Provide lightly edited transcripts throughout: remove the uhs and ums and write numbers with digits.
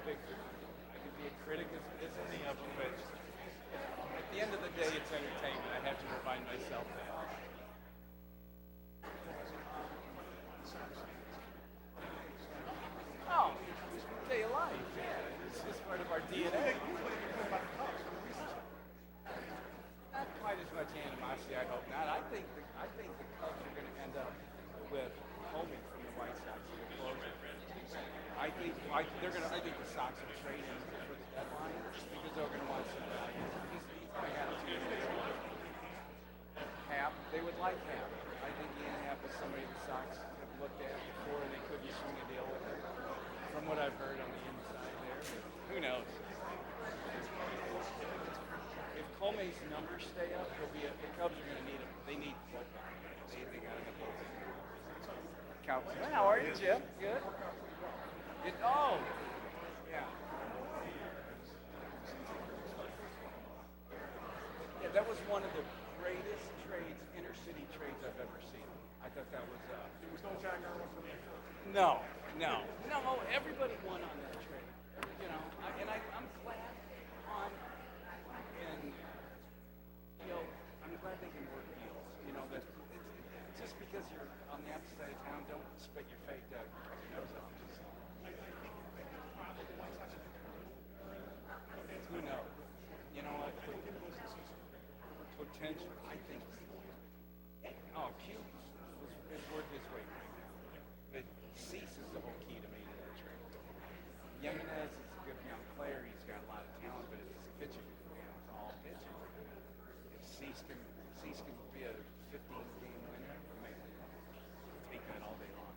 victim. I can be a critic as any of them, but at the end of the day, it's entertainment. I have to remind myself that. Oh, day of life. Yeah, it's just part of our DNA. Not quite as much animosity, I hope not. I think the Cubs are going to end up with homing from the White Sox in the closer. I think the Sox will trade him for the deadline because they're going to want some value. He's going to have to Hap. They would like Hap. I think Ian Happ is somebody the Sox have looked at before and they couldn't swing a deal with him. From what I've heard on the inside there, who knows? If Comey's numbers stay up, the Cubs are going to need him. They need bullpen. They got enough bullpen. How are you, Jim? Good. Yeah. Yeah, that was one of the greatest trades, inner city trades I've ever seen. I thought that was. There was no Jagger for me. No. Everybody won on that trade. You know, I'm glad I'm glad they can work deals. You know, that it's just because you're on the opposite side of town, don't spit your fake your nose off. Who knows? You know what? Potential, I think. Q is worth his weight right now. But Cease is the whole key to me to that trade. Jimenez is a good young player. He's got a lot of talent, but it's pitching. It's all pitching. If Cease can be a 15-game winner, take that all day long.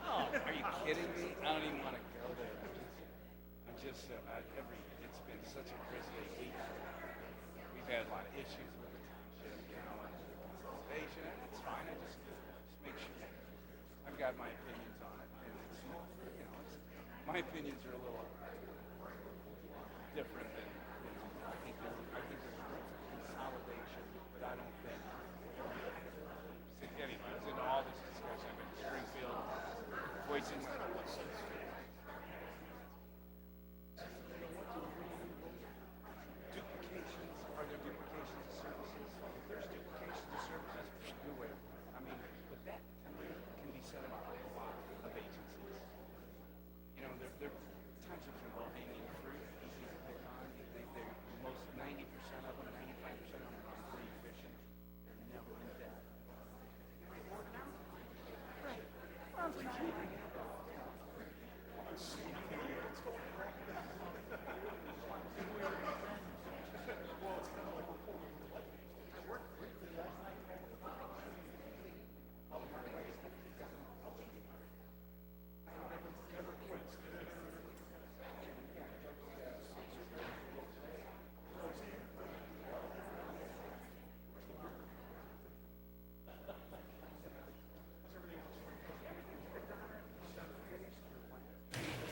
Oh, are you kidding me? I don't even want to go there. It's been such a grisly week. We've had a lot of issues with the township, and the consolidation, and it's fine. I just make sure I've got my opinions on it, and my opinions are a little different than I think there's consolidation, but I don't think. Anyway, I was into all this discussion. I've been in Springfield, voicing my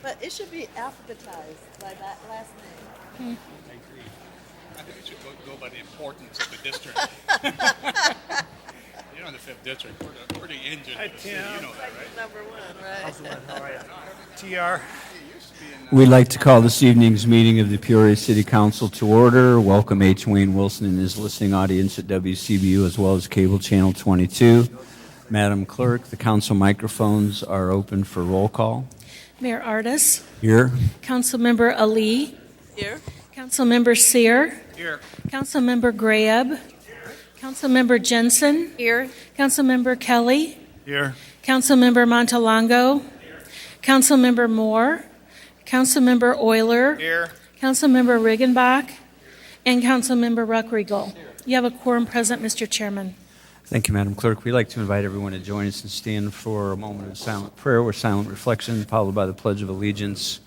But it should be alphabetized by that last name. I agree. I think it should go by the importance of the district. You're in the 5th district. We're the engine of the city. You know that, right? Number one, right? How's it going? How are you? TR. We'd like to call this evening's meeting of the Peoria City Council to order. Welcome H. Wayne Wilson and his listening audience at WCBU as well as Cable Channel 22. Madam Clerk, the council microphones are open for roll call. Mayor Ardis. Here. Councilmember Ali. Here. Councilmember Sear. Here. Councilmember Grayeb. Councilmember Jensen. Here. Councilmember Kelly. Here. Councilmember Montalongo. Councilmember Moore. Councilmember Euler. Here. Councilmember Riggenbach. And Councilmember Ruckriegel. You have a quorum present, Mr. Chairman. Thank you, Madam Clerk. We'd like to invite everyone to join us and stand for a moment of silent prayer or silent reflection, followed by the Pledge of Allegiance.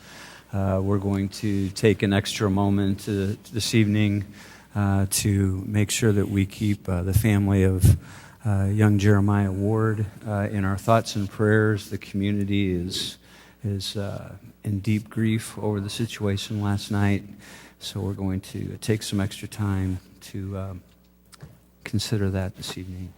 We're going to take an extra moment this evening to make sure that we keep the family of young Jeremiah Ward in our thoughts and prayers. The community is in deep grief over the situation last night, so we're going to take some extra time to consider that this evening.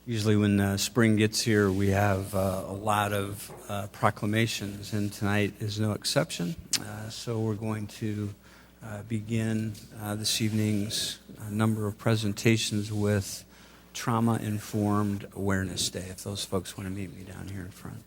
Usually when spring gets here, we have a lot of proclamations, and tonight is no exception. So we're going to begin this evening's number of presentations with Trauma-Informed Awareness Day, if those folks want to meet me down here in front.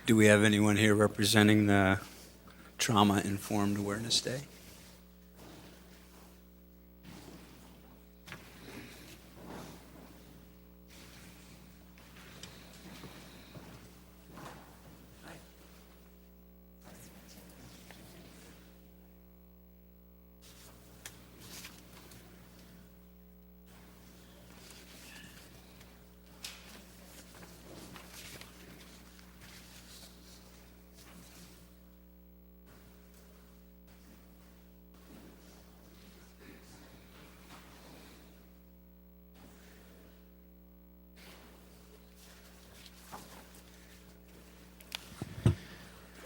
Do we have anyone here representing the Trauma-Informed Awareness Day?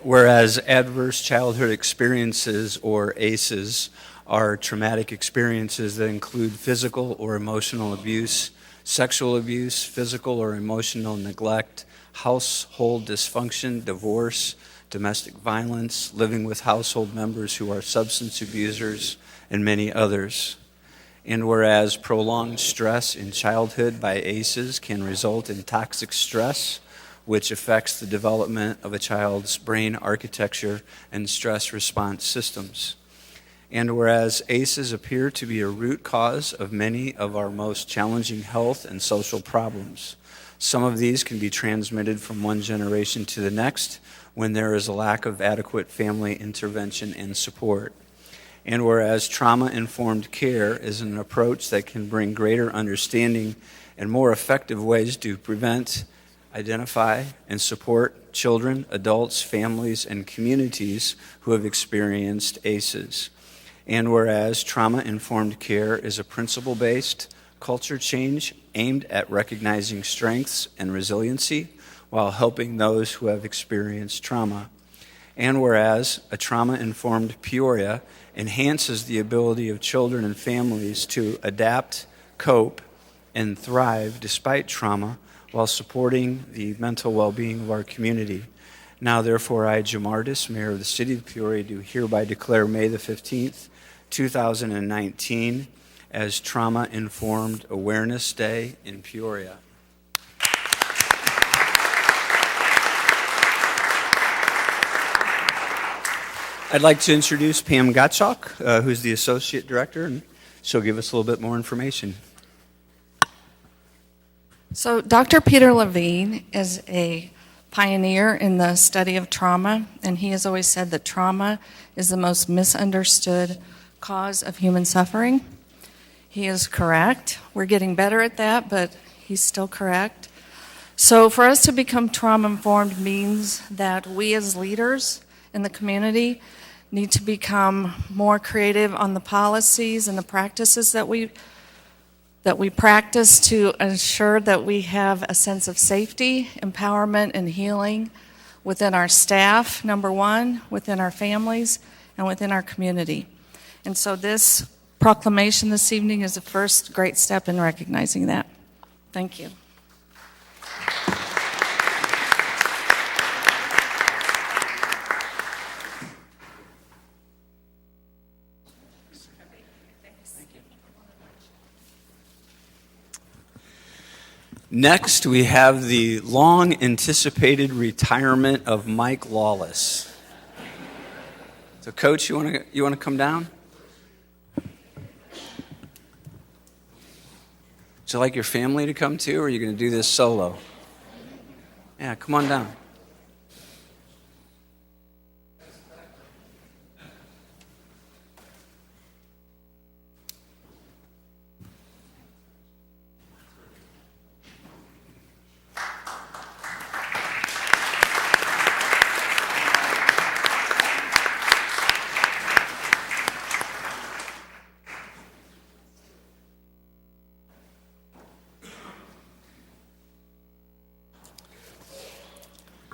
Whereas adverse childhood experiences, or ACEs, are traumatic experiences that include physical or emotional abuse, sexual abuse, physical or emotional neglect, household dysfunction, divorce, domestic violence, living with household members who are substance abusers, and many others. And whereas prolonged stress in childhood by ACEs can result in toxic stress, which affects the development of a child's brain architecture and stress response systems. And whereas ACEs appear to be a root cause of many of our most challenging health and social problems, some of these can be transmitted from one generation to the next when there is a lack of adequate family intervention and support. And whereas trauma-informed care is an approach that can bring greater understanding and more effective ways to prevent, identify, and support children, adults, families, and communities who have experienced ACEs. And whereas trauma-informed care is a principle-based culture change aimed at recognizing strengths and resiliency while helping those who have experienced trauma. And whereas a trauma-informed Peoria enhances the ability of children and families to adapt, cope, and thrive despite trauma, while supporting the mental well-being of our community. Now, therefore, I, Jamardis, Mayor of the City of Peoria, do hereby declare May the 15th, 2019, as Trauma-Informed Awareness Day in Peoria. I'd like to introduce Pam Gottschalk, who's the Associate Director, and she'll give us a little bit more information. So Dr. Peter Levine is a pioneer in the study of trauma, and he has always said that trauma is the most misunderstood cause of human suffering. He is correct. We're getting better at that, but he's still correct. So for us to become trauma-informed means that we as leaders in the community need to become more creative on the policies and the practices that we practice to ensure that we have a sense of safety, empowerment, and healing within our staff, number one, within our families, and within our community. And so this proclamation this evening is the first great step in recognizing that. Thank you. Next, we have the long-anticipated retirement of Mike Lawless. So, Coach, you want to come down? Would you like your family to come too, or are you going to do this solo? Yeah, come on down.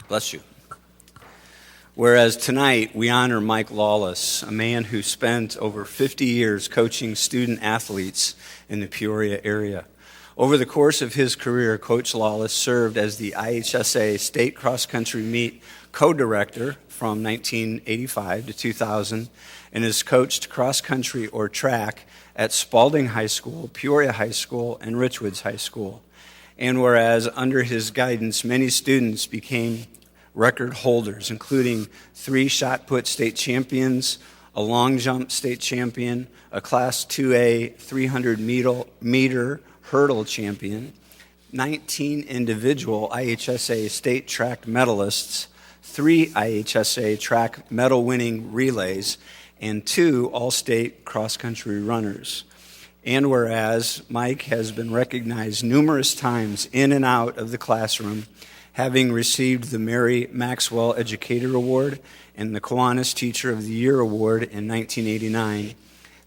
Bless you. Whereas tonight we honor Mike Lawless, a man who spent over 50 years coaching student athletes in the Peoria area. Over the course of his career, Coach Lawless served as the IHSA State Cross Country Meet co-director from 1985 to 2000 and has coached cross country or track at Spalding High School, Peoria High School, and Richwoods High School. And whereas under his guidance, many students became record holders, including 3 shot put state champions, a long jump state champion, a Class 2A 300 meter hurdle champion, 19 individual IHSA state track medalists, 3 IHSA track medal-winning relays, and 2 all-state cross-country runners. And whereas Mike has been recognized numerous times in and out of the classroom, having received the Mary Maxwell Educator Award and the Kiwanis Teacher of the Year Award in 1989,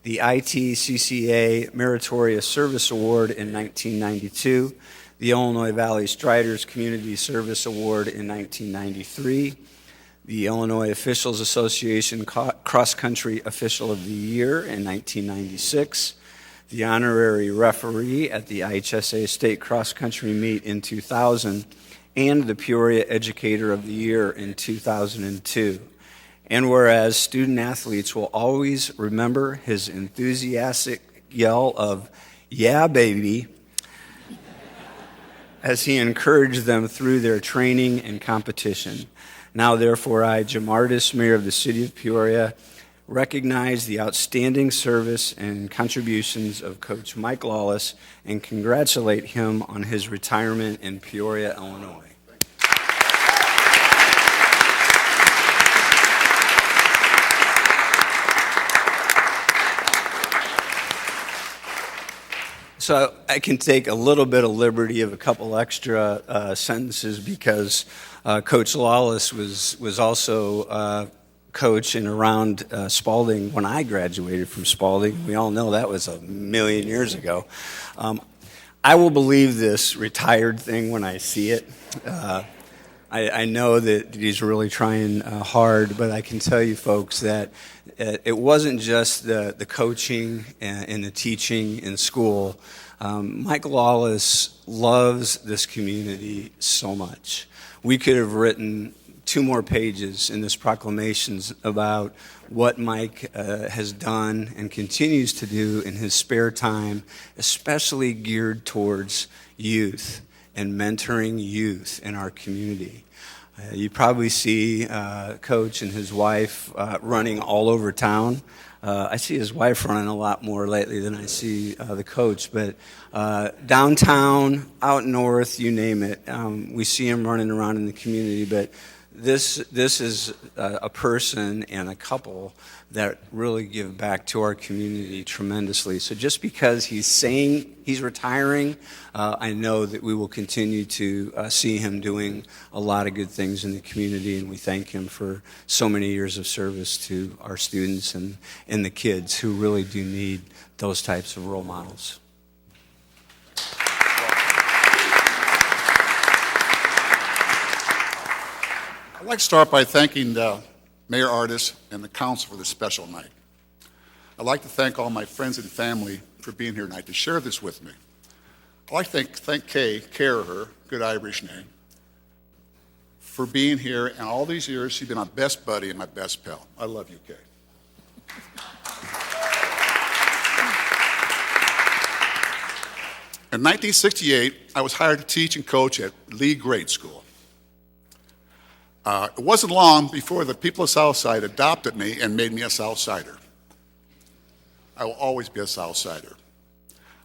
the ITCCA Meritorious Service Award in 1992, the Illinois Valley Striders Community Service Award in 1993, the Illinois Officials Association Cross Country Official of the Year in 1996, the honorary referee at the IHSA State Cross Country Meet in 2000, and the Peoria Educator of the Year in 2002. And whereas student athletes will always remember his enthusiastic yell of, "Yeah, baby," as he encouraged them through their training and competition. Now, therefore, I, Jamardis, Mayor of the City of Peoria, recognize the outstanding service and contributions of Coach Mike Lawless and congratulate him on his retirement in Peoria, Illinois. So I can take a little bit of liberty of a couple extra sentences because Coach Lawless was also coach and around Spalding when I graduated from Spalding. We all know that was a million years ago. I will believe this retired thing when I see it. I know that he's really trying hard, but I can tell you folks that it wasn't just the coaching and the teaching in school. Mike Lawless loves this community so much. We could have written 2 more pages in this proclamations about what Mike has done and continues to do in his spare time, especially geared towards youth and mentoring youth in our community. You probably see Coach and his wife running all over town. I see his wife running a lot more lately than I see the coach, but downtown, out north, you name it, we see him running around in the community. But this is a person and a couple that really give back to our community tremendously. So just because he's saying he's retiring, I know that we will continue to see him doing a lot of good things in the community, and we thank him for so many years of service to our students and the kids who really do need those types of role models. I'd like to start by thanking Mayor Ardis and the council for this special night. I'd like to thank all my friends and family for being here tonight to share this with me. I'd like to thank Kay Carraher, good Irish name, for being here, and all these years she's been my best buddy and my best pal. I love you, Kay. In 1968, I was hired to teach and coach at Lee Grade School. It wasn't long before the people of Southside adopted me and made me a Southsider. I will always be a Southsider.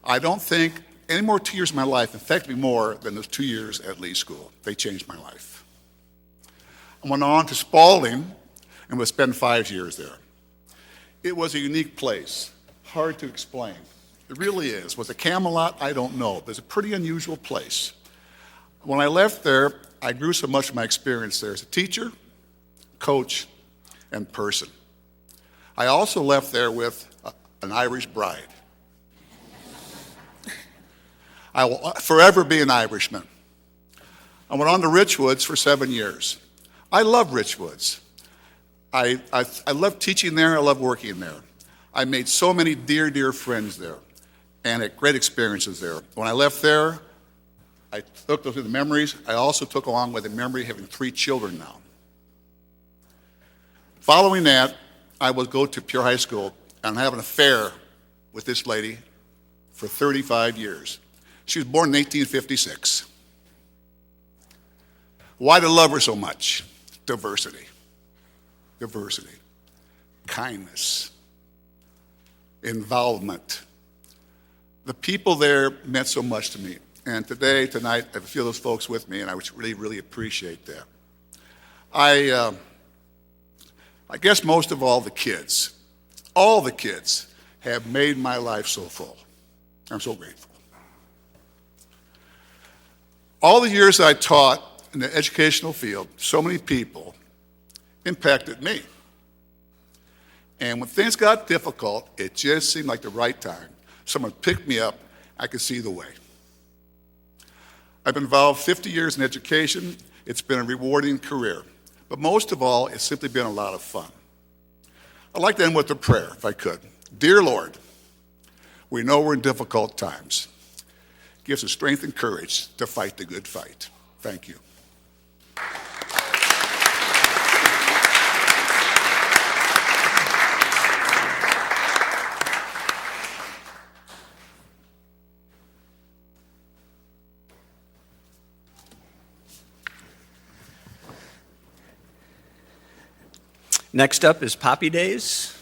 I don't think any more 2 years of my life affected me more than those 2 years at Lee School. They changed my life. I went on to Spalding and would spend 5 years there. It was a unique place, hard to explain. It really is. Was it Camelot? I don't know. But it's a pretty unusual place. When I left there, I grew so much from my experience there as a teacher, coach, and person. I also left there with an Irish bride. I will forever be an Irishman. I went on to Richwoods for 7 years. I love Richwoods. I love teaching there. I love working there. I made so many dear, dear friends there and had great experiences there. When I left there, I took those with the memories. I also took along with the memory of having 3 children now. Following that, I would go to Peoria High School and have an affair with this lady for 35 years. She was born in 1856. Why did I love her so much? Diversity. Diversity. Kindness. Involvement. The people there meant so much to me. And today, tonight, I feel those folks with me, and I would really, really appreciate that. I guess most of all the kids have made my life so full. I'm so grateful. All the years I taught in the educational field, so many people impacted me. And when things got difficult, it just seemed like the right time. Someone picked me up, I could see the way. I've been involved 50 years in education. It's been a rewarding career. But most of all, it's simply been a lot of fun. I'd like to end with a prayer, if I could. Dear Lord, we know we're in difficult times. Give us strength and courage to fight the good fight. Thank you. Next up is Poppy Days.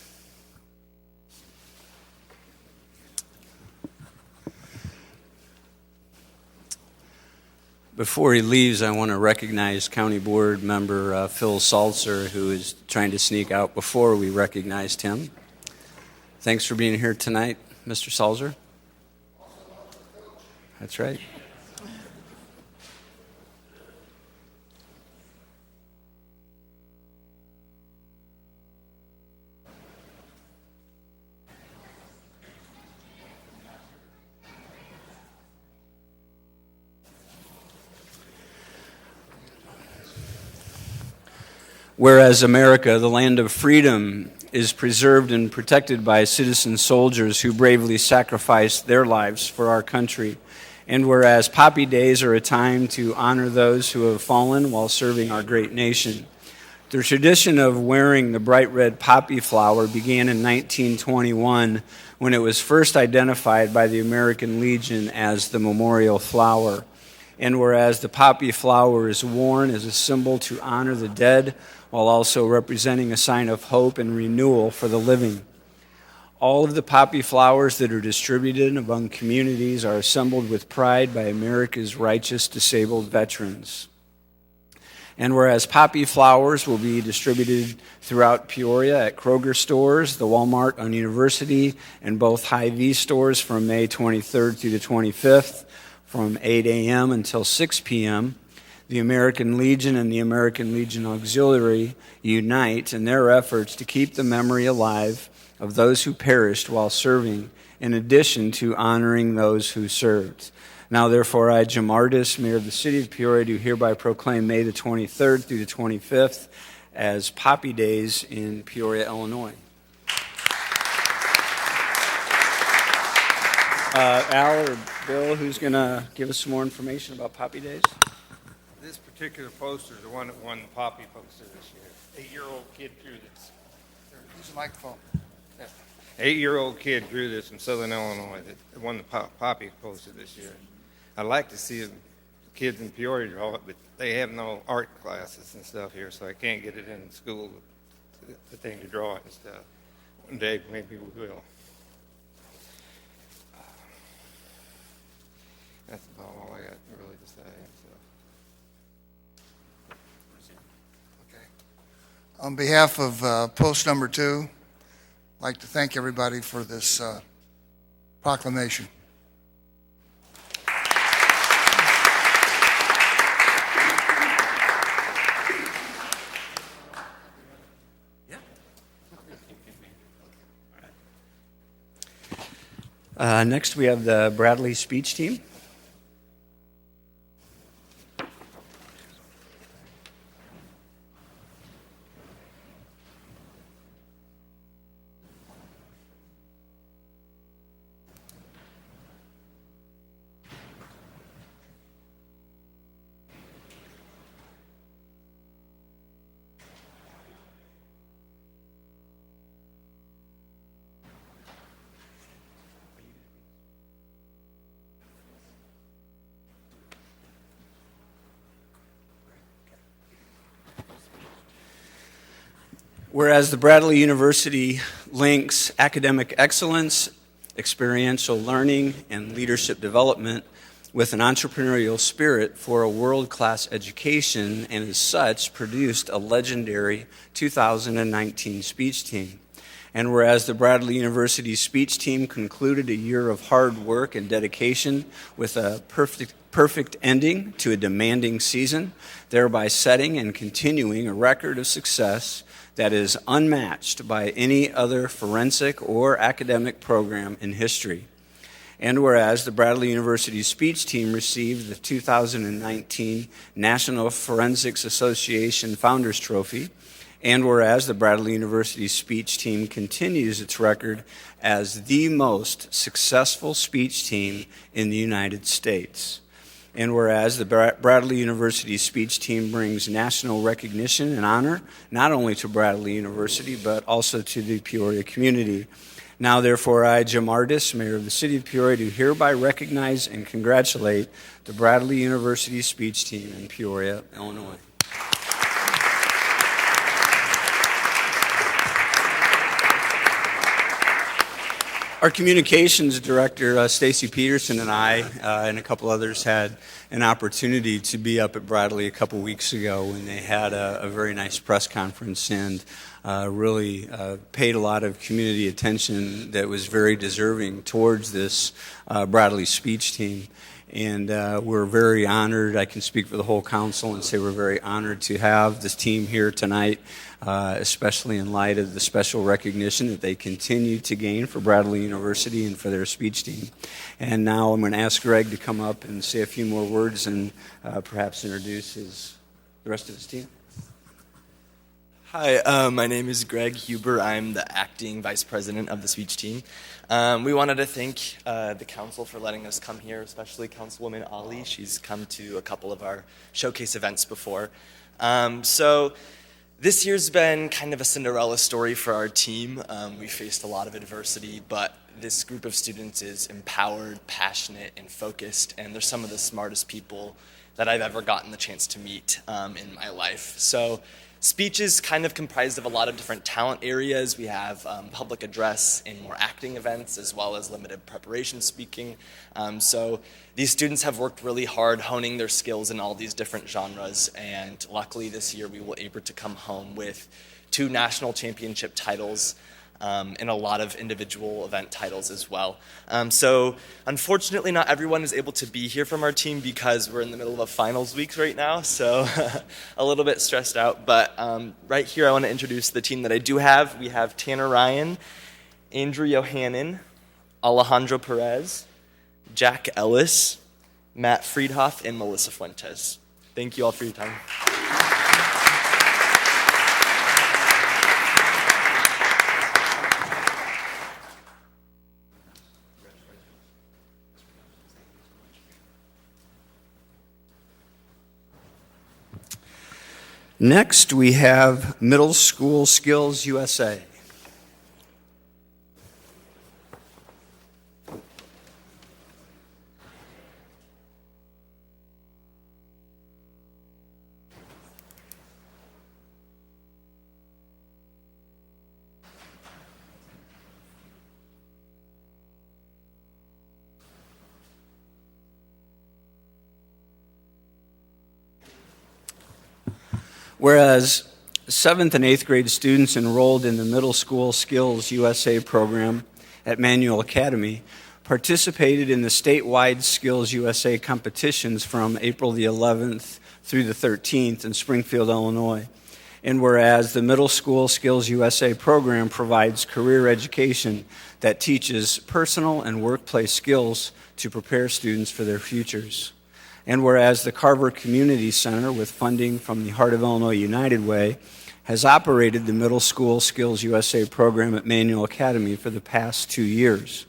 Before he leaves, I want to recognize County Board member Phil Salzer, who is trying to sneak out before we recognized him. Thanks for being here tonight, Mr. Salzer. That's right. Whereas America, the land of freedom, is preserved and protected by citizen soldiers who bravely sacrificed their lives for our country. And whereas Poppy Days are a time to honor those who have fallen while serving our great nation. The tradition of wearing the bright red poppy flower began in 1921 when it was first identified by the American Legion as the memorial flower. And whereas the poppy flower is worn as a symbol to honor the dead, while also representing a sign of hope and renewal for the living. All of the poppy flowers that are distributed among communities are assembled with pride by America's righteous disabled veterans. And whereas poppy flowers will be distributed throughout Peoria at Kroger stores, the Walmart on University, and both Hy-Vee stores from May 23rd through the 25th, from 8 a.m. until 6 p.m., the American Legion and the American Legion Auxiliary unite in their efforts to keep the memory alive of those who perished while serving, in addition to honoring those who served. Now, therefore, I, Jim Ardis, Mayor of the City of Peoria, do hereby proclaim May the 23rd through the 25th as Poppy Days in Peoria, Illinois. Al or Bill, who's going to give us some more information about Poppy Days? This particular poster is the one that won the Poppy poster this year. 8-year-old kid drew this. Use the microphone. 8-year-old kid drew this from Southern Illinois that won the Poppy poster this year. I'd like to see the kids in Peoria draw it, but they have no art classes and stuff here, so I can't get it in school, the thing to draw it and stuff. One day, maybe we will. That's about all I got really to say. So. On behalf of post number 2, I'd like to thank everybody for this proclamation. Next, we have the Bradley speech team. Whereas the Bradley University links academic excellence, experiential learning, and leadership development with an entrepreneurial spirit for a world-class education, and as such produced a legendary 2019 speech team. And whereas the Bradley University speech team concluded a year of hard work and dedication with a perfect ending to a demanding season, thereby setting and continuing a record of success that is unmatched by any other forensic or academic program in history. And whereas the Bradley University speech team received the 2019 National Forensics Association Founders Trophy, and whereas the Bradley University speech team continues its record as the most successful speech team in the United States. And whereas the Bradley University speech team brings national recognition and honor, not only to Bradley University, but also to the Peoria community. Now, therefore, I, Jim Ardis, Mayor of the City of Peoria, do hereby recognize and congratulate the Bradley University speech team in Peoria, Illinois. Our communications director, Stacy Peterson, and I, and a couple others had an opportunity to be up at Bradley a couple weeks ago when they had a very nice press conference and really paid a lot of community attention that was very deserving towards this Bradley speech team. And we're very honored. I can speak for the whole council and say we're very honored to have this team here tonight, especially in light of the special recognition that they continue to gain for Bradley University and for their speech team. And now I'm going to ask Greg to come up and say a few more words and perhaps introduce the rest of his team. Hi, my name is Greg Huber. I'm the acting vice president of the speech team. We wanted to thank the council for letting us come here, especially Councilwoman Ali. She's come to a couple of our showcase events before. So this year's been kind of a Cinderella story for our team. We faced a lot of adversity, but this group of students is empowered, passionate, and focused, and they're some of the smartest people that I've ever gotten the chance to meet in my life. So speech is kind of comprised of a lot of different talent areas. We have public address and more acting events, as well as limited preparation speaking. So these students have worked really hard honing their skills in all these different genres, and luckily this year we were able to come home with 2 national championship titles, and a lot of individual event titles as well. So unfortunately not everyone is able to be here from our team because we're in the middle of finals week right now, so a little bit stressed out. But right here I want to introduce the team that I do have. We have Tanner Ryan, Andrew Yohannan, Alejandro Perez, Jack Ellis, Matt Friedhoff, and Melissa Fuentes. Thank you all for your time. Next, we have Middle School Skills USA. Whereas 7th and 8th grade students enrolled in the Middle School Skills USA program at Manual Academy participated in the statewide Skills USA competitions from April the 11th through the 13th in Springfield, Illinois. And whereas the Middle School Skills USA program provides career education that teaches personal and workplace skills to prepare students for their futures. And whereas the Carver Community Center, with funding from the Heart of Illinois United Way, has operated the Middle School Skills USA program at Manual Academy for the past 2 years.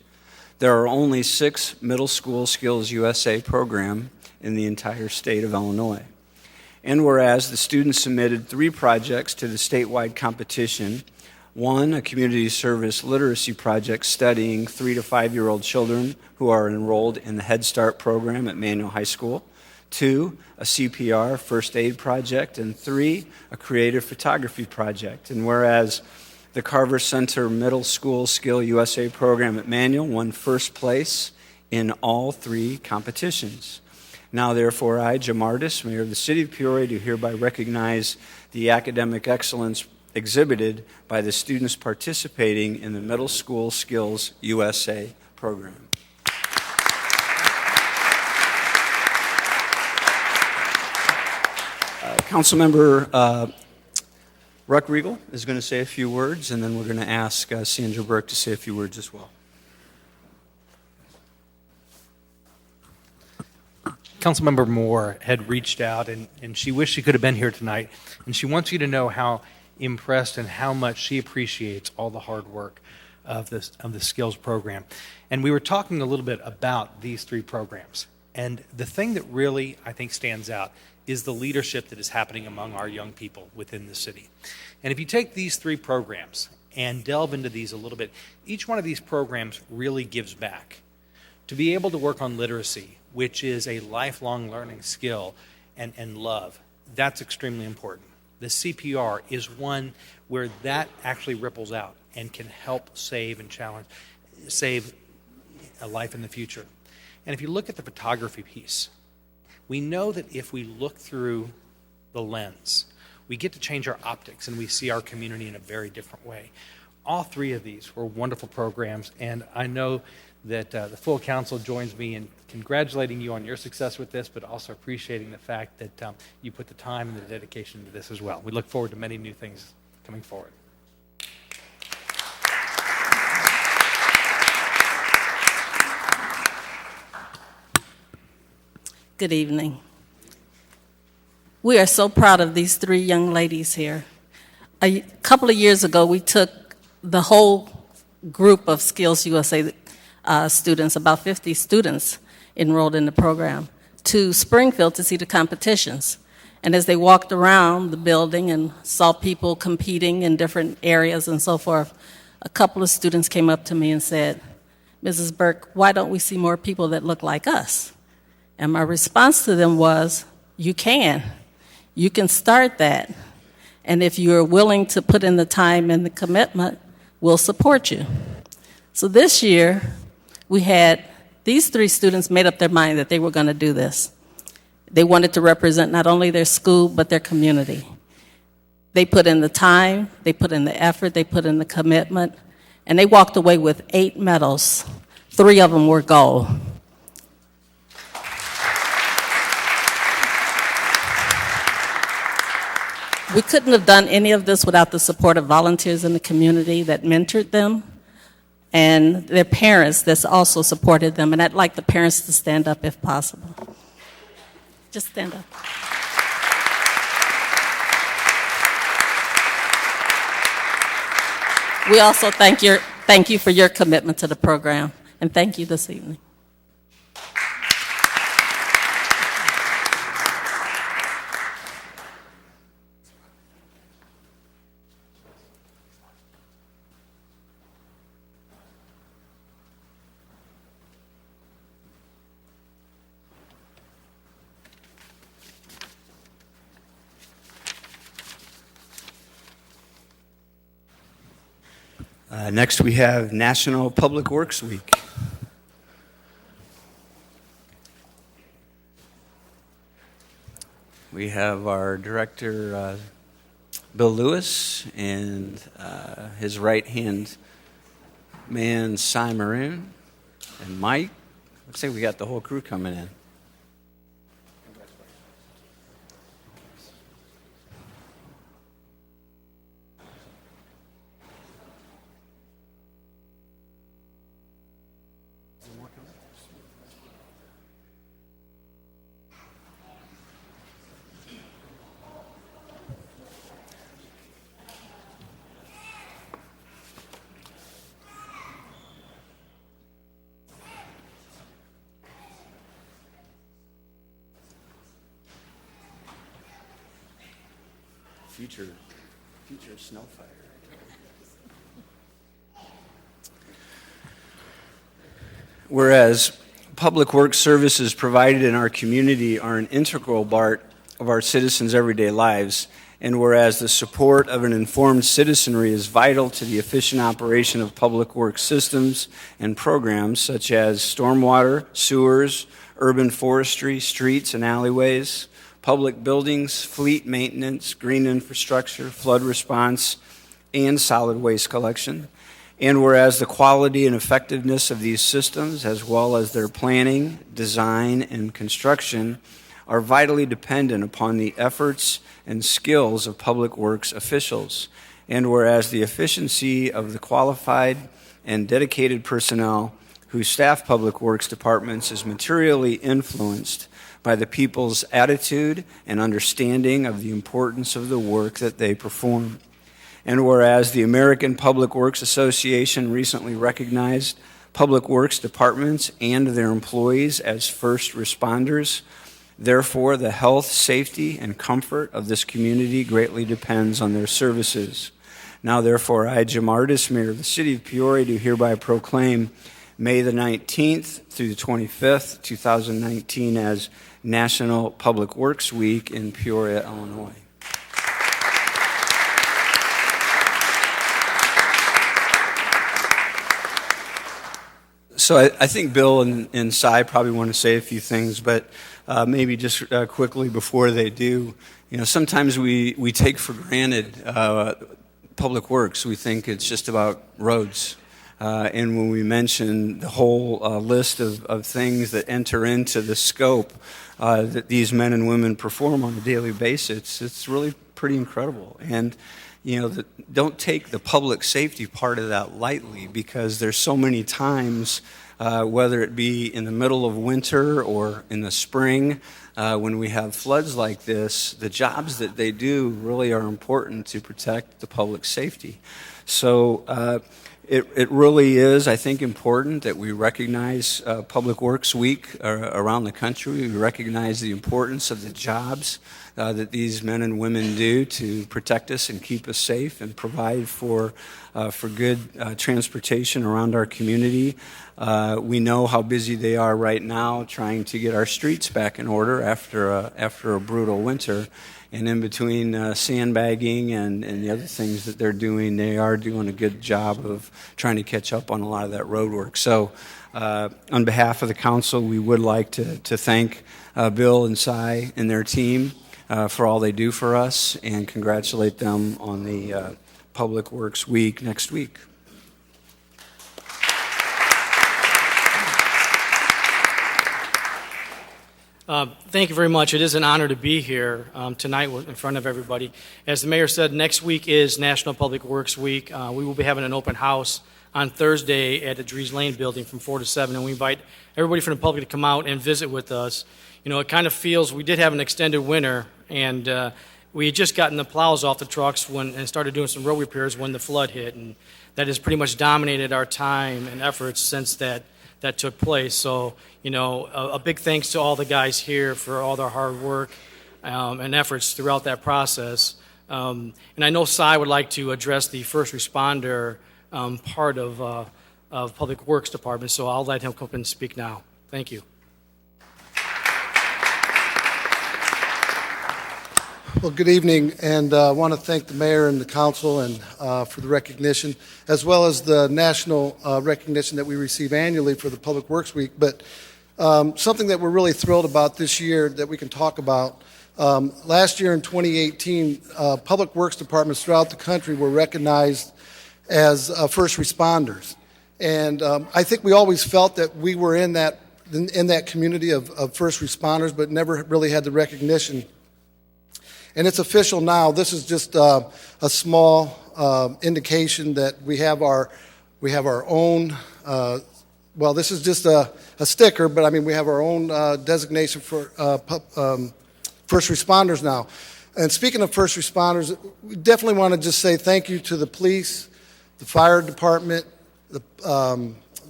There are only 6 Middle School Skills USA programs in the entire state of Illinois. And whereas the students submitted 3 projects to the statewide competition, 1, a community service literacy project studying 3 to 5-year-old children who are enrolled in the Head Start program at Manual High School. 2, a CPR first aid project, and 3, a creative photography project. And whereas the Carver Center Middle School Skill USA program at Manual won first place in all 3 competitions. Now, therefore, I, Jamardis, Mayor of the City of Peoria, do hereby recognize the academic excellence exhibited by the students participating in the Middle School Skills USA program. Councilmember Ruck-Riegel is going to say a few words, and then we're going to ask Sandra Burke to say a few words as well. Councilmember Moore had reached out, and she wished she could have been here tonight. And she wants you to know how impressed and how much she appreciates all the hard work of the skills program. And we were talking a little bit about these 3 programs. And the thing that really, I think, stands out is the leadership that is happening among our young people within the city. And if you take these 3 programs and delve into these a little bit, each one of these programs really gives back. To be able to work on literacy, which is a lifelong learning skill, and love, that's extremely important. The CPR is one where that actually ripples out and can help save a life in the future. And if you look at the photography piece, we know that if we look through the lens, we get to change our optics and we see our community in a very different way. All 3 of these were wonderful programs, and I know that the full council joins me in congratulating you on your success with this, but also appreciating the fact that you put the time and the dedication into this as well. We look forward to many new things coming forward. Good evening. We are so proud of these 3 young ladies here. A couple of years ago, we took the whole group of Skills USA students, about 50 students enrolled in the program, to Springfield to see the competitions. And as they walked around the building and saw people competing in different areas and so forth, a couple of students came up to me and said, "Mrs. Burke, why don't we see more people that look like us?" And my response to them was, you can. You can start that. And if you're willing to put in the time and the commitment, we'll support you. So this year, we had these 3 students made up their mind that they were going to do this. They wanted to represent not only their school, but their community. They put in the time, they put in the effort, they put in the commitment, and they walked away with 8 medals. 3 of them were gold. We couldn't have done any of this without the support of volunteers in the community that mentored them, and their parents that's also supported them. And I'd like the parents to stand up if possible. Just stand up. We also thank you for your commitment to the program, and thank you this evening. Next, we have National Public Works Week. We have our director, Bill Lewis, and his right-hand man, Cy Maroon, and Mike. Looks like we got the whole crew coming in. Future snow fighter. Whereas public works services provided in our community are an integral part of our citizens' everyday lives, and whereas the support of an informed citizenry is vital to the efficient operation of public works systems and programs such as stormwater, sewers, urban forestry, streets and alleyways, public buildings, fleet maintenance, green infrastructure, flood response, and solid waste collection. And whereas the quality and effectiveness of these systems, as well as their planning, design, and construction, are vitally dependent upon the efforts and skills of public works officials. And whereas the efficiency of the qualified and dedicated personnel who staff public works departments is materially influenced by the people's attitude and understanding of the importance of the work that they perform. And whereas the American Public Works Association recently recognized public works departments and their employees as first responders, therefore the health, safety, and comfort of this community greatly depends on their services. Now, therefore, I, Jim Ardis, Mayor of the City of Peoria, do hereby proclaim May the 19th through the 25th, 2019 as National Public Works Week in Peoria, Illinois. So I think Bill and Cy probably want to say a few things, but maybe just quickly before they do, sometimes we take for granted public works. We think it's just about roads. And when we mention the whole list of things that enter into the scope that these men and women perform on a daily basis, it's really pretty incredible. And don't take the public safety part of that lightly, because there's so many times, whether it be in the middle of winter or in the spring, when we have floods like this, the jobs that they do really are important to protect the public safety. So it really is, I think, important that we recognize Public Works Week around the country. We recognize the importance of the jobs that these men and women do to protect us and keep us safe and provide for good transportation around our community. We know how busy they are right now trying to get our streets back in order after a brutal winter. And in between sandbagging and the other things that they're doing, they are doing a good job of trying to catch up on a lot of that road work. So on behalf of the council, we would like to thank Bill and Cy and their team for all they do for us, and congratulate them on the Public Works Week next week. Thank you very much. It is an honor to be here tonight in front of everybody. As the mayor said, next week is National Public Works Week. We will be having an open house on Thursday at the Dries Lane building from 4 to 7, and we invite everybody from the public to come out and visit with us. It kind of feels, we did have an extended winter, and we had just gotten the plows off the trucks and started doing some road repairs when the flood hit, and that has pretty much dominated our time and efforts since that took place. So, a big thanks to all the guys here for all their hard work and efforts throughout that process. And I know Cy would like to address the first responder part of Public Works Department, so I'll let him come up and speak now. Thank you. Well, good evening, and I want to thank the mayor and the council and for the recognition, as well as the national recognition that we receive annually for the Public Works Week. But something that we're really thrilled about this year that we can talk about, last year in 2018, public works departments throughout the country were recognized as first responders. And I think we always felt that we were in that community of first responders, but never really had the recognition. And it's official now. This is just a small indication that we have our own. Well, this is just a sticker, but I mean we have our own designation for first responders now. And speaking of first responders, we definitely want to just say thank you to the police, the fire department, the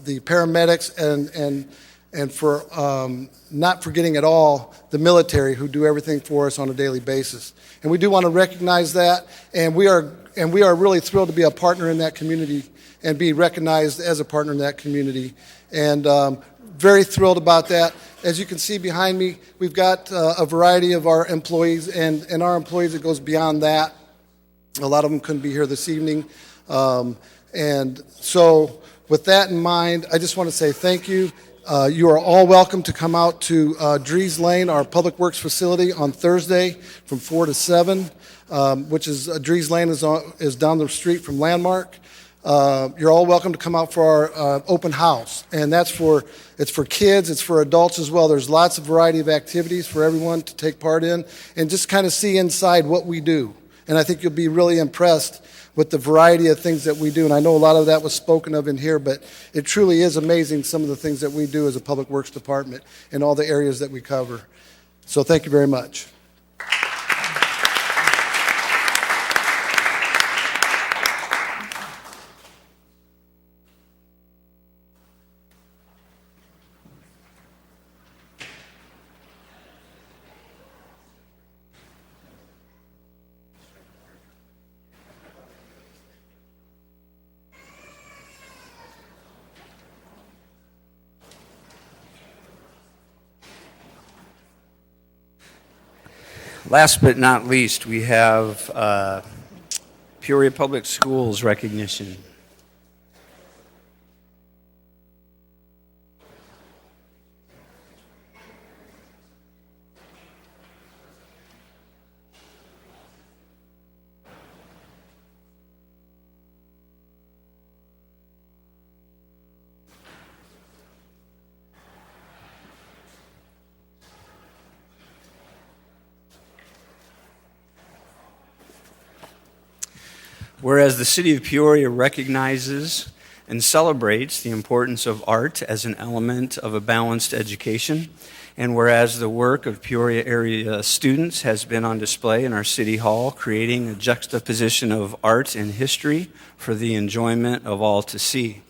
paramedics, and for not forgetting at all the military, who do everything for us on a daily basis. And we do want to recognize that, and we are really thrilled to be a partner in that community and be recognized as a partner in that community. And very thrilled about that. As you can see behind me, we've got a variety of our employees, and our employees, it goes beyond that. A lot of them couldn't be here this evening. And so with that in mind, I just want to say thank you. You are all welcome to come out to Drees Lane, our Public Works facility, on Thursday from 4 to 7, which is Drees Lane is down the street from Landmark. You're all welcome to come out for our open house, and it's for kids, it's for adults as well. There's lots of variety of activities for everyone to take part in, and just kind of see inside what we do. And I think you'll be really impressed with the variety of things that we do. And I know a lot of that was spoken of in here, but it truly is amazing some of the things that we do as a Public Works Department in all the areas that we cover. So thank you very much. Last but not least, we have Peoria Public Schools recognition. Whereas the City of Peoria recognizes and celebrates the importance of art as an element of a balanced education, and whereas the work of Peoria area students has been on display in our City Hall, creating a juxtaposition of art and history for the enjoyment of all to see.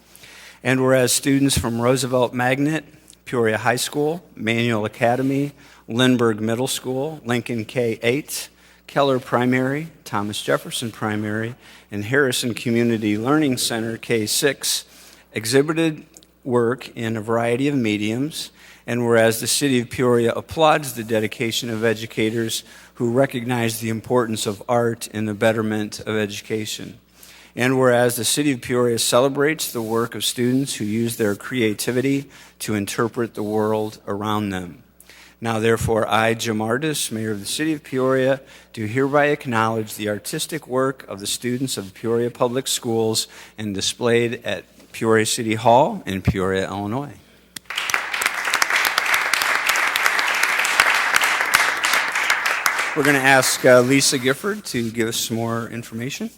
And whereas students from Roosevelt Magnet, Peoria High School, Manual Academy, Lindbergh Middle School, Lincoln K-8, Keller Primary, Thomas Jefferson Primary, and Harrison Community Learning Center, K-6, exhibited work in a variety of mediums, and whereas the City of Peoria applauds the dedication of educators who recognize the importance of art in the betterment of education, and whereas the City of Peoria celebrates the work of students who use their creativity to interpret the world around them. Now, therefore, I, Jim Ardis, Mayor of the City of Peoria, do hereby acknowledge the artistic work of the students of Peoria Public Schools and displayed at Peoria City Hall in Peoria, Illinois. We're going to ask Lisa Gifford to give us some more information.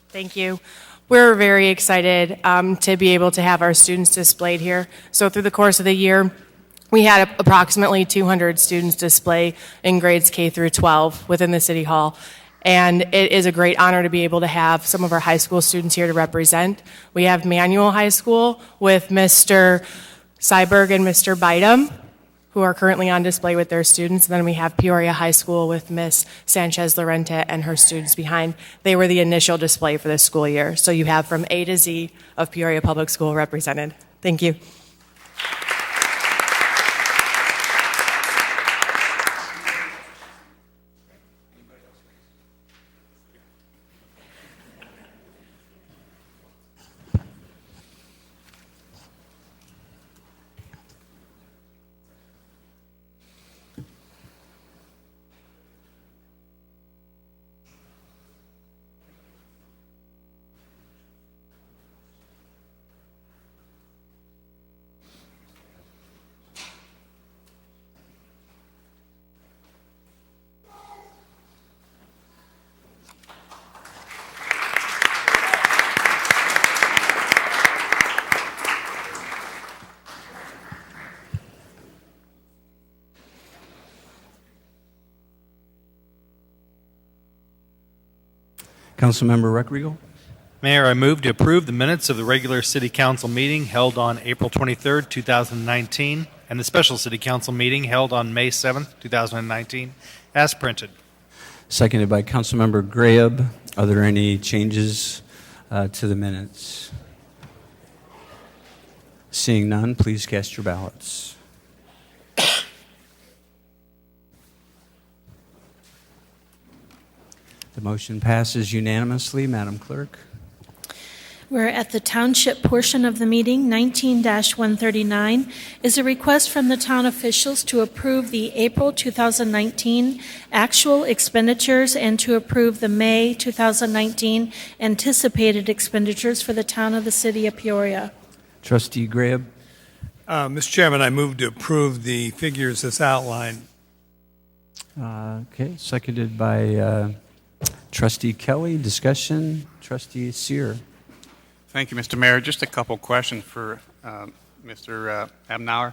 Thank you. We're very excited to be able to have our students displayed here. So through the course of the year, we had approximately 200 students display in grades K through 12 within the City Hall. And it is a great honor to be able to have some of our high school students here to represent. We have Manual High School with Mr. Syberg and Mr. Bydom, who are currently on display with their students. And then we have Peoria High School with Miss Sanchez Lorente and her students behind. They were the initial display for this school year. So you have from A to Z of Peoria Public School represented. Thank you. Councilmember Reckriegel. Mayor, I move to approve the minutes of the regular City Council meeting held on April 23rd, 2019, and the special City Council meeting held on May 7th, 2019, as printed. Seconded by Councilmember Graham. Are there any changes to the minutes? Seeing none, please cast your ballots. The motion passes unanimously. Madam Clerk. We're at the township portion of the meeting. 19-139 is a request from the town officials to approve the April 2019 actual expenditures and to approve the May 2019 anticipated expenditures for the town of the city of Peoria. Trustee Graham. Mr. Chairman, I move to approve the figures as outlined. Okay, seconded by Trustee Kelly. Discussion. Trustee Sear. Thank you, Mr. Mayor. Just a couple questions for Mr. Abnauer.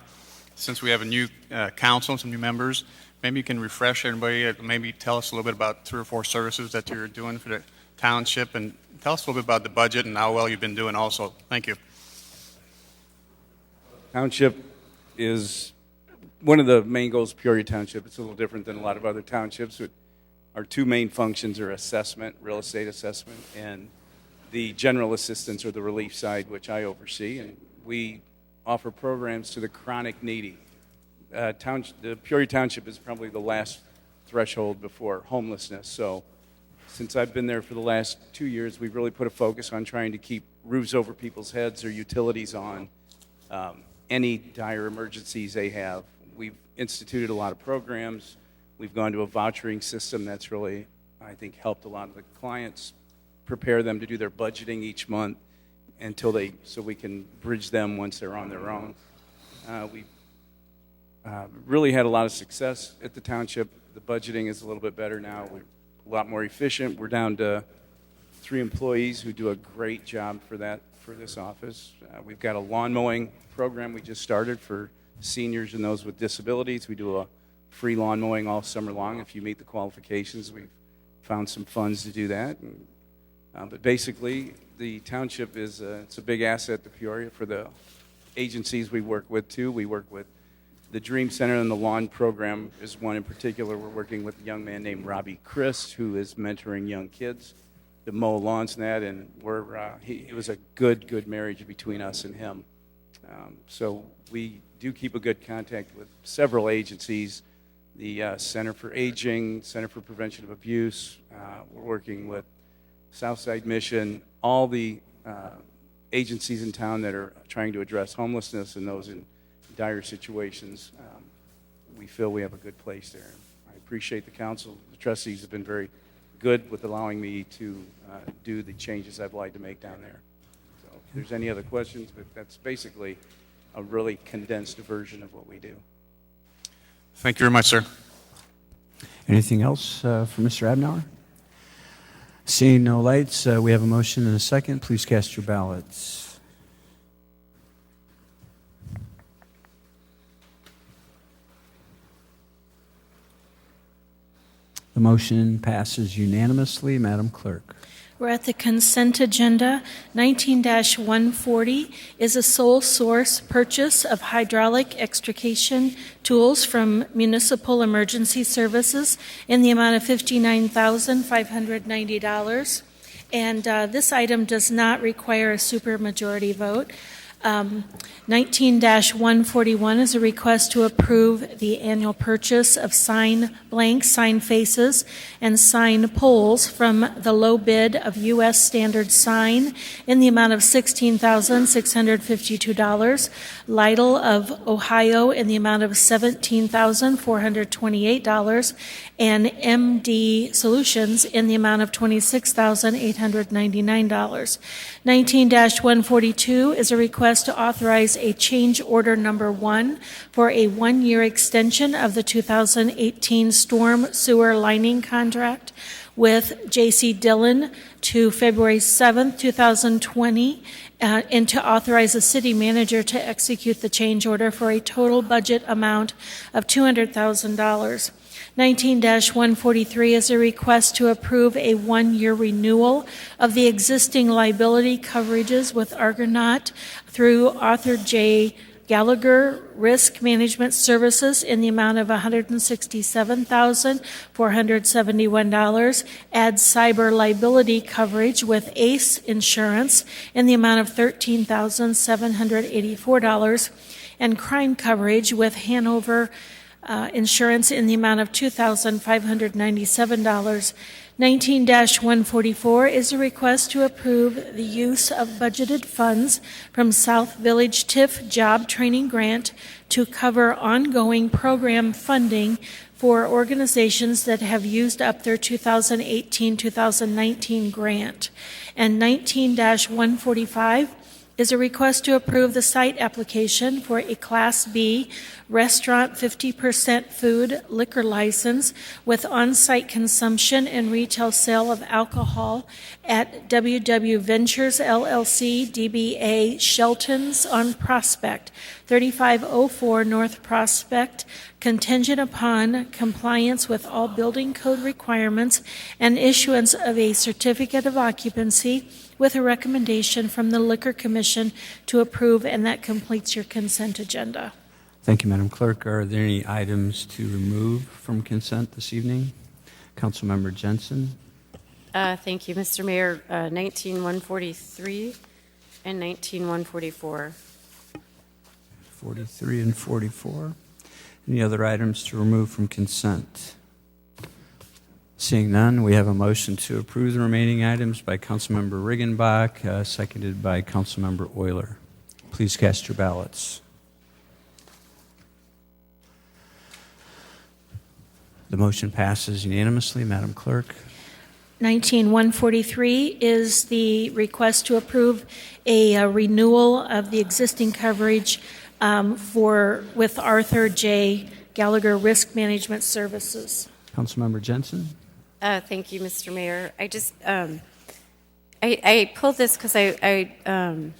Since we have a new council, some new members, maybe you can refresh everybody, maybe tell us a little bit about 3 or 4 services that you're doing for the township, and tell us a little bit about the budget and how well you've been doing also. Thank you. Township is one of the main goals of Peoria Township. It's a little different than a lot of other townships. Our 2 main functions are assessment, real estate assessment, and the general assistance or the relief side, which I oversee. And we offer programs to the chronic needy. The Peoria Township is probably the last threshold before homelessness. So since I've been there for the last 2 years, we've really put a focus on trying to keep roofs over people's heads or utilities on. Any dire emergencies they have. We've instituted a lot of programs. We've gone to a vouchering system that's really, I think, helped a lot of the clients prepare them to do their budgeting each month so we can bridge them once they're on their own. We've really had a lot of success at the township. The budgeting is a little bit better now. We're a lot more efficient. We're down to 3 employees who do a great job for this office. We've got a lawn mowing program we just started for seniors and those with disabilities. We do a free lawn mowing all summer long. If you meet the qualifications, we've found some funds to do that. But basically, the township it's a big asset to Peoria for the agencies we work with, too. We work with the Dream Center, and the lawn program is one in particular. We're working with a young man named Robbie Christ, who is mentoring young kids to mow lawns and that, and it was a good marriage between us and him. So we do keep a good contact with several agencies, the Center for Aging, Center for Prevention of Abuse. We're working with Southside Mission, all the agencies in town that are trying to address homelessness and those in dire situations. We feel we have a good place there. I appreciate the council. The trustees have been very good with allowing me to do the changes I'd like to make down there. So if there's any other questions, but that's basically a really condensed version of what we do. Thank you very much, sir. Anything else for Mr. Abnauer? Seeing no lights, we have a motion and a second. Please cast your ballots. The motion passes unanimously. Madam Clerk. We're at the consent agenda. 19-140 is a sole source purchase of hydraulic extrication tools from Municipal Emergency Services in the amount of $59,590. And this item does not require a supermajority vote. 19-141 is a request to approve the annual purchase of sign blanks, sign faces, and sign poles from the low bid of U.S. Standard Sign in the amount of $16,652, Lytle of Ohio in the amount of $17,428, and MD Solutions in the amount of $26,899. 19-142 is a request to authorize a change order number 1 for a 1-year extension of the 2018 storm sewer lining contract with J.C. Dillon to February 7th, 2020, and to authorize the city manager to execute the change order for a total budget amount of $200,000. 19-143 is a request to approve a 1-year renewal of the existing liability coverages with Argonaut through Arthur J. Gallagher Risk Management Services in the amount of $167,471. Add cyber liability coverage with ACE Insurance in the amount of $13,784. And crime coverage with Hanover Insurance in the amount of $2,597. 19-144 is a request to approve the use of budgeted funds from South Village TIF Job Training Grant to cover ongoing program funding for organizations that have used up their 2018-2019 grant. And 19-145 is a request to approve the site application for a Class B restaurant 50% food liquor license with on-site consumption and retail sale of alcohol at WW Ventures LLC, DBA Shelton's on Prospect, 3504 North Prospect, contingent upon compliance with all building code requirements and issuance of a certificate of occupancy with a recommendation from the Liquor Commission to approve, and that completes your consent agenda. Thank you, Madam Clerk. Are there any items to remove from consent this evening? Councilmember Jensen. Thank you, Mr. Mayor. 19-143 and 19-144. 43 and 44. Any other items to remove from consent? Seeing none, we have a motion to approve the remaining items by Councilmember Riggenbach, seconded by Councilmember Euler. Please cast your ballots. The motion passes unanimously. Madam Clerk. 19-143 is the request to approve a renewal of the existing coverage with Arthur J. Gallagher Risk Management Services. Councilmember Jensen. Thank you, Mr. Mayor. I just I pulled this because I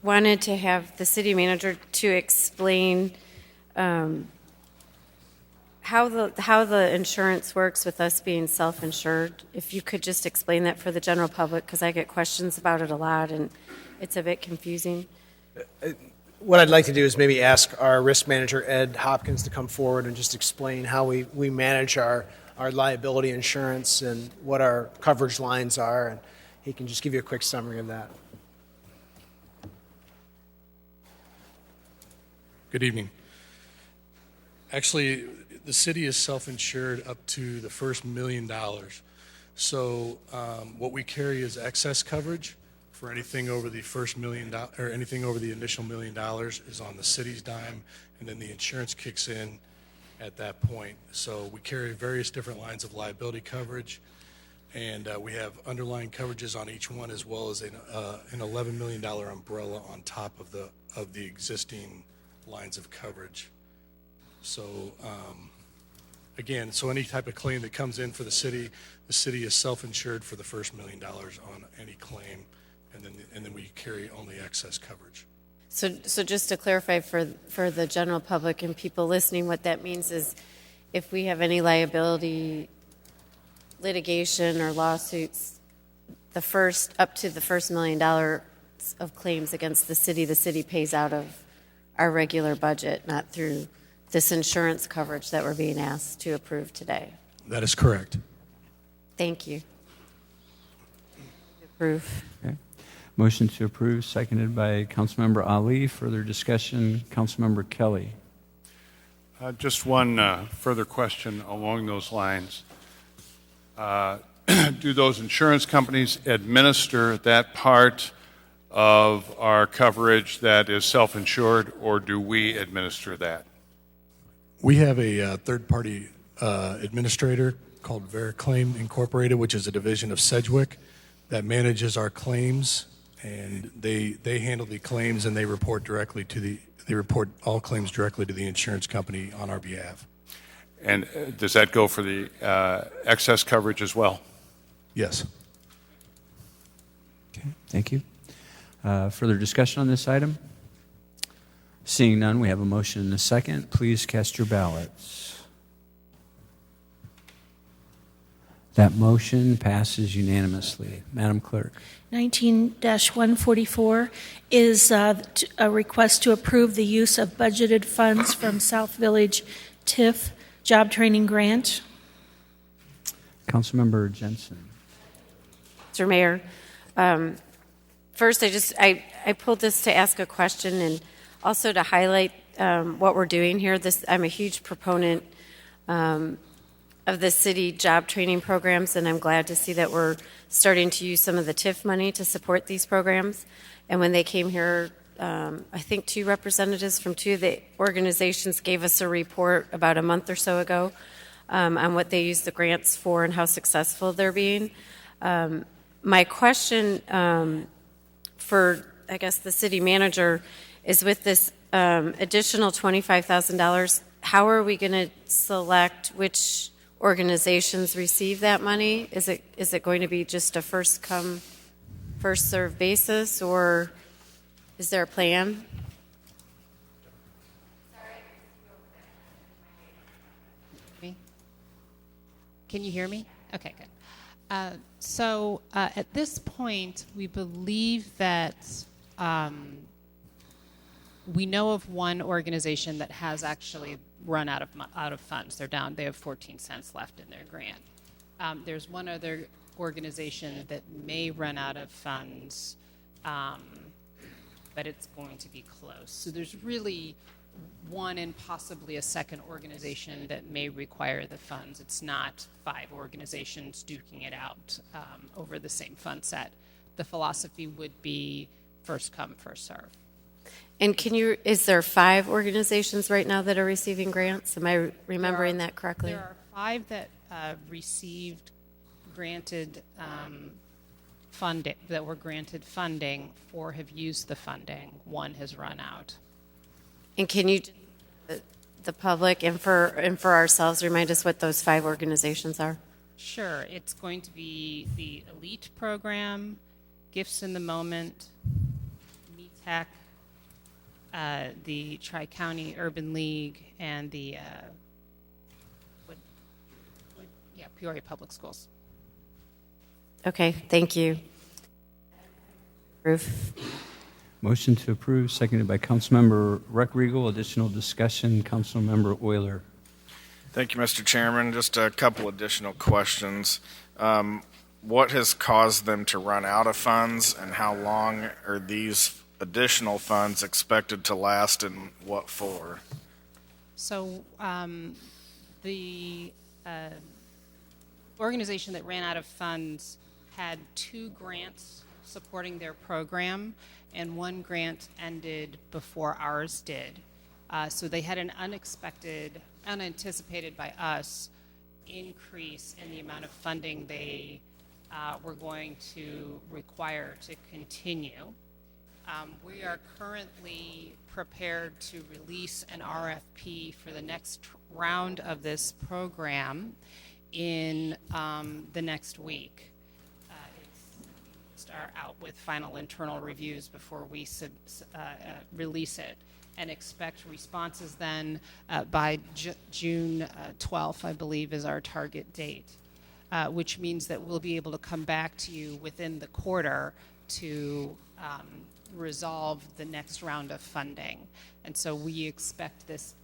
wanted to have the city manager to explain how the insurance works with us being self-insured. If you could just explain that for the general public, because I get questions about it a lot and it's a bit confusing. What I'd like to do is maybe ask our risk manager, Ed Hopkins, to come forward and just explain how we manage our liability insurance and what our coverage lines are, and he can just give you a quick summary of that. Good evening. Actually, the city is self-insured up to the first $1 million. So what we carry is excess coverage. For anything over the first $1 million, or anything over the initial $1 million is on the city's dime, and then the insurance kicks in at that point. So we carry various different lines of liability coverage, and we have underlying coverages on each one, as well as an $11 million umbrella on top of the existing lines of coverage. So again, so any type of claim that comes in for the city is self-insured for the first $1 million on any claim. And then we carry only excess coverage. So just to clarify for the general public and people listening, what that means is if we have any liability litigation or lawsuits, up to the first $1 million of claims against the city pays out of our regular budget, not through this insurance coverage that we're being asked to approve today. That is correct. Thank you. Approve. Okay. Motion to approve, seconded by Councilmember Ali. Further discussion, Councilmember Kelly. Just one further question along those lines. Do those insurance companies administer that part of our coverage that is self-insured, or do we administer that? We have a third-party administrator called Vericlaim Incorporated, which is a division of Sedgwick that manages our claims, and they handle the claims, and they report all claims directly to the insurance company on our behalf. And does that go for the excess coverage as well? Yes. Okay, thank you. Further discussion on this item? Seeing none, we have a motion and a second. Please cast your ballots. That motion passes unanimously. Madam Clerk. 19-144 is a request to approve the use of budgeted funds from South Village TIF job training grant. Councilmember Jensen. Mr. Mayor, first I pulled this to ask a question and also to highlight what we're doing here. I'm a huge proponent of the city job training programs, and I'm glad to see that we're starting to use some of the TIF money to support these programs. And when they came here, I think 2 representatives from 2 of the organizations gave us a report about a month or so ago on what they use the grants for and how successful they're being. My question for, I guess, the city manager is with this additional $25,000, how are we going to select which organizations receive that money? Is it going to be just a first come, first served basis, or is there a plan? Can you hear me? Okay, good. So at this point, we believe that we know of one organization that has actually run out of funds. They're down. They have 14 cents left in their grant. There's one other organization that may run out of funds, but it's going to be close. So there's really one and possibly a second organization that may require the funds. It's not 5 organizations duking it out over the same fund set. The philosophy would be first come, first serve. And is there 5 organizations right now that are receiving grants? Am I remembering that correctly? There are 5 that received granted funding, that were granted funding. 4 have used the funding. 1 has run out. And can you, the public and for ourselves, remind us what those 5 organizations are? Sure. It's going to be the ELITE program, Gifts in the Moment, METEC, the Tri-County Urban League, and the Peoria Public Schools. Okay, thank you. Approve. Motion to approve, seconded by Councilmember Reckriegel. Additional discussion, Councilmember Euler. Thank you, Mr. Chairman. Just a couple additional questions. What has caused them to run out of funds, and how long are these additional funds expected to last, and what for? So the organization that ran out of funds had 2 grants supporting their program, and 1 grant ended before ours did. So they had an unanticipated by us, increase in the amount of funding they were going to require to continue. We are currently prepared to release an RFP for the next round of this program in the next week. Start out with final internal reviews before we release it, and expect responses then by June 12th, I believe, is our target date, which means that we'll be able to come back to you within the quarter to resolve the next round of funding. And so we expect this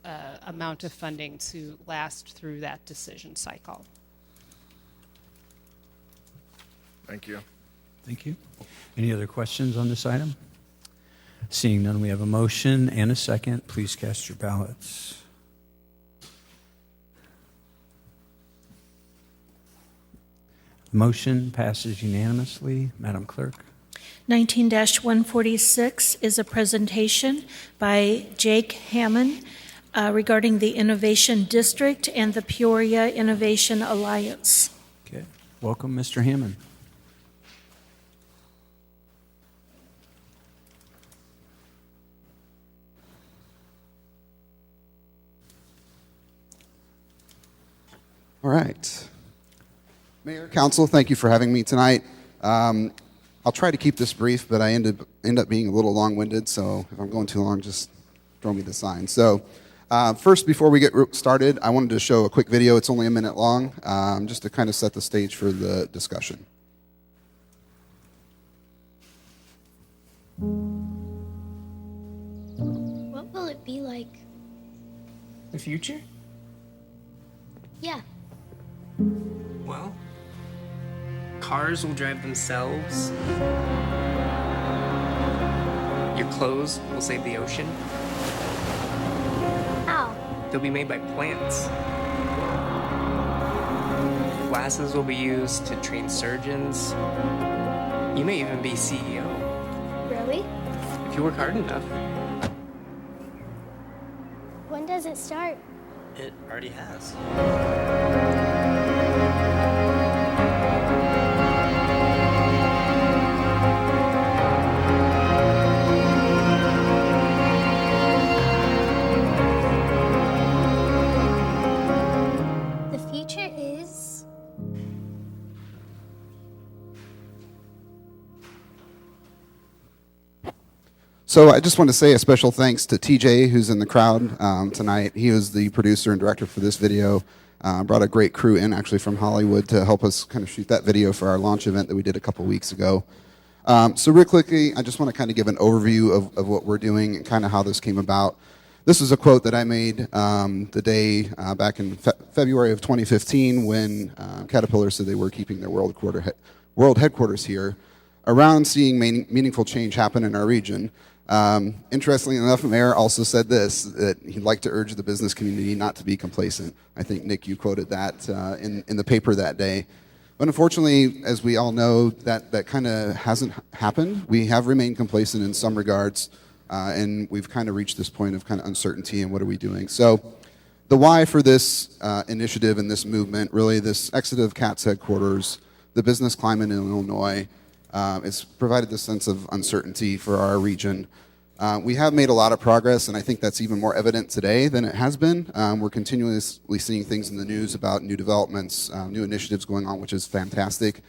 amount of funding to last through that decision cycle. Thank you. Thank you. Any other questions on this item? Seeing none, we have a motion and a second. Please cast your ballots. Motion passes unanimously. Madam Clerk. 19-146 is a presentation by Jake Hammond regarding the Innovation District and the Peoria Innovation Alliance. Okay. Welcome, Mr. Hammond. All right. Mayor, Council, thank you for having me tonight. I'll try to keep this brief, but I end up being a little long-winded, so if I'm going too long, just throw me the sign. So First, before we get started, I wanted to show a quick video. It's only a minute long, just to kind of set the stage for the discussion. What will it be like? The future? Yeah. Well, cars will drive themselves. Your clothes will save the ocean. How? They'll be made by plants. Glasses will be used to train surgeons. You may even be CEO. Really? If you work hard enough. When does it start? It already has. The future is... So I just want to say a special thanks to TJ, who's in the crowd tonight. He was the producer and director for this video. Brought a great crew in, actually, from Hollywood to help us kind of shoot that video for our launch event that we did a couple weeks ago. So real quickly, I just want to kind of give an overview of what we're doing and kind of how this came about. This is a quote that I made the day back in February of 2015 when Caterpillar said they were keeping their world headquarters here, around seeing meaningful change happen in our region. Interestingly enough, Mayor also said this, that he'd like to urge the business community not to be complacent. I think, Nick, you quoted that in the paper that day. But unfortunately, as we all know, that kind of hasn't happened. We have remained complacent in some regards, and we've kind of reached this point of kind of uncertainty and what are we doing. So the why for this initiative and this movement, really this exit of CAT's headquarters, the business climate in Illinois, it's provided this sense of uncertainty for our region. We have made a lot of progress, and I think that's even more evident today than it has been. We're continuously seeing things in the news about new developments, new initiatives going on, which is fantastic.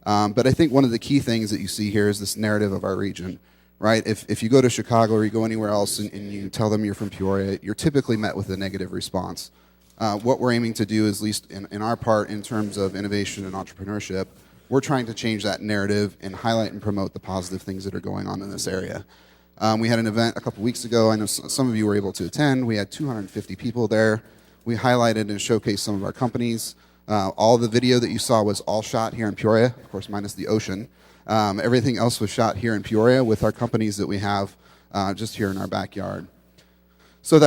But I think one of the key things that you see here is this narrative of our region, right? If you go to Chicago or you go anywhere else and you tell them you're from Peoria, you're typically met with a negative response. What we're aiming to do is, at least in our part, in terms of innovation and entrepreneurship, we're trying to change that narrative and highlight and promote the positive things that are going on in this area. We had an event a couple weeks ago. I know some of you were able to attend. We had 250 people there. We highlighted and showcased some of our companies. All the video that you saw was all shot here in Peoria, of course, minus the ocean. Everything else was shot here in Peoria with our companies that we have just here in our backyard. So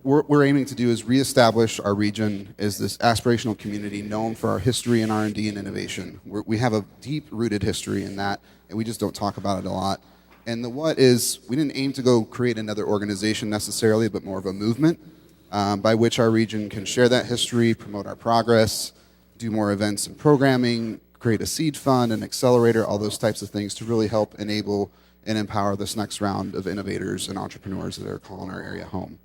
what we're aiming to do is reestablish our region as this aspirational community known for our history in R&D and innovation. We have a deep-rooted history in that, and we just don't talk about it a lot. And the what is, we didn't aim to go create another organization necessarily, but more of a movement by which our region can share that history, promote our progress, do more events and programming, create a seed fund, an accelerator, all those types of things to really help enable and empower this next round of innovators and entrepreneurs that are calling our area home.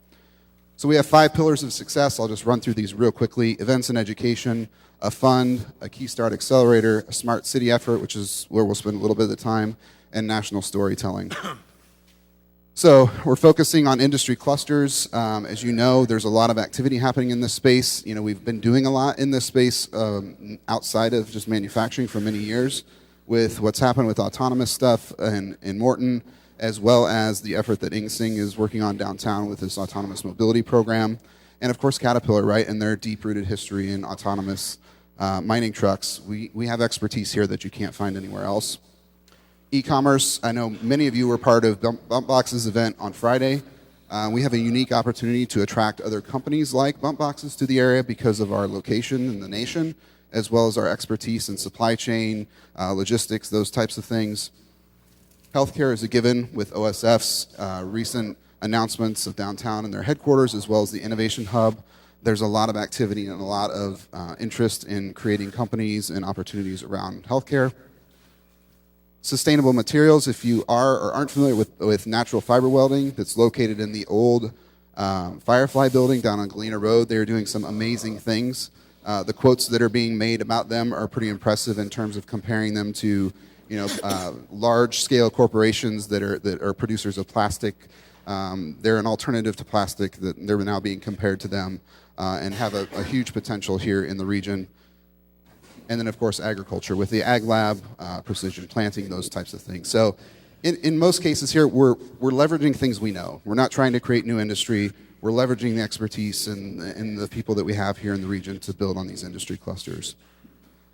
So we have 5 pillars of success. I'll just run through these real quickly. Events and education, a fund, a Key Start accelerator, a smart city effort, which is where we'll spend a little bit of the time, and national storytelling. So we're focusing on industry clusters. As you know, there's a lot of activity happening in this space. You know, we've been doing a lot in this space outside of just manufacturing for many years with what's happened with autonomous stuff in Morton, as well as the effort that IngSing is working on downtown with this autonomous mobility program. And of course, Caterpillar, right, and their deep-rooted history in autonomous mining trucks. We have expertise here that you can't find anywhere else. E-commerce, I know many of you were part of BumpBox's event on Friday. We have a unique opportunity to attract other companies like BumpBoxes to the area because of our location in the nation, as well as our expertise in supply chain, logistics, those types of things. Healthcare is a given with OSF's recent announcements of downtown and their headquarters, as well as the Innovation Hub. There's a lot of activity and a lot of interest in creating companies and opportunities around healthcare. Sustainable materials, if you are or aren't familiar with natural fiber welding, that's located in the old Firefly building down on Galena Road. They're doing some amazing things. The quotes that are being made about them are pretty impressive in terms of comparing them to large-scale corporations that are producers of plastic They're an alternative to plastic that they're now being compared to them and have a huge potential here in the region. And then, of course, agriculture with the Ag Lab, precision planting, those types of things. So in most cases here, we're leveraging things we know. We're not trying to create new industry. We're leveraging the expertise and the people that we have here in the region to build on these industry clusters.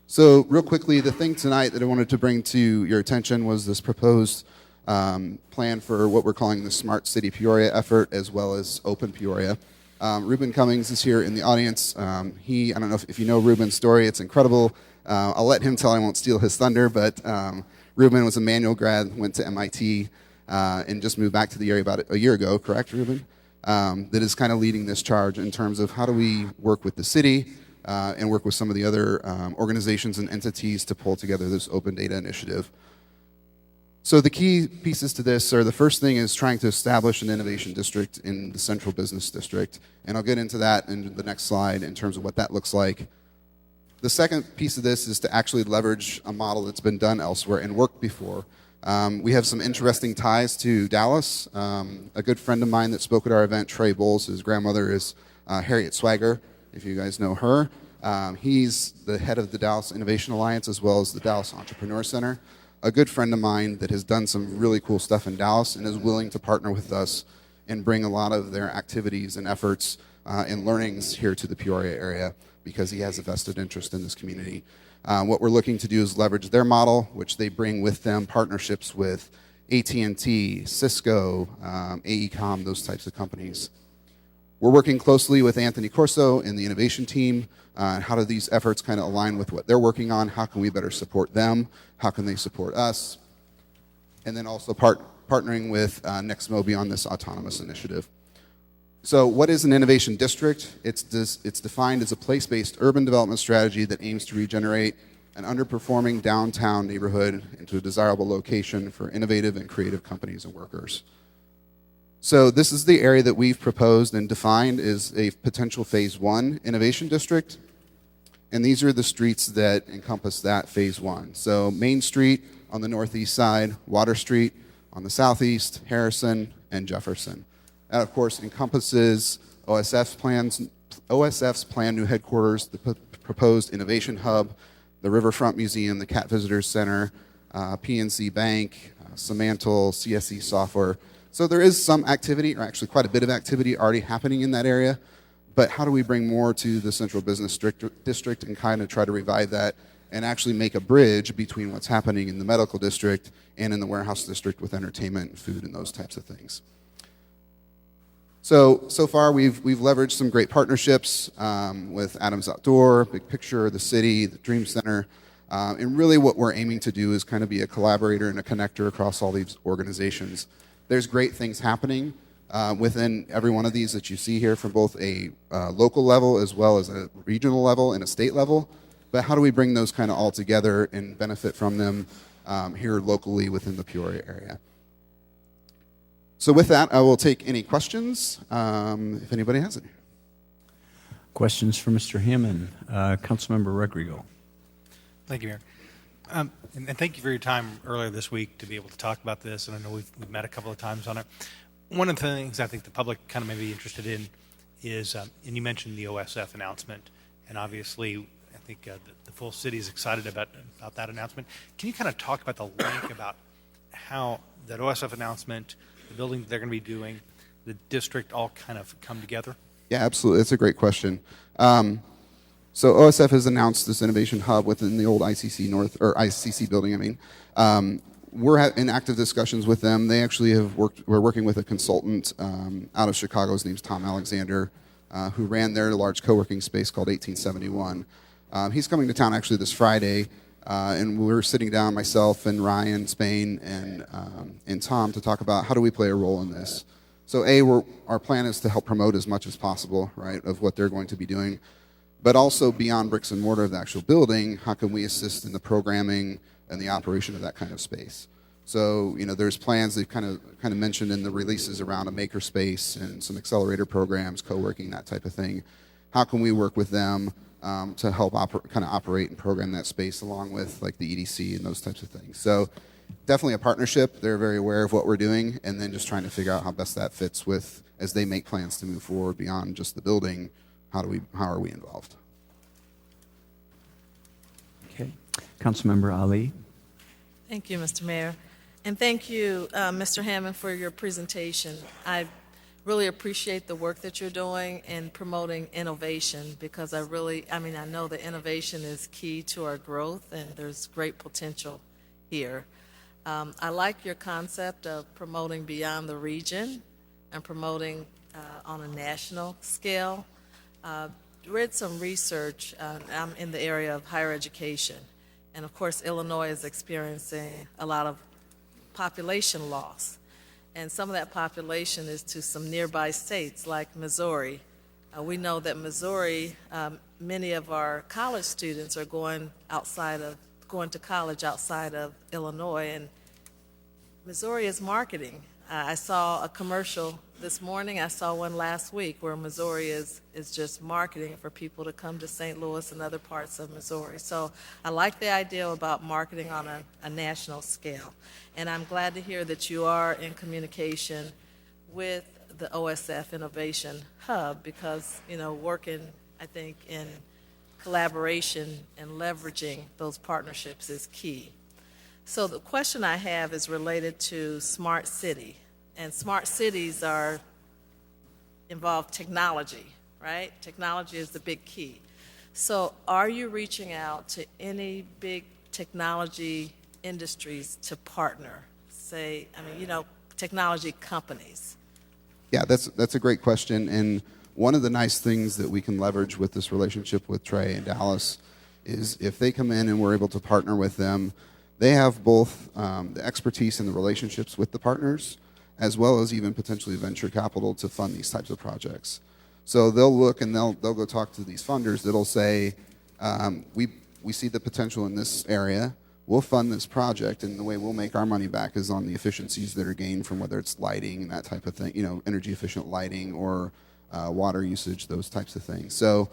So real quickly, the thing tonight that I wanted to bring to your attention was this proposed plan for what we're calling the Smart City Peoria effort, as well as Open Peoria. Ruben Cummings is here in the audience. I don't know if you know Ruben's story, it's incredible. I'll let him tell, I won't steal his thunder, but Ruben was a manual grad, went to MIT, and just moved back to the area about a year ago, correct, Ruben? That is kind of leading this charge in terms of how do we work with the city and work with some of the other organizations and entities to pull together this open data initiative. So the key pieces to this are, the first thing is trying to establish an innovation district in the central business district. And I'll get into that in the next slide in terms of what that looks like. The second piece of this is to actually leverage a model that's been done elsewhere and worked before. We have some interesting ties to Dallas. A good friend of mine that spoke at our event, Trey Bowles, his grandmother is Harriet Swagger, if you guys know her. He's the head of the Dallas Innovation Alliance as well as the Dallas Entrepreneur Center. A good friend of mine that has done some really cool stuff in Dallas and is willing to partner with us and bring a lot of their activities and efforts and learnings here to the Peoria area because he has a vested interest in this community. What we're looking to do is leverage their model, which they bring with them partnerships with AT&T, Cisco, AECom, those types of companies. We're working closely with Anthony Corso and the innovation team. How do these efforts kind of align with what they're working on? How can we better support them? How can they support us? And then also partnering with NextMobi on this autonomous initiative. So what is an innovation district? It's defined as a place-based urban development strategy that aims to regenerate an underperforming downtown neighborhood into a desirable location for innovative and creative companies and workers. So this is the area that we've proposed and defined as a potential phase 1 innovation district. And these are the streets that encompass that phase 1. So Main Street on the northeast side, Water Street on the southeast, Harrison, and Jefferson. That, of course, encompasses OSF's planned new headquarters, the proposed innovation hub, the Riverfront Museum, the Cat Visitors Center, PNC Bank, Semantle, CSE Software. So there is some activity, or actually quite a bit of activity already happening in that area. But how do we bring more to the central business district and kind of try to revive that and actually make a bridge between what's happening in the medical district and in the warehouse district with entertainment and food and those types of things. So far we've leveraged some great partnerships with Adams Outdoor, Big Picture, the city, the Dream Center. And really what we're aiming to do is kind of be a collaborator and a connector across all these organizations. There's great things happening within every one of these that you see here from both a local level as well as a regional level and a state level. But how do we bring those kind of all together and benefit from them here locally within the Peoria area? So with that, I will take any questions if anybody has any. Questions for Mr. Hammond. Councilmember Rodrigo. Thank you, Mayor. And thank you for your time earlier this week to be able to talk about this. And I know we've met a couple of times on it. One of the things I think the public kind of may be interested in is, and you mentioned the OSF announcement, and obviously I think the full city is excited about that announcement. Can you kind of talk about the link about how that OSF announcement, the building they're going to be doing, the district all kind of come together? Yeah, absolutely. That's a great question. So OSF has announced this innovation hub within the old ICC North, or ICC building, we're in active discussions with them. They actually we're working with a consultant out of Chicago. His name's Tom Alexander, who ran their large co-working space called 1871. He's coming to town actually this Friday, and we're sitting down, myself and Ryan Spain and Tom, to talk about how do we play a role in this. So our plan is to help promote as much as possible, right, of what they're going to be doing. But also beyond bricks and mortar of the actual building, how can we assist in the programming and the operation of that kind of space? So, there's plans they've kind of mentioned in the releases around a makerspace and some accelerator programs, co-working, that type of thing. How can we work with them to help operate and program that space along with like the EDC and those types of things? So definitely a partnership. They're very aware of what we're doing, and then just trying to figure out how best that fits with as they make plans to move forward beyond just the building. How are we involved? Okay. Councilmember Ali. Thank you, Mr. Mayor. And thank you, Mr. Hammond, for your presentation. I really appreciate the work that you're doing in promoting innovation, because I know that innovation is key to our growth, and there's great potential here. I like your concept of promoting beyond the region and promoting on a national scale. Read some research. I'm in the area of higher education. And of course, Illinois is experiencing a lot of population loss. And some of that population is to some nearby states like Missouri. We know that Missouri, many of our college students are going to college outside of Illinois, and Missouri is marketing. I saw a commercial this morning. I saw one last week where Missouri is just marketing for people to come to St. Louis and other parts of Missouri. So I like the idea about marketing on a national scale. And I'm glad to hear that you are in communication with the OSF Innovation Hub, because, working, I think, in collaboration and leveraging those partnerships is key. So the question I have is related to smart city. And smart cities involve technology, right? Technology is the big key. So are you reaching out to any big technology industries to partner? Technology companies. Yeah, that's a great question. And one of the nice things that we can leverage with this relationship with Trey and Dallas is if they come in and we're able to partner with them, they have both the expertise and the relationships with the partners, as well as even potentially venture capital to fund these types of projects. So they'll look and they'll go talk to these funders that'll say, we see the potential in this area. We'll fund this project, and the way we'll make our money back is on the efficiencies that are gained from whether it's lighting and that type of thing, energy efficient lighting or water usage, those types of things. So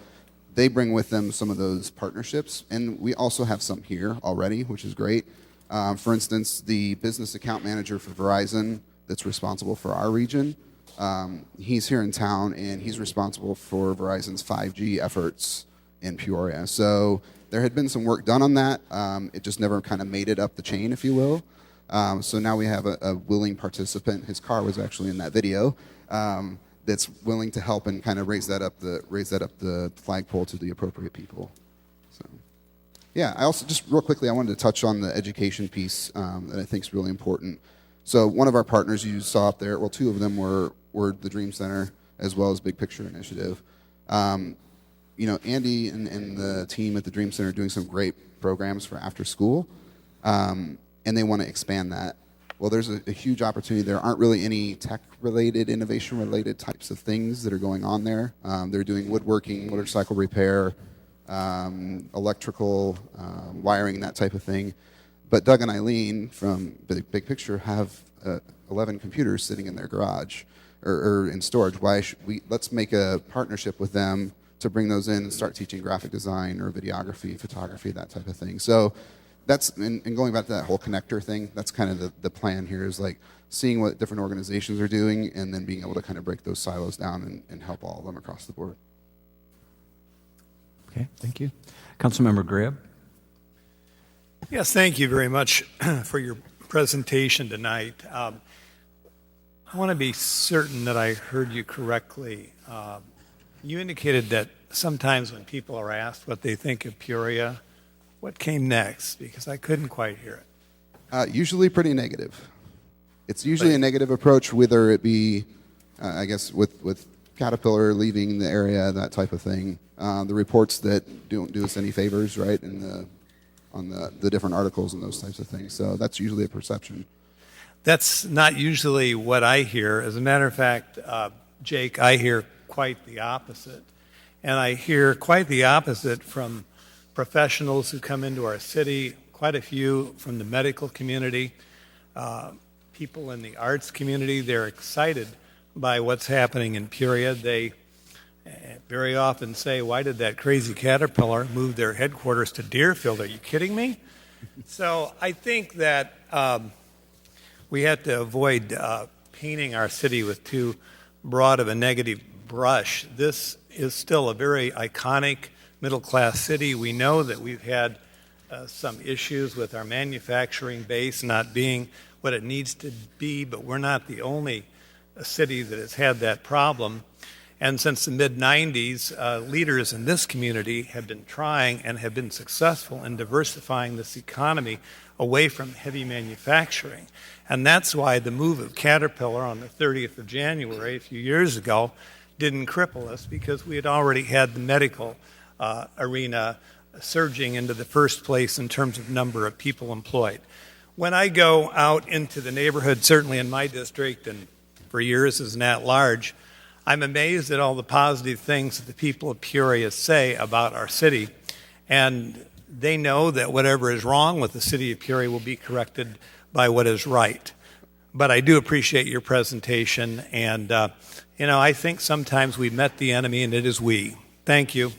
they bring with them some of those partnerships, and we also have some here already, which is great. For instance, the business account manager for Verizon that's responsible for our region, he's here in town, and he's responsible for Verizon's 5G efforts in Peoria. So there had been some work done on that. It just never kind of made it up the chain, if you will. So now we have a willing participant. His car was actually in that video. That's willing to help and kind of raise that up the flagpole to the appropriate people. So, yeah. I also just real quickly I wanted to touch on the education piece that I think is really important. So one of our partners you saw up there, well, two of them were the Dream Center as well as Big Picture Initiative. Andy and the team at the Dream Center are doing some great programs for after school, and they want to expand that. Well, there's a huge opportunity. There aren't really any tech-related, innovation-related types of things that are going on there. They're doing woodworking, motorcycle repair, electrical, wiring, that type of thing. But Doug and Eileen from Big Picture have 11 computers sitting in their garage or in storage. Let's make a partnership with them to bring those in and start teaching graphic design or videography, photography, that type of thing. So that's, and going back to that whole connector thing, that's kind of the plan here, is like seeing what different organizations are doing and then being able to kind of break those silos down and help all of them across the board. Okay, thank you. Councilmember Greb. Yes, thank you very much for your presentation tonight. I want to be certain that I heard you correctly. You indicated that sometimes when people are asked what they think of Peoria, what came next? Because I couldn't quite hear it. Usually pretty negative. It's usually a negative approach, whether it be, I guess, with Caterpillar leaving the area, that type of thing. The reports that don't do us any favors, right, on the different articles and those types of things. So that's usually a perception. That's not usually what I hear. As a matter of fact, Jake, I hear quite the opposite. And I hear quite the opposite from professionals who come into our city, quite a few from the medical community, people in the arts community. They're excited by what's happening in Peoria. They very often say, why did that crazy Caterpillar move their headquarters to Deerfield? Are you kidding me? So I think that we have to avoid painting our city with too broad of a negative brush. This is still a very iconic middle-class city. We know that we've had some issues with our manufacturing base not being what it needs to be, but we're not the only city that has had that problem. And since the mid-90s, leaders in this community have been trying and have been successful in diversifying this economy away from heavy manufacturing. And that's why the move of Caterpillar on the 30th of January a few years ago didn't cripple us, because we had already had the medical arena surging into the first place in terms of number of people employed. When I go out into the neighborhood, certainly in my district and for years as an at-large, I'm amazed at all the positive things that the people of Peoria say about our city, and they know that whatever is wrong with the city of Peoria will be corrected by what is right. But I do appreciate your presentation, and I think sometimes we met the enemy, and it is we. Thank you.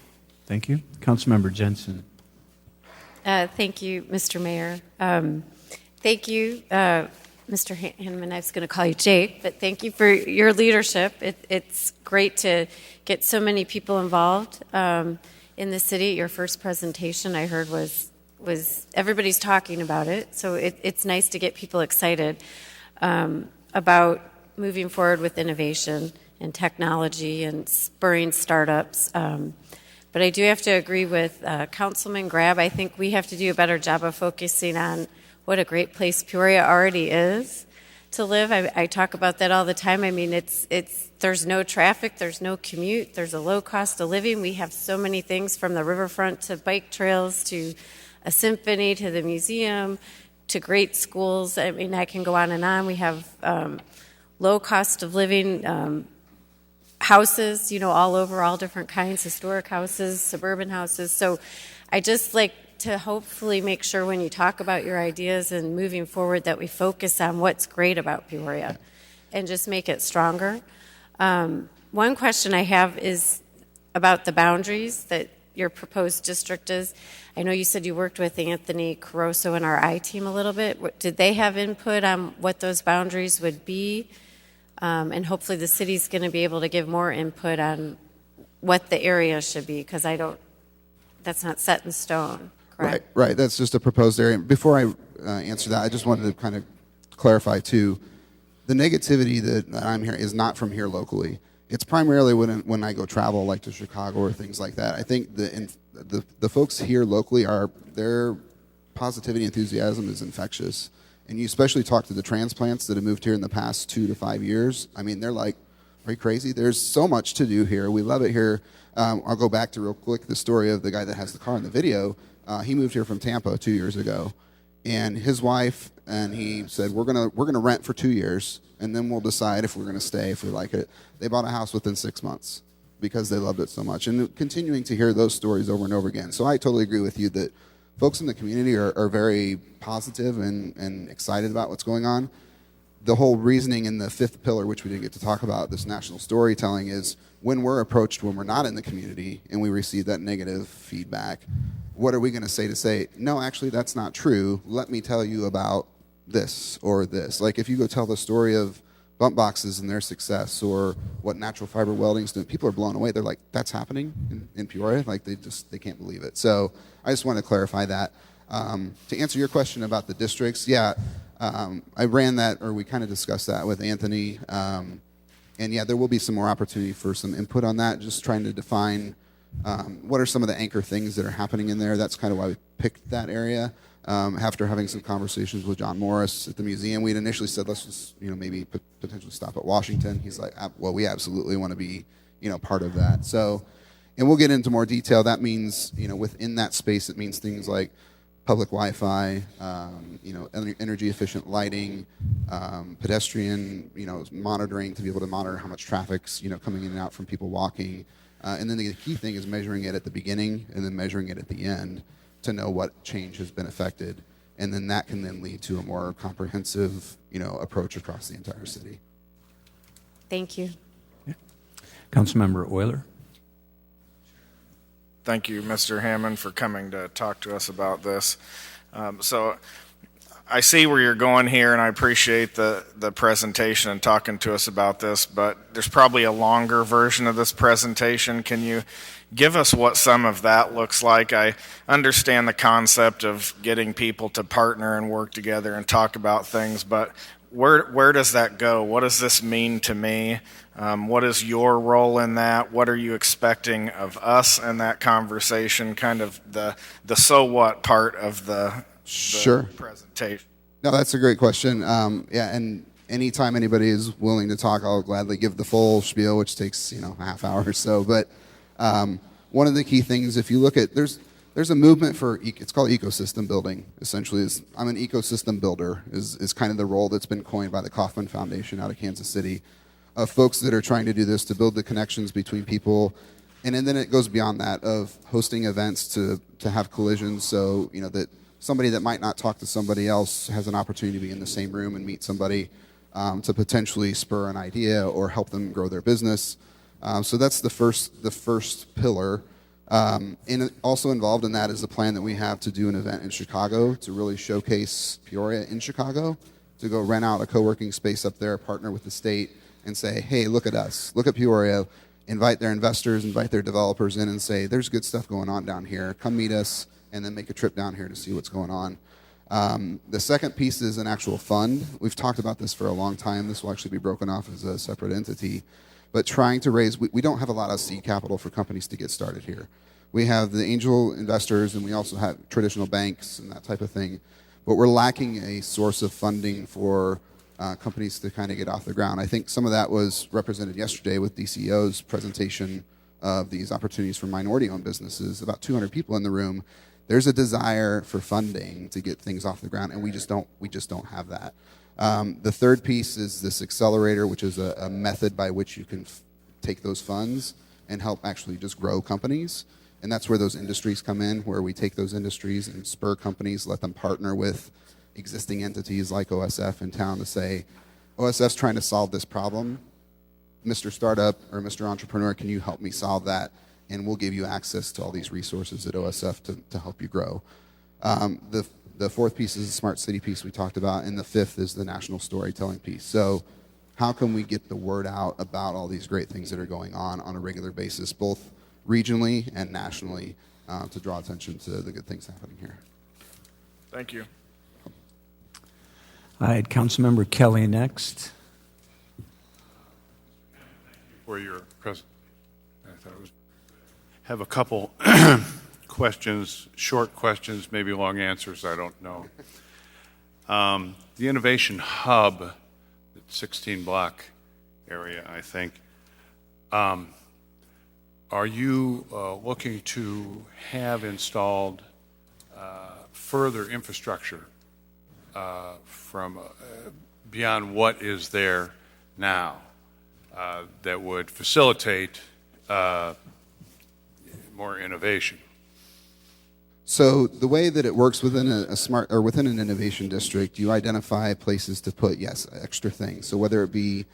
Thank you. Councilmember Jensen. Thank you, Mr. Mayor. Thank you, Mr. Hanneman. I was going to call you Jake, but thank you for your leadership. It's great to get so many people involved in the city. Your first presentation I heard was everybody's talking about it, so it's nice to get people excited about moving forward with innovation and technology and spurring startups. But I do have to agree with Councilman Grab. I think we have to do a better job of focusing on what a great place Peoria already is to live. I talk about that all the time. I mean, there's no traffic, there's no commute, there's a low cost of living. We have so many things, from the riverfront to bike trails to a symphony to the museum to great schools. I mean, I can go on and on. We have low cost of living houses, all over, all different kinds, historic houses, suburban houses. So I just like to hopefully make sure when you talk about your ideas and moving forward that we focus on what's great about Peoria and just make it stronger. One question I have is about the boundaries that your proposed district is. I know you said you worked with Anthony Caruso and our I team a little bit. Did they have input on what those boundaries would be? And hopefully the city's going to be able to give more input on what the area should be, because that's not set in stone. Correct? Right. That's just a proposed area. Before I answer that, I just wanted to kind of clarify too. The negativity that I'm hearing is not from here locally. It's primarily when I go travel, like to Chicago or things like that. I think the folks here locally their positivity and enthusiasm is infectious. And you especially talk to the transplants that have moved here in the past 2 to 5 years. I mean, they're like, are you crazy? There's so much to do here. We love it here. I'll go back to real quick the story of the guy that has the car in the video. He moved here from Tampa 2 years ago, and his wife and he said, we're gonna rent for 2 years, and then we'll decide if we're gonna stay, if we like it. They bought a house within 6 months because they loved it so much, and continuing to hear those stories over and over again. So I totally agree with you that folks in the community are very positive and excited about what's going on. The whole reasoning in the fifth pillar, which we didn't get to talk about, this national storytelling, is when we're approached when we're not in the community and we receive that negative feedback, what are we going to say, no, actually, that's not true. Let me tell you about this or this. Like if you go tell the story of bump boxes and their success, or what natural fiber welding is doing, people are blown away. They're like, that's happening in Peoria? Like they can't believe it. So I just want to clarify that. To answer your question about the districts, I ran that, or we kind of discussed that with Anthony. And yeah, there will be some more opportunity for some input on that, just trying to define what are some of the anchor things that are happening in there. That's kind of why we picked that area. After having some conversations with John Morris at the museum, we'd initially said, let's just, maybe potentially stop at Washington. He's like, well, we absolutely want to be, part of that. So, and we'll get into more detail. That means, within that space, it means things like public Wi-Fi, energy efficient lighting, pedestrian, monitoring to be able to monitor how much traffic's, coming in and out from people walking. And then the key thing is measuring it at the beginning and then measuring it at the end to know what change has been affected. And then that can then lead to a more comprehensive, approach across the entire city. Thank you. Yeah. Councilmember Euler. Thank you, Mr. Hammond, for coming to talk to us about this. So I see where you're going here, and I appreciate the presentation and talking to us about this, but there's probably a longer version of this presentation. Can you give us what some of that looks like? I understand the concept of getting people to partner and work together and talk about things, but where does that go? What does this mean to me? What is your role in that? What are you expecting of us in that conversation? Kind of the so what part of the Sure. presentation. No, that's a great question. Yeah, and anytime anybody is willing to talk, I'll gladly give the full spiel, which takes a half hour or so. But one of the key things, if you look at, there's a movement for it's called ecosystem building. Essentially, I'm an ecosystem builder is kind of the role that's been coined by the Kauffman Foundation out of Kansas City, of folks that are trying to do this to build the connections between people. And then it goes beyond that of hosting events to have collisions, so that somebody that might not talk to somebody else has an opportunity to be in the same room and meet somebody to potentially spur an idea or help them grow their business. So that's the first pillar. And also involved in that is the plan that we have to do an event in Chicago to really showcase Peoria in Chicago, to go rent out a co-working space up there, partner with the state, and say, hey, look at us, look at Peoria, invite their investors, invite their developers in and say, there's good stuff going on down here, come meet us, and then make a trip down here to see what's going on. The second piece is an actual fund. We've talked about this for a long time. This will actually be broken off as a separate entity. But trying to raise, we don't have a lot of seed capital for companies to get started here. We have the angel investors, and we also have traditional banks and that type of thing. But we're lacking a source of funding for companies to kind of get off the ground. I think some of that was represented yesterday with DCO's presentation of these opportunities for minority-owned businesses. About 200 people in the room. There's a desire for funding to get things off the ground, and we just don't have that. The third piece is this accelerator, which is a method by which you can take those funds and help actually just grow companies. And that's where those industries come in, where we take those industries and spur companies, let them partner with existing entities like OSF in town to say, OSF's trying to solve this problem. Mr. Startup or Mr. Entrepreneur, can you help me solve that? And we'll give you access to all these resources at OSF to help you grow. The fourth piece is the smart city piece we talked about, and the fifth is the national storytelling piece. So how can we get the word out about all these great things that are going on a regular basis, both regionally and nationally, to draw attention to the good things happening here? Thank you. All right, Councilmember Kelly next. For your present, I thought it was have a couple questions, short questions, maybe long answers, I don't know. The Innovation Hub, the 16 block area, I think, are you looking to have installed further infrastructure from beyond what is there now that would facilitate more innovation? So the way that it works within within an innovation district, you identify places to put, extra things. So whether it be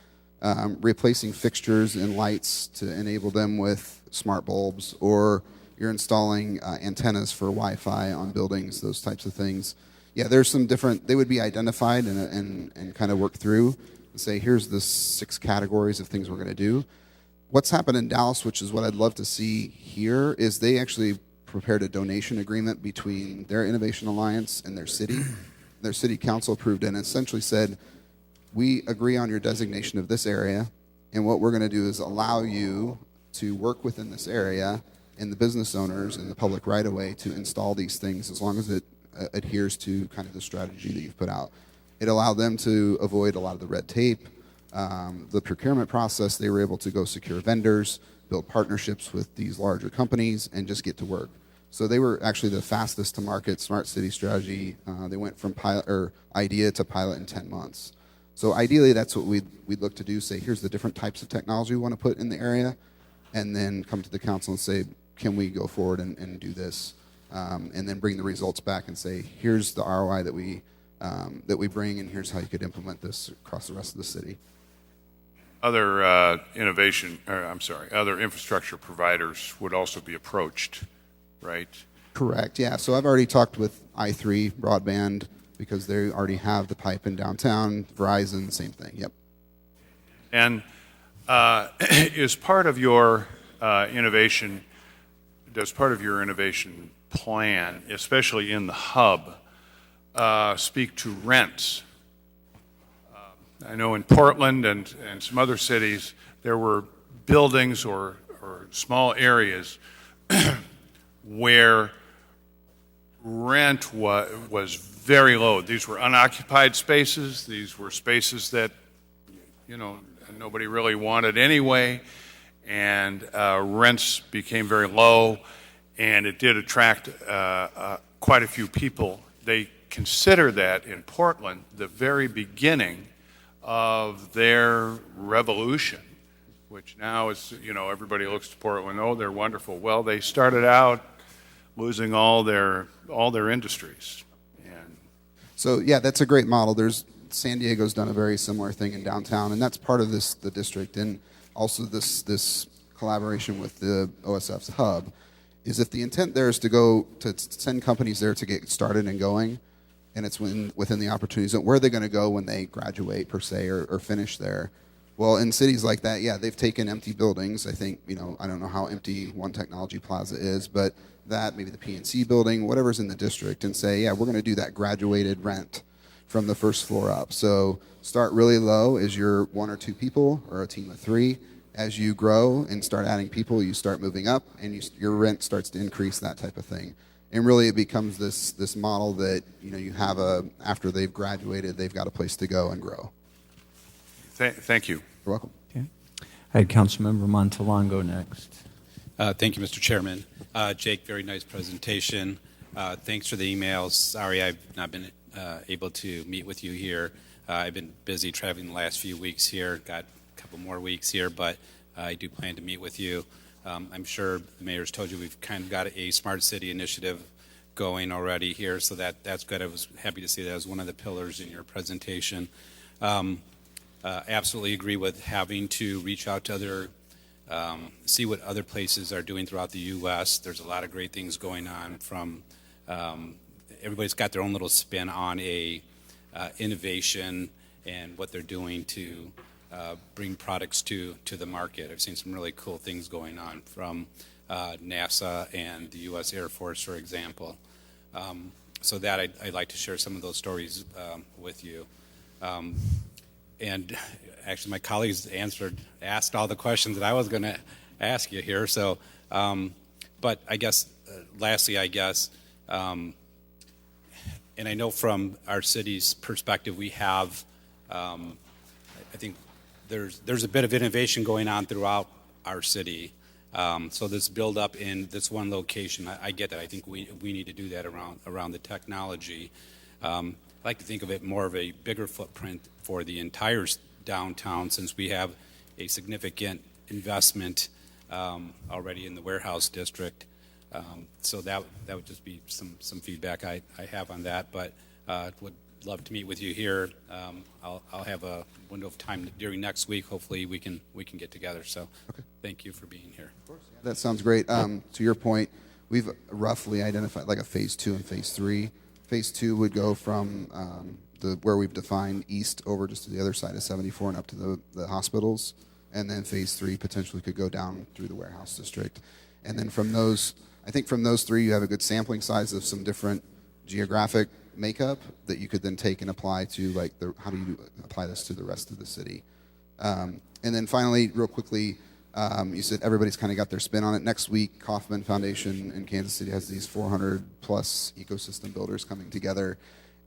replacing fixtures and lights to enable them with smart bulbs, or you're installing antennas for Wi-Fi on buildings, those types of things. Yeah, there's some different, they would be identified and kind of work through and say, here's the 6 categories of things we're going to do. What's happened in Dallas, which is what I'd love to see here, is they actually prepared a donation agreement between their Innovation Alliance and their city. Their city council approved it and essentially said, we agree on your designation of this area, and what we're going to do is allow you to work within this area and the business owners and the public right-of-way to install these things as long as it adheres to kind of the strategy that you've put out. It allowed them to avoid a lot of the red tape, the procurement process. They were able to go secure vendors, build partnerships with these larger companies, and just get to work. So they were actually the fastest to market smart city strategy. They went from idea to pilot in 10 months. So ideally, that's what we'd look to do, say, here's the different types of technology we want to put in the area, and then come to the council and say, can we go forward and do this? And then bring the results back and say, here's the ROI that we bring, and here's how you could implement this across the rest of the city. Other other infrastructure providers would also be approached, right? Correct, yeah. So I've already talked with I3 Broadband because they already have the pipe in downtown. Verizon, same thing, yep. And is part of your innovation, does part of your innovation plan, especially in the hub, speak to rents? I know in Portland and some other cities, there were buildings or small areas where rent was very low. These were unoccupied spaces. These were spaces that, nobody really wanted anyway, and rents became very low, and it did attract quite a few people. They consider that in Portland the very beginning of their revolution, which now is, everybody looks to Portland, oh, they're wonderful. Well, they started out losing all their industries. And so yeah, that's a great model. San Diego's done a very similar thing in downtown, and that's part of the district, and also this collaboration with the OSF's hub. Is if the intent there is to send companies there to get started and going, and it's within the opportunities. Where are they going to go when they graduate, per se, or finish there? Well, in cities like that, yeah, they've taken empty buildings. I think, I don't know how empty One Technology Plaza is, but that, maybe the PNC building, whatever's in the district, and say, yeah, we're going to do that graduated rent from the first floor up. So start really low as you're 1 or 2 people or a team of 3. As you grow and start adding people, you start moving up, and your rent starts to increase, that type of thing. And really, it becomes this model that you have after they've graduated, they've got a place to go and grow. Thank you. You're welcome. Okay. I had Councilmember Montalongo next. Thank you, Mr. Chairman. Jake, very nice presentation. Thanks for the emails. Sorry I've not been able to meet with you here. I've been busy traveling the last few weeks here. Got a couple more weeks here, but I do plan to meet with you. I'm sure the mayor's told you we've kind of got a smart city initiative going already here, so that's good. I was happy to see that as one of the pillars in your presentation. Absolutely agree with having to reach out to other, see what other places are doing throughout the U.S. There's a lot of great things going on from, everybody's got their own little spin on innovation and what they're doing to bring products to the market. I've seen some really cool things going on from NASA and the U.S. Air Force, for example. So that I'd like to share some of those stories with you. And actually, my colleagues asked all the questions that I was going to ask you here. So, but I guess, lastly, and I know from our city's perspective, we have, I think there's a bit of innovation going on throughout our city. So this build up in this one location, I get that. I think we need to do that around the technology. I like to think of it more of a bigger footprint for the entire downtown, since we have a significant investment already in the warehouse district. So that would just be some feedback I have on that. But would love to meet with you here. I'll have a window of time during next week. Hopefully we can get together. So Thank you for being here. Of course, yeah. That sounds great. To your point, we've roughly identified like a phase 2 and phase 3. Phase 2 would go from where we've defined east over just to the other side of 74 and up to the hospitals. And then phase 3 potentially could go down through the warehouse district. And then from those 3, you have a good sampling size of some different geographic makeup that you could then take and apply to how do you apply this to the rest of the city. And then finally, real quickly, you said everybody's kind of got their spin on it. Next week, Kauffman Foundation in Kansas City has these 400 plus ecosystem builders coming together.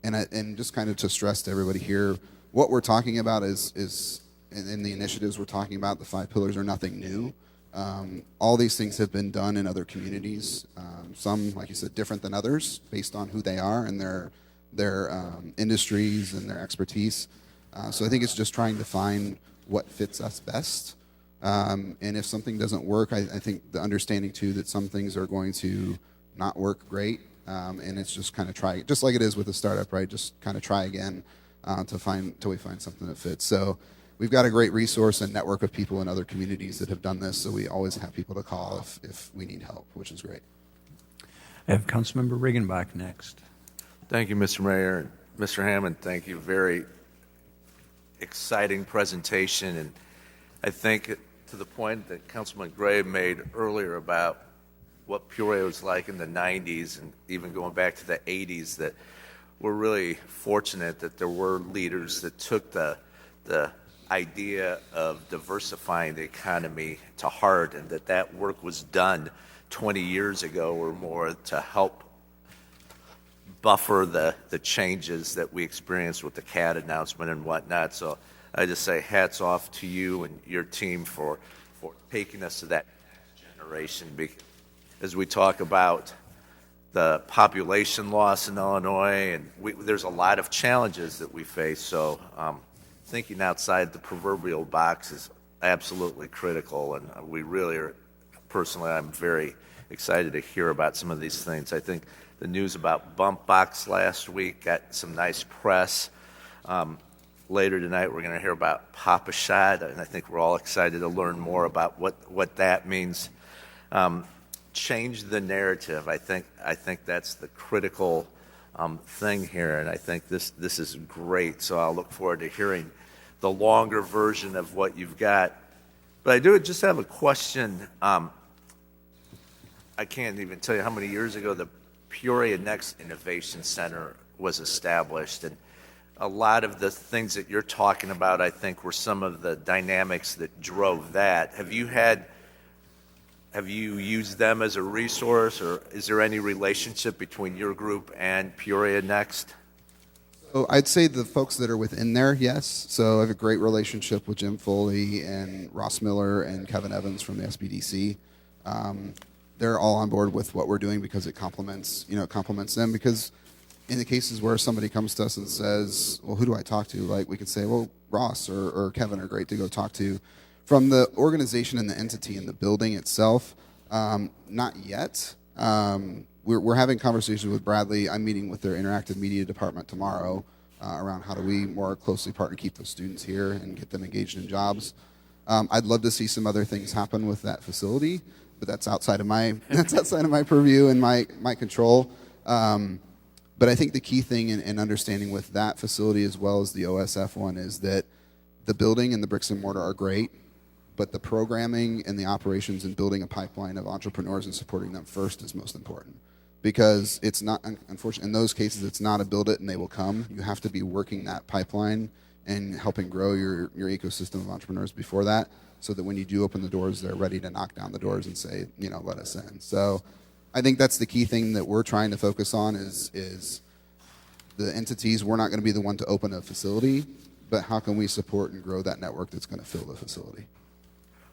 And just kind of to stress to everybody here, what we're talking about is in the initiatives we're talking about, the 5 pillars are nothing new. All these things have been done in other communities. Some, like you said, different than others based on who they are and their industries and their expertise. So I think it's just trying to find what fits us best. And if something doesn't work, I think the understanding too that some things are going to not work great. And it's just kind of try, just like it is with a startup, right? Just kind of try again till we find something that fits. So we've got a great resource and network of people in other communities that have done this. So we always have people to call if we need help, which is great. I have Councilmember Regenbach next. Thank you, Mr. Mayor. Mr. Hammond, thank you. Very exciting presentation. And I think to the point that Councilman Gray made earlier about what Peoria was like in the 90s and even going back to the 80s, that we're really fortunate that there were leaders that took the idea of diversifying the economy to heart, and that work was done 20 years ago or more to help buffer the changes that we experienced with the CAD announcement and whatnot. So I just say hats off to you and your team for taking us to that generation. As we talk about the population loss in Illinois, and there's a lot of challenges that we face. So thinking outside the proverbial box is absolutely critical, and we really are, personally, I'm very excited to hear about some of these things. I think the news about Bump Box last week got some nice press. Later tonight, we're going to hear about Papa Shot, and I think we're all excited to learn more about what that means. Change the narrative. I think that's the critical thing here, and I think this is great. So I'll look forward to hearing the longer version of what you've got. But I do just have a question. I can't even tell you how many years ago the Peoria Next Innovation Center was established, and a lot of the things that you're talking about, I think, were some of the dynamics that drove that. Have you used them as a resource, or is there any relationship between your group and Peoria Next? So I'd say the folks that are within there, yes. So I have a great relationship with Jim Foley and Ross Miller and Kevin Evans from the SBDC. They're all on board with what we're doing because it complements them. Because in the cases where somebody comes to us and says, well, who do I talk to? Like, we could say, well, Ross or Kevin are great to go talk to. From the organization and the entity and the building itself, not yet. We're having conversations with Bradley. I'm meeting with their interactive media department tomorrow around how do we more closely partner, keep those students here and get them engaged in jobs. I'd love to see some other things happen with that facility, but that's outside of my purview and my control. But I think the key thing in understanding with that facility as well as the OSF one is that the building and the bricks and mortar are great, but the programming and the operations and building a pipeline of entrepreneurs and supporting them first is most important. Because it's not, unfortunately, in those cases, it's not a build it and they will come. You have to be working that pipeline and helping grow your ecosystem of entrepreneurs before that, so that when you do open the doors, they're ready to knock down the doors and say, let us in. So I think that's the key thing that we're trying to focus on is the entities. We're not going to be the one to open a facility, but how can we support and grow that network that's going to fill the facility?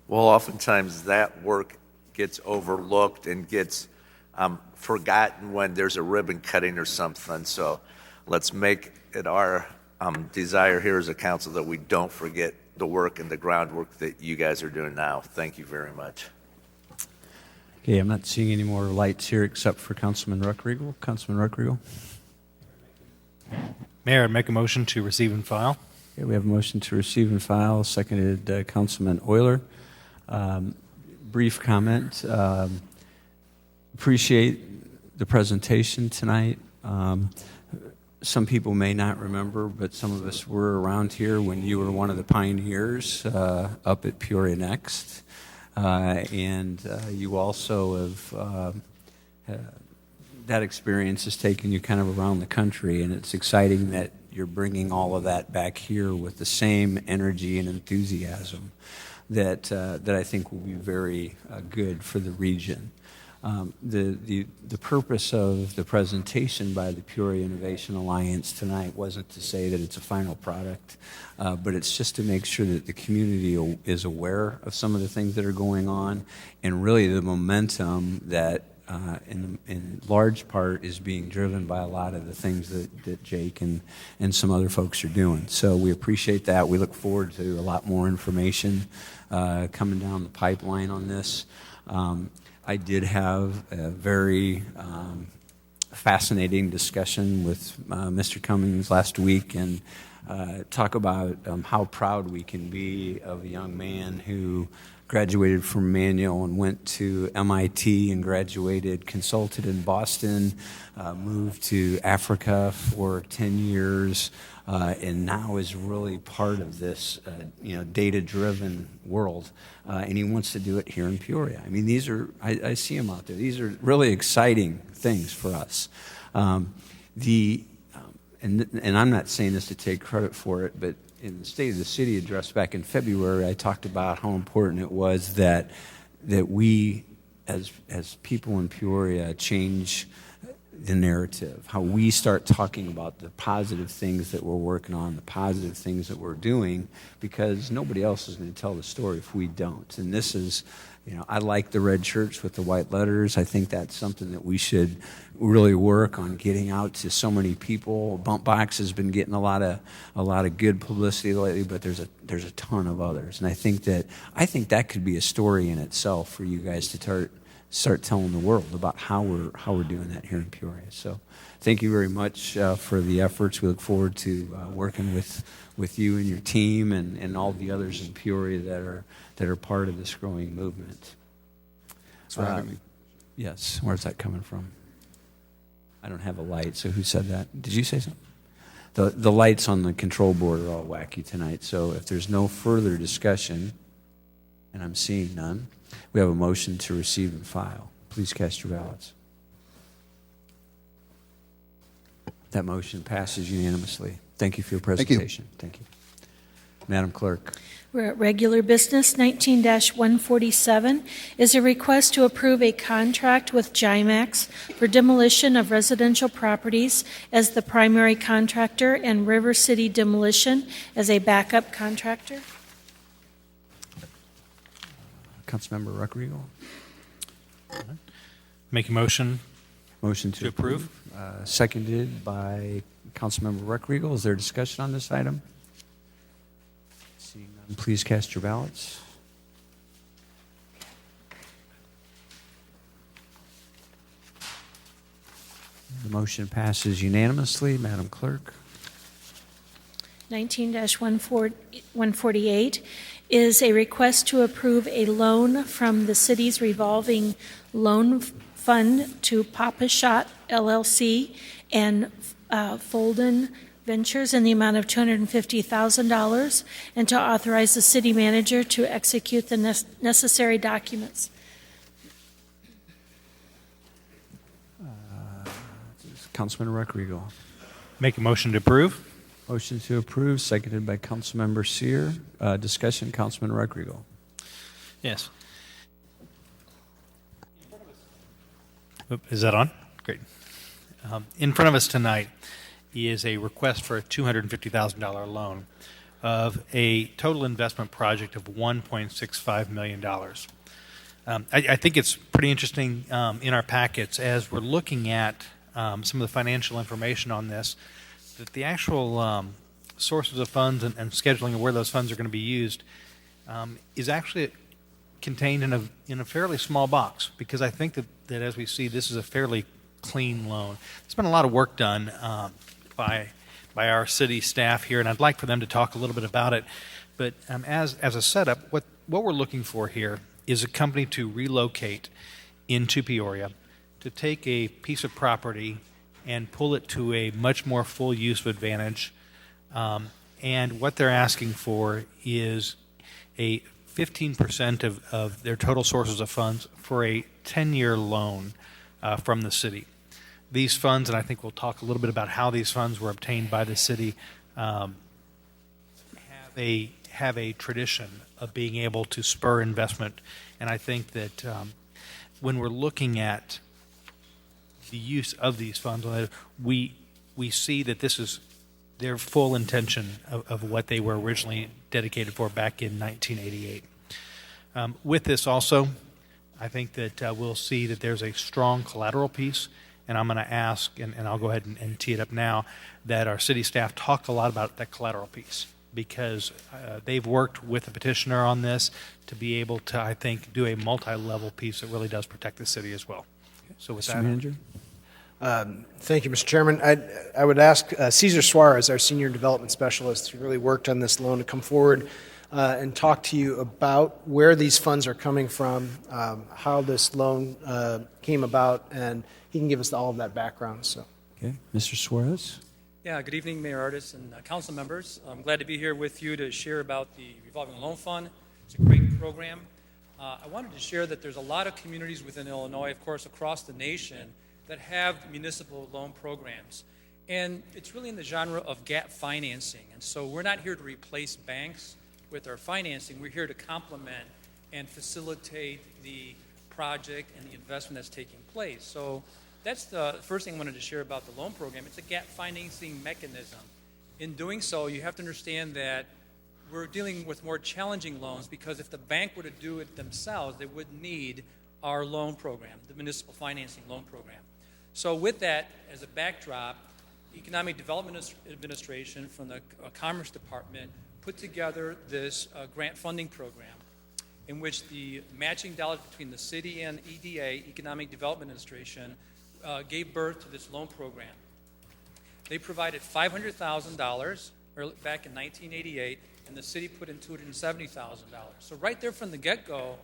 Well, oftentimes that work gets overlooked and gets forgotten when there's a ribbon cutting or something. So let's make it our desire here as a council that we don't forget the work and the groundwork that you guys are doing now. Thank you very much. Okay, I'm not seeing any more lights here except for Councilman Ruckriegel. Councilman Ruckriegel. Mayor, I'd make a motion to receive and file. Okay, we have a motion to receive and file, seconded Councilman Euler. Brief comment. Appreciate the presentation tonight. Some people may not remember, but some of us were around here when you were one of the pioneers up at Peoria Next. And you also have, that experience has taken you kind of around the country, and it's exciting that you're bringing all of that back here with the same energy and enthusiasm that I think will be very good for the region. The purpose of the presentation by the Peoria Innovation Alliance tonight wasn't to say that it's a final product, but it's just to make sure that the community is aware of some of the things that are going on, and really the momentum that in large part is being driven by a lot of the things that Jake and some other folks are doing. So we appreciate that. We look forward to a lot more information coming down the pipeline on this. I did have a very fascinating discussion with Mr. Cummings last week, and talk about how proud we can be of a young man who graduated from Manual and went to MIT and graduated, consulted in Boston, moved to Africa for 10 years, and now is really part of this, data-driven world. And he wants to do it here in Peoria. I mean, I see him out there. These are really exciting things for us. And I'm not saying this to take credit for it, but in the State of the City address back in February, I talked about how important it was that we, as people in Peoria, change the narrative, how we start talking about the positive things that we're working on, the positive things that we're doing, because nobody else is going to tell the story if we don't. And this is, I like the red shirts with the white letters. I think that's something that we should really work on getting out to so many people. Bump Box has been getting a lot of good publicity lately, but there's a ton of others. And I think that could be a story in itself for you guys to start telling the world about how we're doing that here in Peoria. So thank you very much for the efforts. We look forward to working with you and your team and all the others in Peoria that are part of this growing movement. Thanks for having me. Yes. Where's that coming from? I don't have a light, so who said that? Did you say something? The lights on the control board are all wacky tonight, so if there's no further discussion, and I'm seeing none, we have a motion to receive and file. Please cast your ballots. That motion passes unanimously. Thank you for your presentation. Thank you. Madam Clerk. We're at regular business. 19-147 is a request to approve a contract with GIMAX for demolition of residential properties as the primary contractor and River City Demolition as a backup contractor. Councilmember Ruckriegel. Make a motion. Motion to approve. Seconded by Councilmember Ruckriegel. Is there discussion on this item? Seeing none, please cast your ballots. The motion passes unanimously. Madam Clerk. 19-148 is a request to approve a loan from the city's revolving loan fund to Papa Shot LLC and Folden Ventures in the amount of $250,000 and to authorize the city manager to execute the necessary documents. Councilman Ruckriegel. Make a motion to approve. Motion to approve, seconded by Councilmember Sear. Discussion, Councilman Ruckriegel. Yes. Is that on? Great. In front of us tonight is a request for a $250,000 loan of a total investment project of $1.65 million. I think it's pretty interesting in our packets as we're looking at some of the financial information on this, that the actual sources of funds and scheduling of where those funds are going to be used is actually contained in a fairly small box, because I think that as we see, this is a fairly clean loan. There's been a lot of work done by our city staff here, and I'd like for them to talk a little bit about it. But as a setup, what we're looking for here is a company to relocate into Peoria, to take a piece of property and pull it to a much more full use of advantage. And what they're asking for is a 15% of their total sources of funds for a 10-year loan from the city. These funds, and I think we'll talk a little bit about how these funds were obtained by the city, have a tradition of being able to spur investment. And I think that when we're looking at the use of these funds, we see that this is their full intention of what they were originally dedicated for back in 1988. With this also, I think that we'll see that there's a strong collateral piece, and I'm going to ask, and I'll go ahead and tee it up now, that our city staff talk a lot about that collateral piece, because they've worked with the petitioner on this to be able to, I think, do a multi-level piece that really does protect the city as well. So with Mr. that, Manager? Thank you, Mr. Chairman. I would ask Cesar Suarez, our Senior Development Specialist, who really worked on this loan, to come forward and talk to you about where these funds are coming from, how this loan came about, and he can give us all of that background. So, Okay, Mr. Suarez. Yeah, good evening, Mayor Artis and council members. I'm glad to be here with you to share about the Revolving Loan Fund. It's a great program. I wanted to share that there's a lot of communities within Illinois, of course, across the nation, that have municipal loan programs. And it's really in the genre of gap financing. And so we're not here to replace banks with our financing. We're here to complement and facilitate the project and the investment that's taking place. So that's the first thing I wanted to share about the loan program. It's a gap financing mechanism. In doing so, you have to understand that we're dealing with more challenging loans because if the bank were to do it themselves, they would need our loan program, the municipal financing loan program. So with that as a backdrop, Economic Development Administration from the Commerce Department put together this grant funding program in which the matching dollars between the city and EDA, Economic Development Administration, gave birth to this loan program. They provided $500,000 back in 1988, and the city put in $270,000. So right there from the get-go,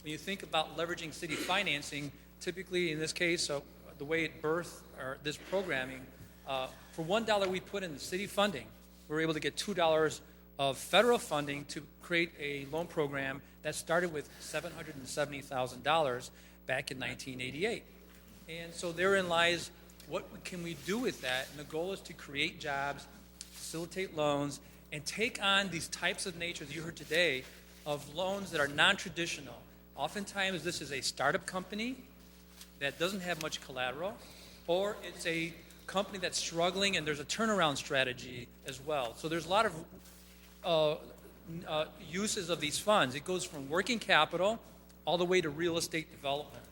when you think about leveraging city financing, typically in this case, the way it birthed this programming, for $1 we put in the city funding, we were able to get $2 of federal funding to create a loan program that started with $770,000 back in 1988. And so therein lies what can we do with that? And the goal is to create jobs, facilitate loans, and take on these types of nature that you heard today of loans that are non-traditional. Oftentimes this is a startup company that doesn't have much collateral, or it's a company that's struggling and there's a turnaround strategy as well. So there's a lot of uses of these funds. It goes from working capital all the way to real estate development.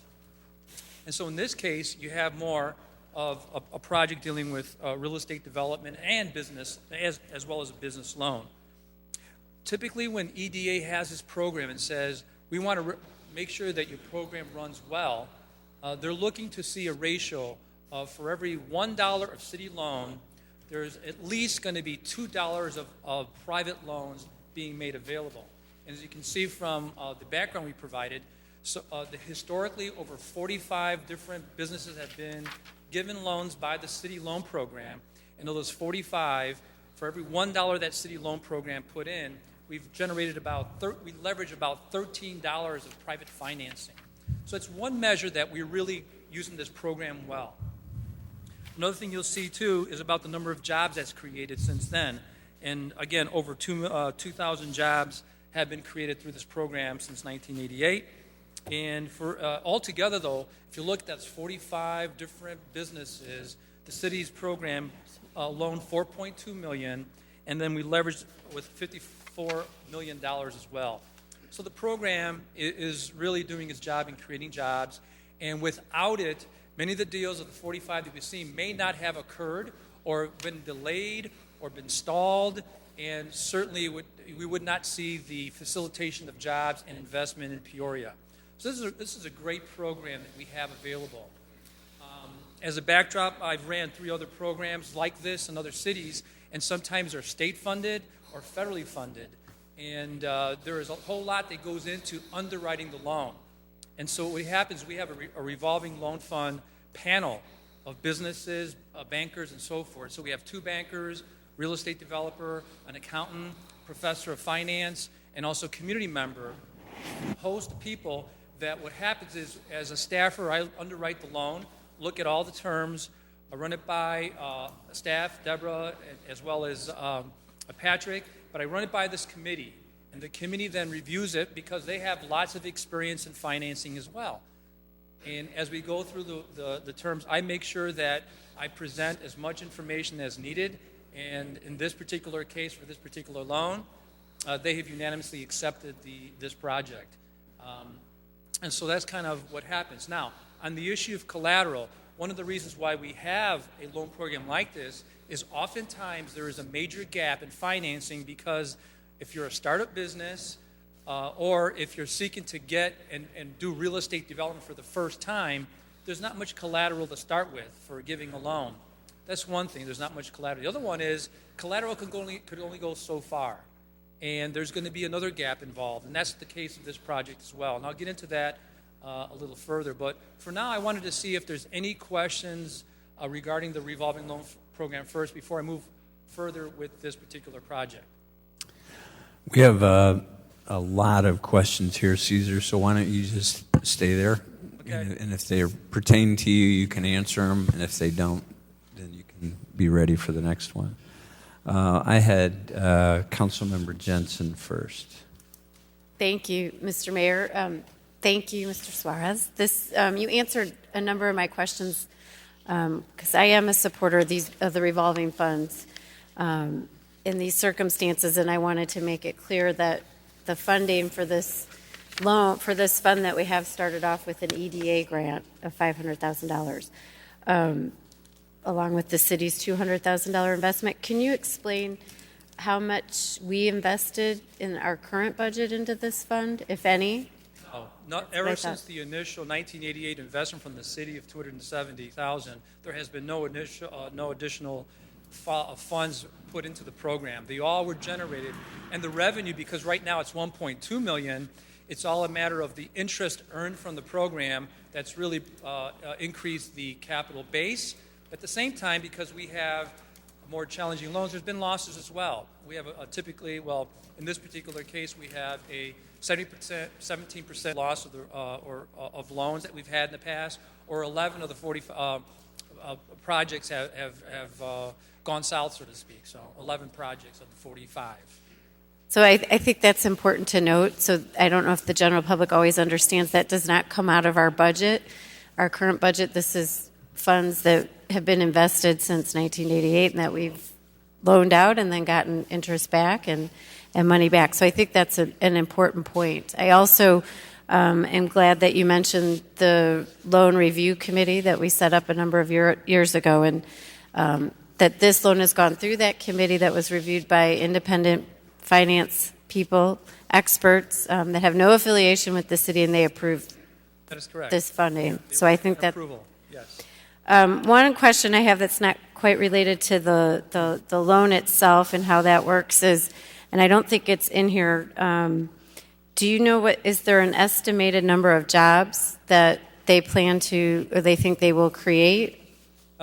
And so in this case, you have more of a project dealing with real estate development and business, as well as a business loan. Typically, when EDA has this program and says, we want to make sure that your program runs well, they're looking to see a ratio of for every $1 of city loan, there's at least going to be $2 of private loans being made available. And as you can see from the background we provided, so historically over 45 different businesses have been given loans by the city loan program. And of those 45, for every $1 that city loan program put in, we've generated we leverage about $13 of private financing. So it's one measure that we're really using this program well. Another thing you'll see too is about the number of jobs that's created since then. And again, over 2,000 jobs have been created through this program since 1988. And for altogether, though, if you look, that's 45 different businesses. The city's program loaned $4.2 million, and then we leveraged with $54 million as well. So the program is really doing its job in creating jobs, and without it, many of the deals of the 45 that we've seen may not have occurred or been delayed or been stalled, and certainly we would not see the facilitation of jobs and investment in Peoria. So this is a great program that we have available. As a backdrop, I've ran 3 other programs like this in other cities, and sometimes they're state-funded or federally funded. And there is a whole lot that goes into underwriting the loan. And so what happens, we have a revolving loan fund panel of businesses, bankers, and so forth. So we have 2 bankers, real estate developer, an accountant, professor of finance, and also community member, host of people that what happens is, as a staffer, I underwrite the loan, look at all the terms, I run it by staff, Deborah, as well as Patrick, but I run it by this committee. And the committee then reviews it because they have lots of experience in financing as well. And as we go through the terms, I make sure that I present as much information as needed. And in this particular case, for this particular loan, they have unanimously accepted this project. And so that's kind of what happens. Now, on the issue of collateral, one of the reasons why we have a loan program like this is oftentimes there is a major gap in financing because if you're a startup business or if you're seeking to get and do real estate development for the first time, there's not much collateral to start with for giving a loan. That's one thing, there's not much collateral. The other one is collateral could only go so far. and there's going to be another gap involved, and that's the case of this project as well. And I'll get into that a little further, but for now I wanted to see if there's any questions regarding the revolving loan program first before I move further with this particular project. We have a lot of questions here, Caesar, so why don't you just stay there? Okay. And if they pertain to you, you can answer them, and if they don't, then you can be ready for the next one. I had Councilmember Jensen first. Thank you, Mr. Mayor. Thank you, Mr. Suarez. You answered a number of my questions because I am a supporter of the revolving funds in these circumstances, and I wanted to make it clear that the funding for this fund that we have started off with an EDA grant of $500,000, along with the city's $200,000 investment. Can you explain how much we invested in our current budget into this fund, if any? Not ever since the initial 1988 investment from the city of $270,000, there has been no additional funds put into the program. They all were generated, and the revenue, because right now it's $1.2 million, it's all a matter of the interest earned from the program that's really increased the capital base. At the same time, because we have more challenging loans, there's been losses as well. We have typically, well, in this particular case, we have a 17% loss of loans that we've had in the past, or 11 of the 40 projects have gone south, so to speak. So 11 projects of the 45. So I think that's important to note. So I don't know if the general public always understands that does not come out of our budget, our current budget. This is funds that have been invested since 1988 and that we've loaned out and then gotten interest back and money back. So I think that's an important point. I also am glad that you mentioned the loan review committee that we set up a number of years ago, and that this loan has gone through that committee that was reviewed by independent finance people, experts that have no affiliation with the city, and they approved That is correct. this funding. So I think that approval. Yes. one question I have that's not quite related to the loan itself and how that works is, and I don't think it's in here, do you know is there an estimated number of jobs that they plan to, or they think they will create?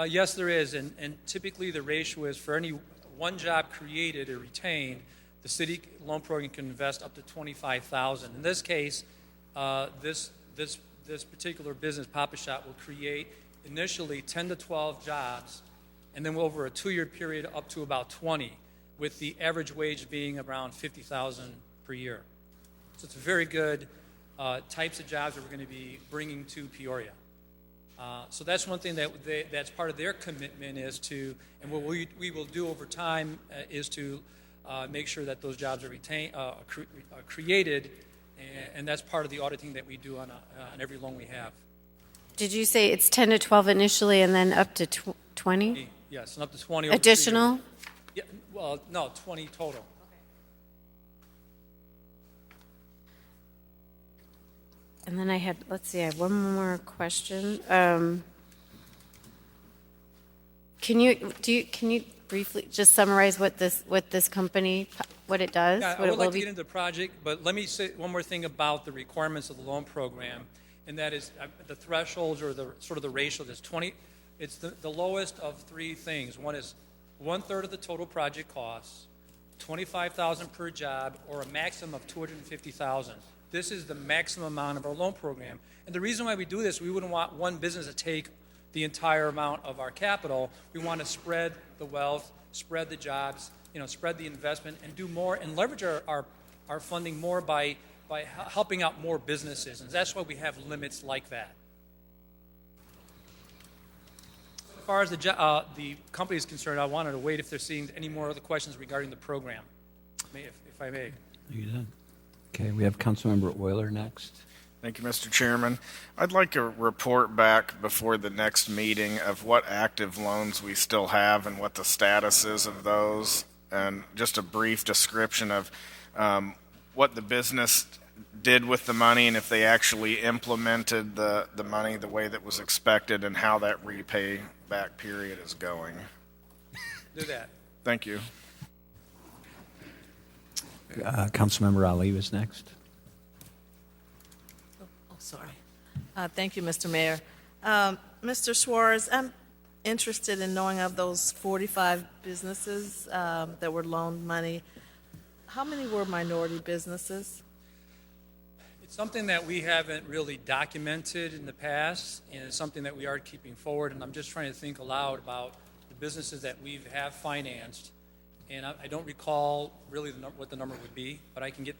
Yes, there is, and typically the ratio is for any one job created or retained, the city loan program can invest up to $25,000. In this case, this particular business, Papa Shop, will create initially 10 to 12 jobs, and then over a 2-year period up to about 20, with the average wage being around $50,000 per year. So it's very good types of jobs that we're going to be bringing to Peoria. So that's one thing that's part of their commitment is to, and what we will do over time is to make sure that those jobs are created, and that's part of the auditing that we do on every loan we have. Did you say it's 10 to 12 initially and then up to 20? Yes, and up to 20. Over Additional? Yeah, well, no, 20 total. And then I have one more question. Can you briefly just summarize what this company, what it does? Yeah, what I it would will like to be? get into the project, but let me say one more thing about the requirements of the loan program, and that is the thresholds or the sort of the ratio. There's 20. It's the lowest of three things. One is 1/3 of the total project costs, $25,000 per job, or a maximum of $250,000. This is the maximum amount of our loan program. And the reason why we do this, we wouldn't want one business to take the entire amount of our capital. We want to spread the wealth, spread the jobs, spread the investment, and do more and leverage our funding more by helping out more businesses. And that's why we have limits like that. As far as the company is concerned, I wanted to wait if they're seeing any more other questions regarding the program, if I may. You done? Okay, we have Councilmember Euler next. Thank you, Mr. Chairman. I'd like a report back before the next meeting of what active loans we still have and what the status is of those, and just a brief description of what the business did with the money and if they actually implemented the money the way that was expected and how that repay back period is going. Do that. Thank you. Councilmember Ali was next. Oh, sorry. Thank you, Mr. Mayor. Mr. Suarez, I'm interested in knowing of those 45 businesses that were loaned money. How many were minority businesses? It's something that we haven't really documented in the past, and it's something that we are keeping forward, and I'm just trying to think aloud about the businesses that we have financed, and I don't recall really what the number would be, but I can get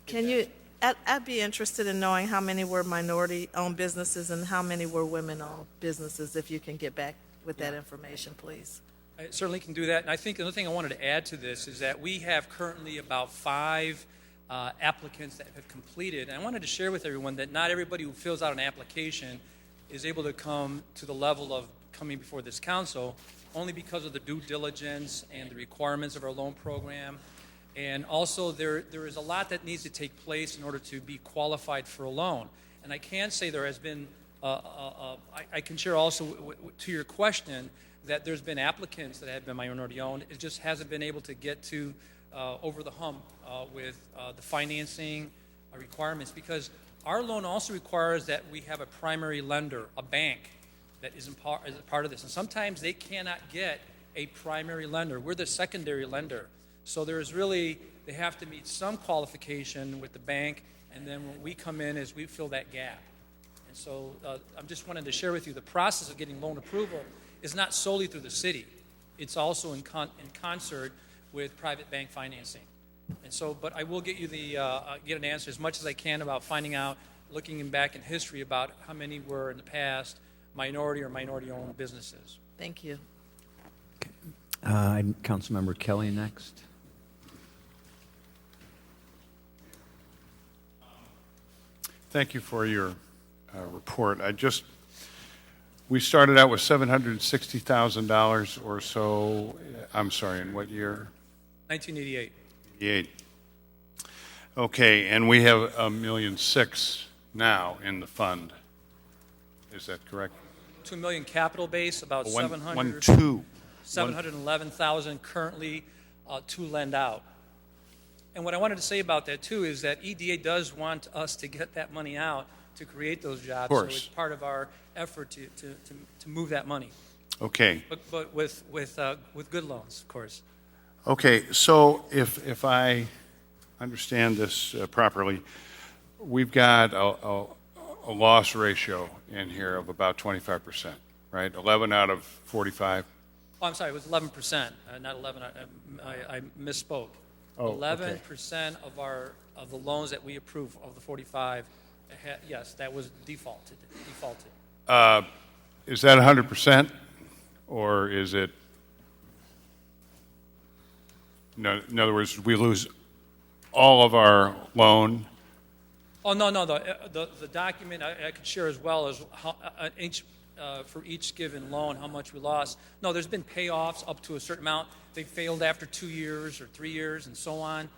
Can you, I'd be interested in knowing how many were minority-owned businesses and how many were women-owned businesses, if you can get back with that information, please. I certainly can do that. And I think another thing I wanted to add to this is that we have currently about 5 applicants that have completed. And I wanted to share with everyone that not everybody who fills out an application is able to come to the level of coming before this council, only because of the due diligence and the requirements of our loan program. And also there is a lot that needs to take place in order to be qualified for a loan. And I can say there has been, I can share also to your question, that there's been applicants that have been minority owned. It just hasn't been able to get to over the hump with the financing requirements, because our loan also requires that we have a primary lender, a bank, that is part of this. And sometimes they cannot get a primary lender. We're the secondary lender. So there's really, they have to meet some qualification with the bank, and then when we come in is we fill that gap. And so I'm just wanted to share with you the process of getting loan approval is not solely through the city. It's also in concert with private bank financing. And so, but I will get you get an answer as much as I can about finding out, looking back in history about how many were in the past minority or minority-owned businesses. Thank you. Councilmember Kelly next. Thank you for your report. We started out with $760,000 or so. I'm sorry, in what year? 1988. 88. Okay, and we have $1.6 million now in the fund. Is that correct? $2 million capital base, about 711,000 currently to lend out. And what I wanted to say about that too is that EDA does want us to get that money out to create those jobs. So it's part of our effort to move that money. Okay. But with good loans, of course. Okay, so if I understand this properly, we've got a loss ratio in here of about 25%, right? 11 out of 45. Oh, I'm sorry, it was 11%, not 11. I misspoke. 11% of the loans that we approve of the 45, yes, that was defaulted. Is that 100%, or is it? No, in other words, we lose all of our loan. Oh no, the document I could share as well as how, for each given loan how much we lost. No, there's been payoffs up to a certain amount. They failed after 2 years or 3 years and so on.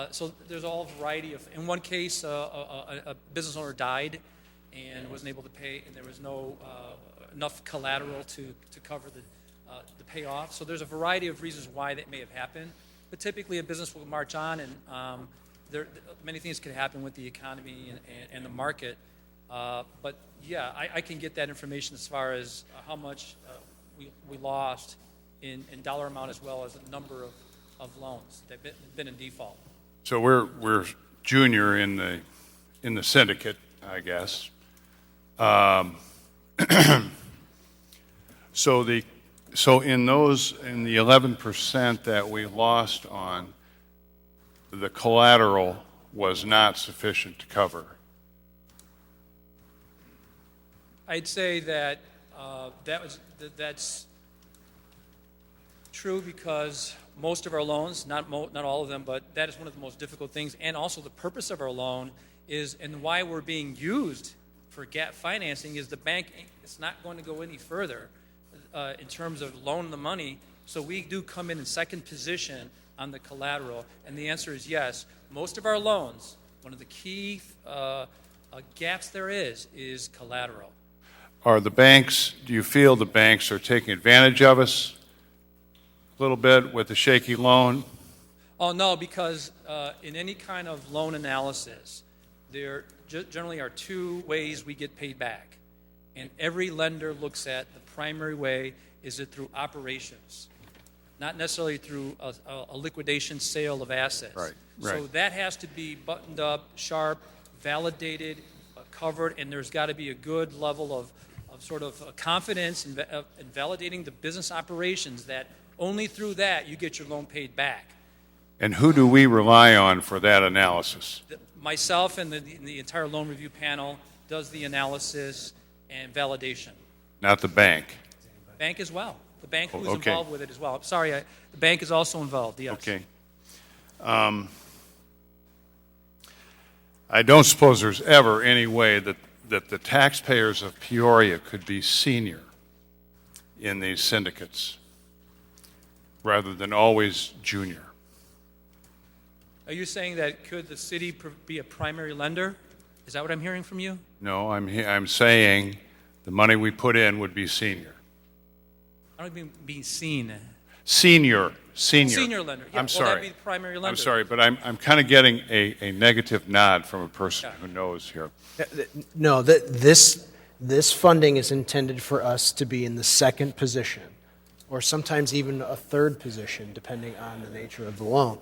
So there's all variety of. In one case, a business owner died and wasn't able to pay, and there was no enough collateral to cover the payoff. So there's a variety of reasons why that may have happened. But typically, a business will march on, and many things can happen with the economy and the market. But yeah, I can get that information as far as how much we lost in dollar amount, as well as the number of loans that have been in default. So we're junior in the syndicate, I guess. So in the 11% that we lost on, the collateral was not sufficient to cover. I'd say that that's true, because most of our loans, not all of them, but that is one of the most difficult things, and also the purpose of our loan is, and why we're being used for gap financing, is the bank is not going to go any further in terms of loaning the money. So we do come in second position on the collateral, and the answer is yes. Most of our loans, one of the key gaps there is collateral. Do you feel the banks are taking advantage of us a little bit with the shaky loan? Oh, no, because in any kind of loan analysis, there generally are two ways we get paid back. And every lender looks at the primary way, is it through operations, not necessarily through a liquidation sale of assets. Right. So that has to be buttoned up, sharp, validated, covered, and there's got to be a good level of sort of confidence in validating the business operations that only through that you get your loan paid back. And who do we rely on for that analysis? Myself and the entire loan review panel does the analysis and validation. Not the bank. Bank as well. The bank who's Okay. involved with it as well. I'm sorry, the bank is also involved, yes. Okay. I don't suppose there's ever any way that the taxpayers of Peoria could be senior in these syndicates rather than always junior. Are you saying that could the city be a primary lender? Is that what I'm hearing from you? No, I'm saying the money we put in would be senior. I don't mean being seen. Senior. Senior lender. Yeah, I'm well, sorry. that'd be the primary lender. I'm sorry, but I'm kind of getting a negative nod from a person who knows here. No, this funding is intended for us to be in the second position, or sometimes even a third position, depending on the nature of the loan.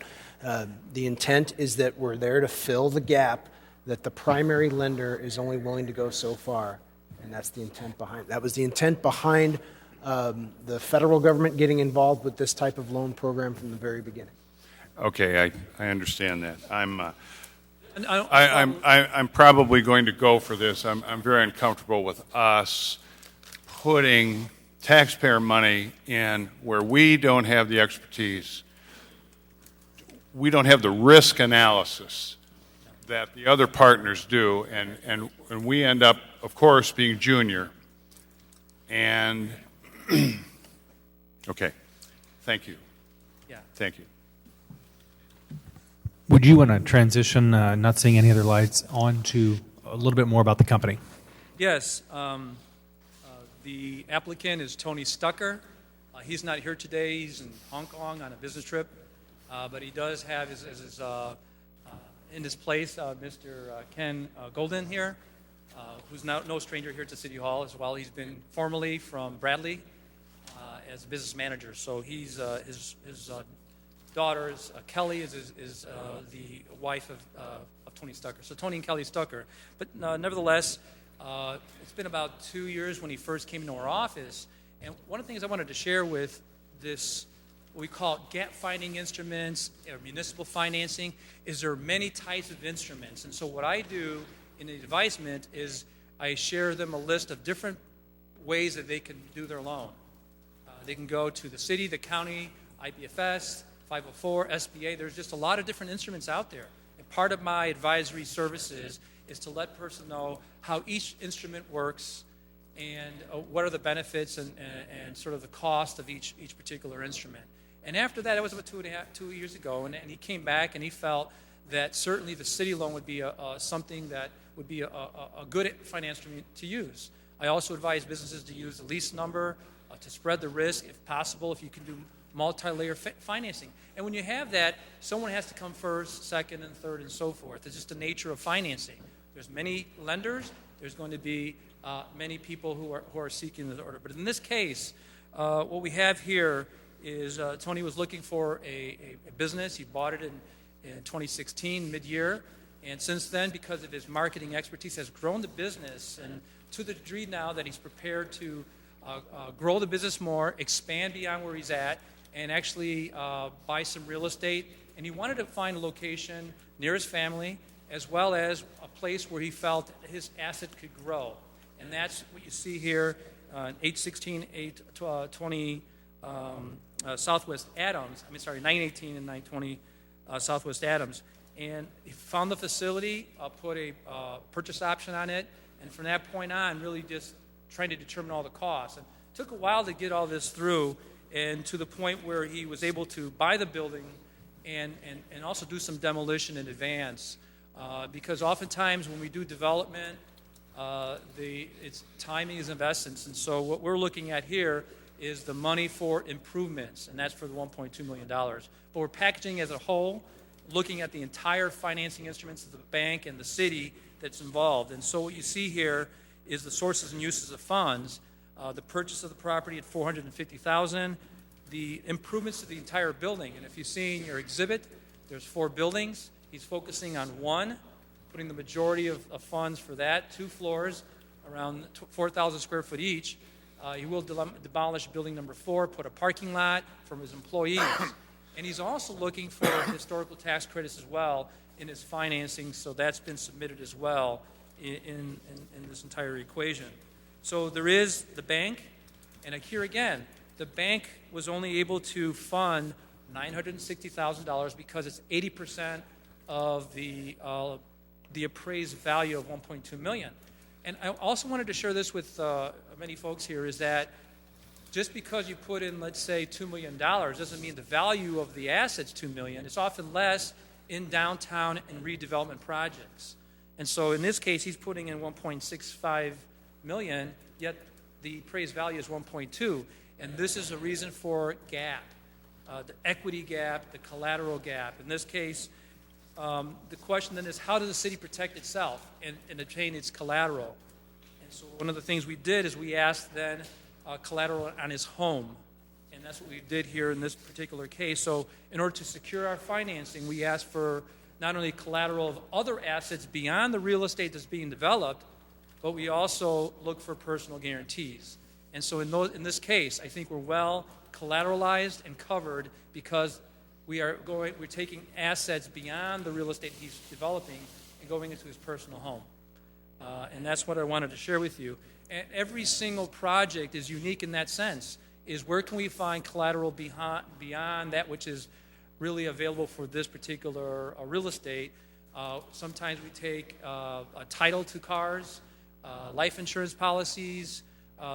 The intent is that we're there to fill the gap that the primary lender is only willing to go so far, and that's the intent behind. That was the intent behind the federal government getting involved with this type of loan program from the very beginning. Okay, I understand that. I'm probably going to go for this. I'm very uncomfortable with us putting taxpayer money in where we don't have the expertise. We don't have the risk analysis that the other partners do, and we end up, of course, being junior. And okay, thank you. Yeah. Thank you. Would you want to transition, not seeing any other lights, on to a little bit more about the company? Yes. The applicant is Tony Stucker. He's not here today. He's in Hong Kong on a business trip. But he does have in his place Mr. Ken Golden here, who's no stranger here to City Hall as well. He's been formerly from Bradley as a business manager. So he's his daughter is Kelly is the wife of Tony Stucker. So Tony and Kelly Stucker. But nevertheless, it's been about 2 years when he first came into our office. And one of the things I wanted to share with this, what we call gap finding instruments or municipal financing, is there are many types of instruments. And so what I do in the advisement is I share them a list of different ways that they can do their loan. They can go to the city, the county, IBFS, 504, SBA. There's just a lot of different instruments out there. And part of my advisory services is to let person know how each instrument works and what are the benefits and sort of the cost of each particular instrument. And after that was about 2 years ago, and he came back and he felt that certainly the city loan would be something that would be a good finance instrument to use. I also advise businesses to use the lease number to spread the risk, if possible, if you can do multi-layer financing. And when you have that, someone has to come first, second, and third, and so forth. It's just the nature of financing. There's many lenders. There's going to be many people who are seeking the order. But in this case, what we have here is Tony was looking for a business. He bought it in 2016, mid-year. And since then, because of his marketing expertise, has grown the business, and to the degree now that he's prepared to grow the business more, expand beyond where he's at, and actually buy some real estate. And he wanted to find a location near his family, as well as a place where he felt his asset could grow. And that's what you see here, 816, 820 Southwest Adams. 918 and 920 Southwest Adams. And he found the facility, put a purchase option on it, and from that point on, really just trying to determine all the costs. And it took a while to get all this through, and to the point where he was able to buy the building and also do some demolition in advance. Because oftentimes when we do development, it's timing is of essence. And so what we're looking at here is the money for improvements, and that's for the $1.2 million. But we're packaging as a whole, looking at the entire financing instruments of the bank and the city that's involved. And so what you see here is the sources and uses of funds, the purchase of the property at $450,000, the improvements to the entire building. And if you see in your exhibit, there's 4 buildings. He's focusing on one, putting the majority of funds for that, 2 floors, around 4,000 square foot each. He will demolish building number 4, put a parking lot for his employees. And he's also looking for historical tax credits as well in his financing, so that's been submitted as well in this entire equation. So there is the bank, and here again, the bank was only able to fund $960,000 because it's 80% of the appraised value of $1.2 million. And I also wanted to share this with many folks here, is that just because you put in, let's say, $2 million doesn't mean the value of the asset's $2 million. It's often less in downtown and redevelopment projects. And so in this case, he's putting in $1.65 million, yet the appraised value is $1.2. And this is a reason for gap, the equity gap, the collateral gap. In this case, the question then is, how does the city protect itself and obtain its collateral? And so one of the things we did is we asked then collateral on his home. And that's what we did here in this particular case. So in order to secure our financing, we asked for not only collateral of other assets beyond the real estate that's being developed, but we also look for personal guarantees. And so in this case, I think we're well collateralized and covered because we're taking assets beyond the real estate he's developing and going into his personal home. And that's what I wanted to share with you. And every single project is unique in that sense, is where can we find collateral beyond that which is really available for this particular real estate. Sometimes we take a title to cars, life insurance policies.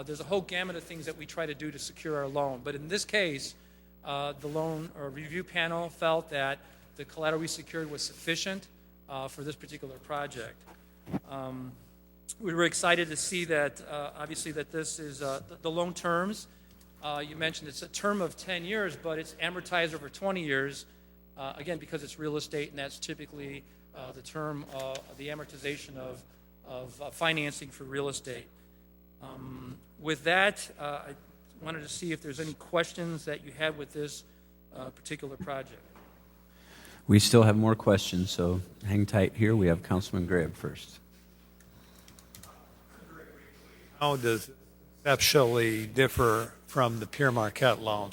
There's a whole gamut of things that we try to do to secure our loan. But in this case, the loan review panel felt that the collateral we secured was sufficient for this particular project. We were excited to see that, obviously, that this is the loan terms. You mentioned it's a term of 10 years, but it's amortized over 20 years, again, because it's real estate, and that's typically the term of the amortization of financing for real estate. With that, I wanted to see if there's any questions that you had with this particular project. We still have more questions, so hang tight here. We have Councilman Gray up first. How does it conceptually differ from the Pierre Marquette loan?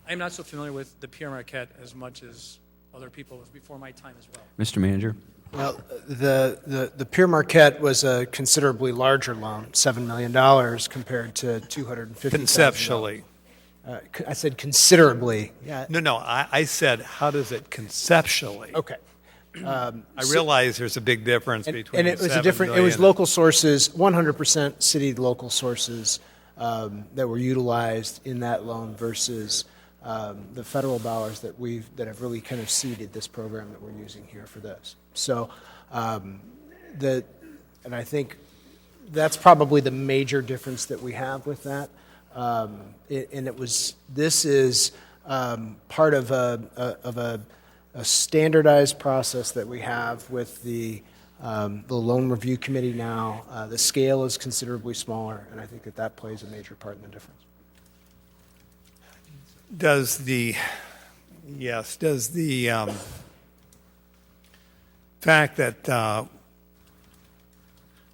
I'm not so familiar with the Peoria Marquette as much as other people. It was before my time as well. Mr. Manager. Well, the Peoria Marquette was a considerably larger loan, $7 million compared to $250,000. Conceptually. I said considerably. Yeah. No, I said, how does it conceptually? Okay. I realize there's a big difference between and it was a different. It was local sources, 100% city local sources that were utilized in that loan versus the federal dollars that have really kind of seeded this program that we're using here for this. So, and I think that's probably the major difference that we have with that. This is part of a standardized process that we have with the loan review committee now. The scale is considerably smaller, and I think that plays a major part in the difference. Does the fact that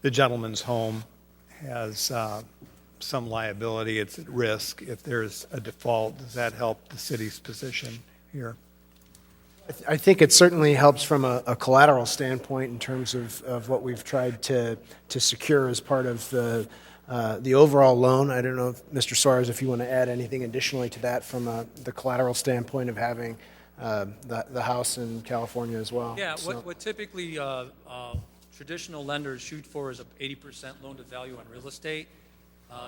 the gentleman's home has some liability, it's at risk if there's a default, does that help the city's position here? I think it certainly helps from a collateral standpoint in terms of what we've tried to secure as part of the overall loan. I don't know, if Mr. Suarez, if you want to add anything additionally to that from the collateral standpoint of having the house in California as well. Yeah, what typically traditional lenders shoot for is an 80% loan to value on real estate.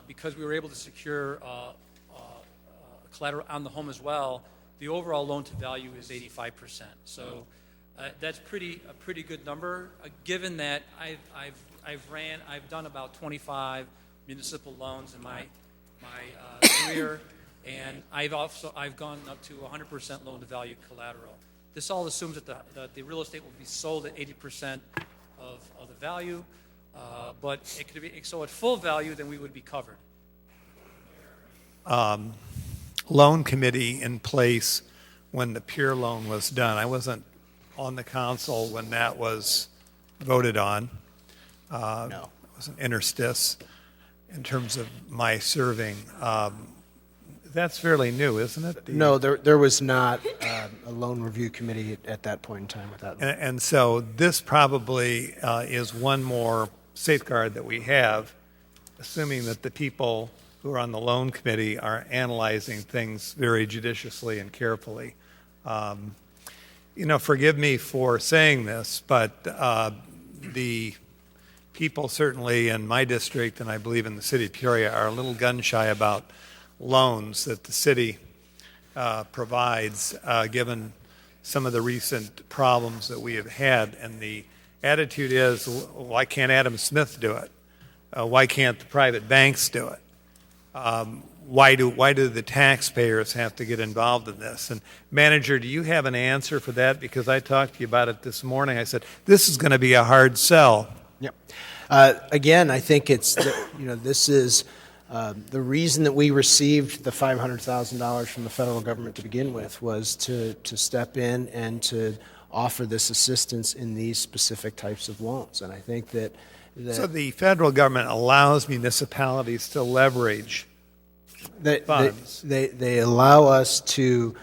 Because we were able to secure collateral on the home as well, the overall loan to value is 85%. So that's a pretty good number. Given that I've done about 25 municipal loans in my career, and I've gone up to 100% loan to value collateral. This all assumes that the real estate will be sold at 80% of the value, but it could be so at full value, then we would be covered. Loan committee in place when the Pier loan was done. I wasn't on the council when that was voted on. No. It was an interstice in terms of my serving. That's fairly new, isn't it? No, there was not a loan review committee at that point in time with that. And so this probably is one more safeguard that we have, assuming that the people who are on the loan committee are analyzing things very judiciously and carefully. Forgive me for saying this, but the people certainly in my district, and I believe in the city of Peoria, are a little gun-shy about loans that the city provides, given some of the recent problems that we have had. And the attitude is, why can't Adam Smith do it? Why can't the private banks do it? Why do the taxpayers have to get involved in this? And manager, do you have an answer for that? Because I talked to you about it this morning. I said, this is going to be a hard sell. Yep. Again, I think it's, this is the reason that we received the $500,000 from the federal government to begin with was to step in and to offer this assistance in these specific types of loans. And I think that so the federal government allows municipalities to leverage funds. They allow us to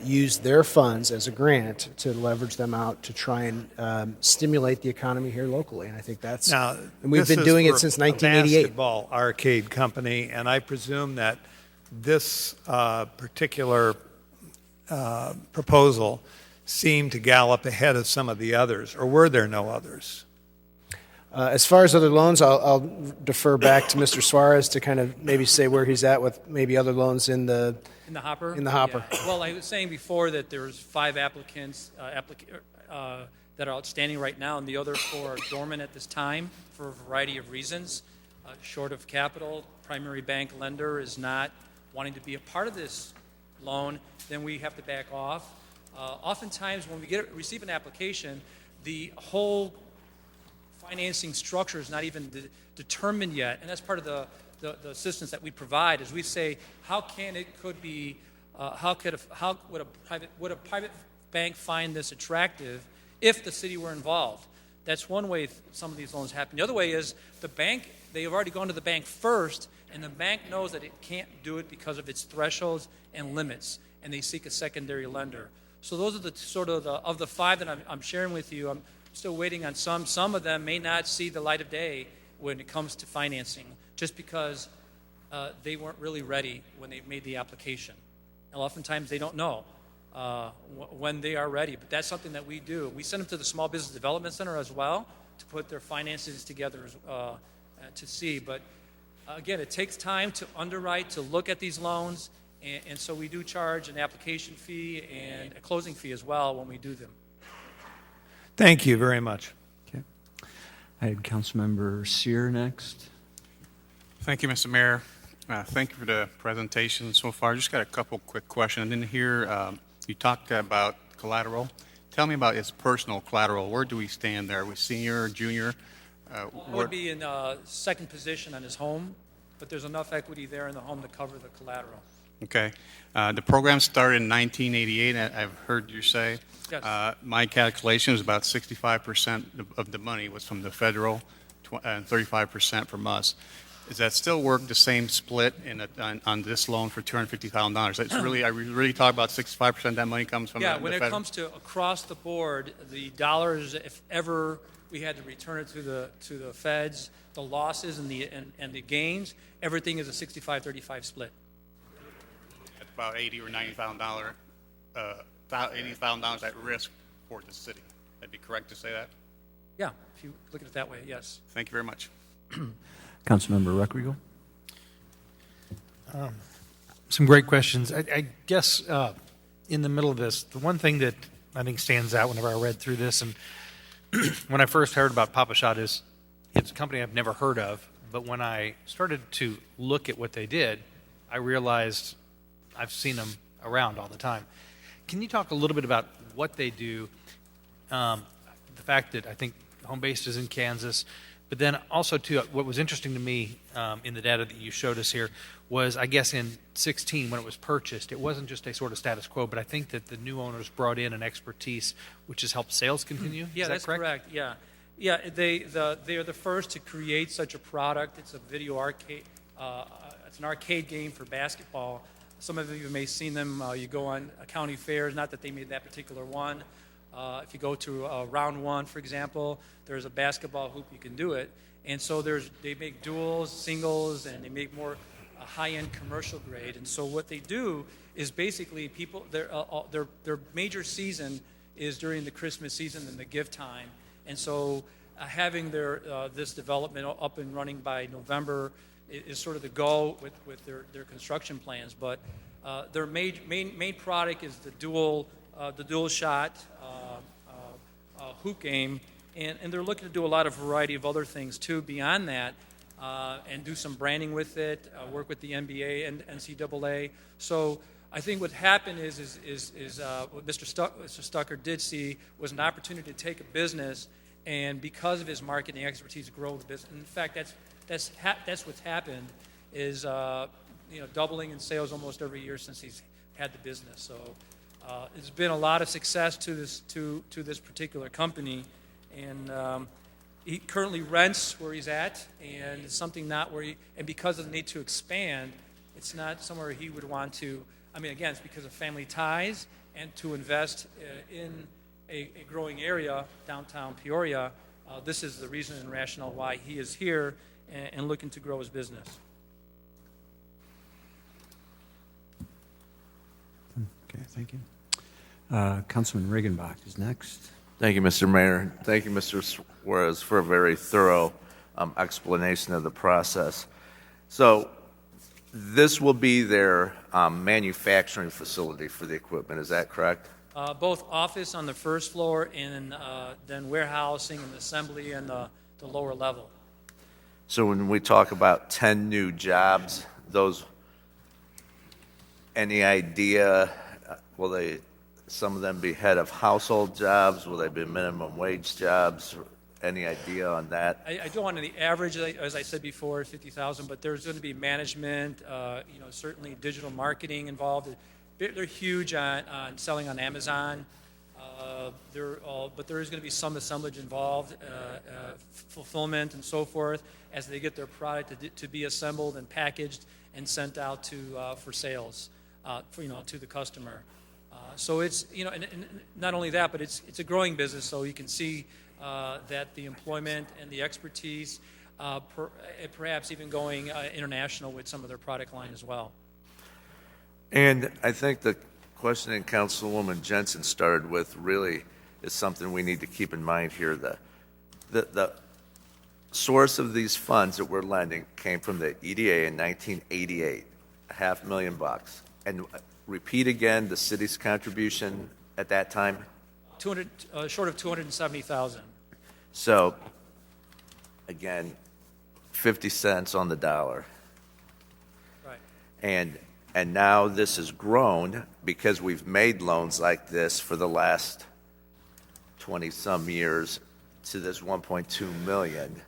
use their funds as a grant to leverage them out to try and stimulate the economy here locally. And I think that's now, and we've been doing it since 1988. A basketball arcade company, and I presume that this particular proposal seemed to gallop ahead of some of the others, or were there no others? As far as other loans, I'll defer back to Mr. Suarez to kind of maybe say where he's at with maybe other loans in the hopper. Yeah. Well, I was saying before that there's 5 applicants that are outstanding right now, and the other 4 are dormant at this time for a variety of reasons. Short of capital, primary bank lender is not wanting to be a part of this loan, then we have to back off. Oftentimes, when we receive an application, the whole financing structure is not even determined yet, and that's part of the assistance that we provide. Is we say, how would a private bank find this attractive if the city were involved? That's one way some of these loans happen. The other way is the bank. They have already gone to the bank first, and the bank knows that it can't do it because of its thresholds and limits, and they seek a secondary lender. So those are the sort of of the 5 that I'm sharing with you. I'm still waiting on some. Some of them may not see the light of day when it comes to financing, just because they weren't really ready when they made the application. And oftentimes they don't know when they are ready, but that's something that we do. We send them to the Small Business Development Center as well to put their finances together to see. But again, it takes time to underwrite, to look at these loans, and so we do charge an application fee and a closing fee as well when we do them. Thank you very much. Okay. I had Councilmember Sear next. Thank you, Mr. Mayor. Thank you for the presentation so far. Just got a couple quick questions. And then here, you talked about collateral. Tell me about his personal collateral. Where do we stand there? Are we senior or junior? I would be in second position on his home, but there's enough equity there in the home to cover the collateral. Okay. The program started in 1988, I've heard you say. Yes. My calculation was about 65% of the money was from the federal and 35% from us. Does that still work the same split on this loan for $250,000? It's really, I really talk about 65% of that money comes from the when it comes to across the board, the dollars, if ever we had to return it to the feds, the losses and the gains, everything is a 65-35 split. That's about $80,000 or $90,000, $80,000 at risk for the city. That'd be correct to say that? Yeah, if you look at it that way, yes. Thank you very much. Councilmember Reckrigal. Some great questions. I guess in the middle of this, the one thing that I think stands out whenever I read through this, and when I first heard about Papa Shot, is it's a company I've never heard of, but when I started to look at what they did, I realized I've seen them around all the time. Can you talk a little bit about what they do? The fact that I think home base is in Kansas, but then also too, what was interesting to me in the data that you showed us here was, I guess in 16 when it was purchased, it wasn't just a sort of status quo, but I think that the new owners brought in an expertise which has helped sales continue. Yeah, Is that that's correct? Yeah, they are the first to create such a product. It's a video arcade. It's an arcade game for basketball. Some of you may have seen them. You go on county fairs. Not that they made that particular one. If you go to round one, for example, there's a basketball hoop. You can do it. And so they make duels, singles, and they make more high-end commercial grade. And so what they do is basically their major season is during the Christmas season and the gift time. And so having this development up and running by November is sort of the goal with their construction plans. But their main product is the dual shot hoop game, and they're looking to do a lot of variety of other things too beyond that, and do some branding with it, work with the NBA and NCAA. So I think what happened is what Mr. Stucker did see was an opportunity to take a business and, because of his marketing expertise, grow the business. And in fact, that's what's happened is doubling in sales almost every year since he's had the business. So it's been a lot of success to this particular company, and he currently rents where he's at, and it's something not where and because of the need to expand, it's not somewhere he would want to. I mean, again, it's because of family ties and to invest in a growing area, downtown Peoria. This is the reason and rationale why he is here and looking to grow his business. Okay, thank you. Councilman Regenbach is next. Thank you, Mr. Mayor. Thank you, Mr. Suarez, for a very thorough explanation of the process. So this will be their manufacturing facility for the equipment. Is that correct? Both office on the first floor and then warehousing and assembly and the lower level. So when we talk about 10 new jobs, any idea, will some of them be head of household jobs? Will they be minimum wage jobs? Any idea on that? I don't want the average, as I said before, 50,000, but there's going to be management, certainly digital marketing involved. They're huge on selling on Amazon. But there is going to be some assemblage involved, fulfillment and so forth, as they get their product to be assembled and packaged and sent out for sales, to the customer. So it's and not only that, but it's a growing business. So you can see that the employment and the expertise, perhaps even going international with some of their product line as well. And I think the question that Councilwoman Jensen started with really is something we need to keep in mind here. The source of these funds that we're lending came from the EDA in 1988, $500,000. And repeat again the city's contribution at that time? Short of 270,000. So, again, 50 cents on the dollar. Right. And now this has grown because we've made loans like this for the last 20-some years to this $1.2 million.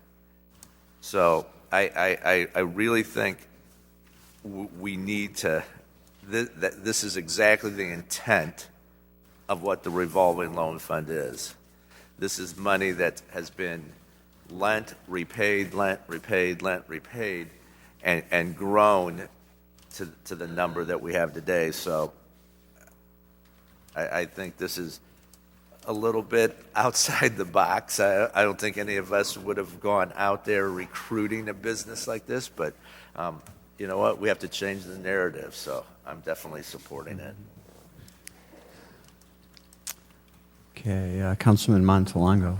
So I really think we need to, this is exactly the intent of what the revolving loan fund is. This is money that has been lent, repaid, and grown to the number that we have today. So I think this is a little bit outside the box. I don't think any of us would have gone out there recruiting a business like this, but you know what? We have to change the narrative, so I'm definitely supporting it. Okay, Councilman Montalongo.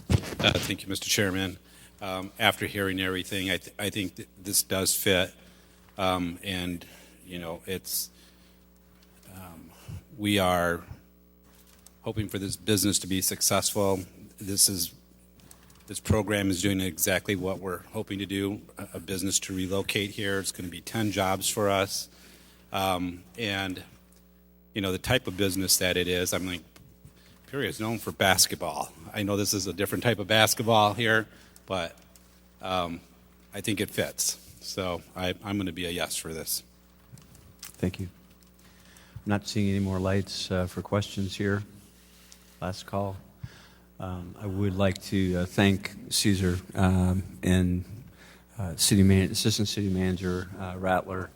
Thank you, Mr. Chairman. After hearing everything, I think this does fit, and it's we are hoping for this business to be successful. This This program is doing exactly what we're hoping to do, a business to relocate here. It's going to be 10 jobs for us. And, the type of business that it is, I'm like, Peoria is known for basketball. I know this is a different type of basketball here, but I think it fits. So I'm going to be a yes for this. Thank you. I'm not seeing any more lights for questions here. Last call. I would like to thank Caesar and Assistant City Manager Rattler,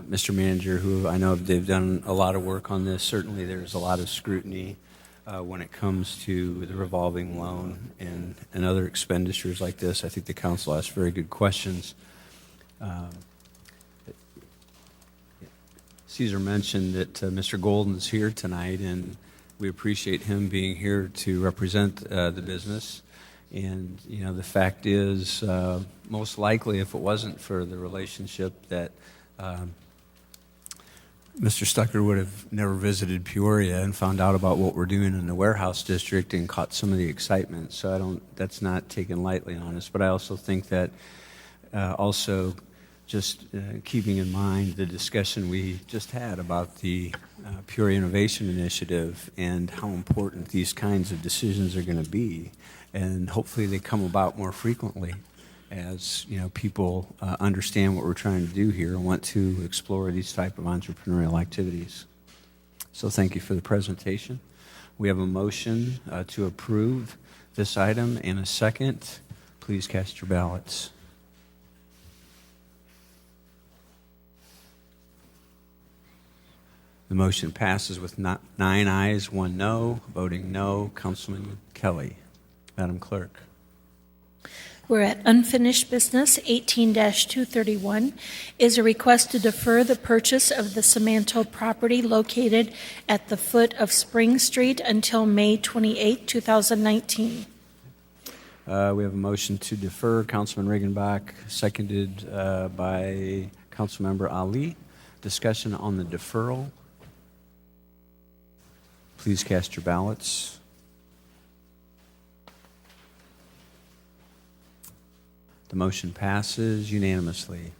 Mr. Manager, who I know they've done a lot of work on this. Certainly there's a lot of scrutiny when it comes to the revolving loan and other expenditures like this. I think the council asked very good questions. Caesar mentioned that Mr. Golden's here tonight, and we appreciate him being here to represent the business. And, the fact is, most likely, if it wasn't for the relationship that Mr. Stucker would have never visited Peoria and found out about what we're doing in the warehouse district and caught some of the excitement. So that's not taken lightly on us. But I also think that also just keeping in mind the discussion we just had about the Peoria Innovation Initiative and how important these kinds of decisions are going to be. And hopefully they come about more frequently as people understand what we're trying to do here and want to explore these type of entrepreneurial activities. So thank you for the presentation. We have a motion to approve this item and a second. Please cast your ballots. The motion passes with 9 ayes, 1 no. Voting no, Councilman Kelly. Madam Clerk. We're at unfinished business. 18-231 is a request to defer the purchase of the Cemanto property located at the foot of Spring Street until May 28, 2019. We have a motion to defer. Councilman Regenbach, seconded by Councilmember Ali. Discussion on the deferral. Please cast your ballots. The motion passes unanimously.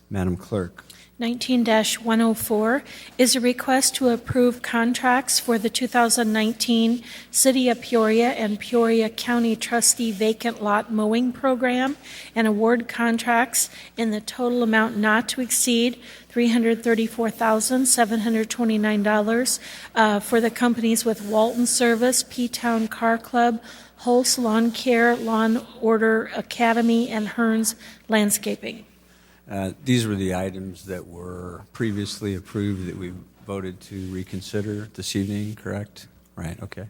Madam Clerk. 19-104 is a request to approve contracts for the 2019 City of Peoria and Peoria County Trustee Vacant Lot Mowing Program and award contracts in the total amount not to exceed $334,729 for the companies with Walton Service, P-Town Car Club, Holst Lawn Care, Lawn Order Academy, and Hearns Landscaping. These were the items that were previously approved that we voted to reconsider this evening, correct? Right, okay.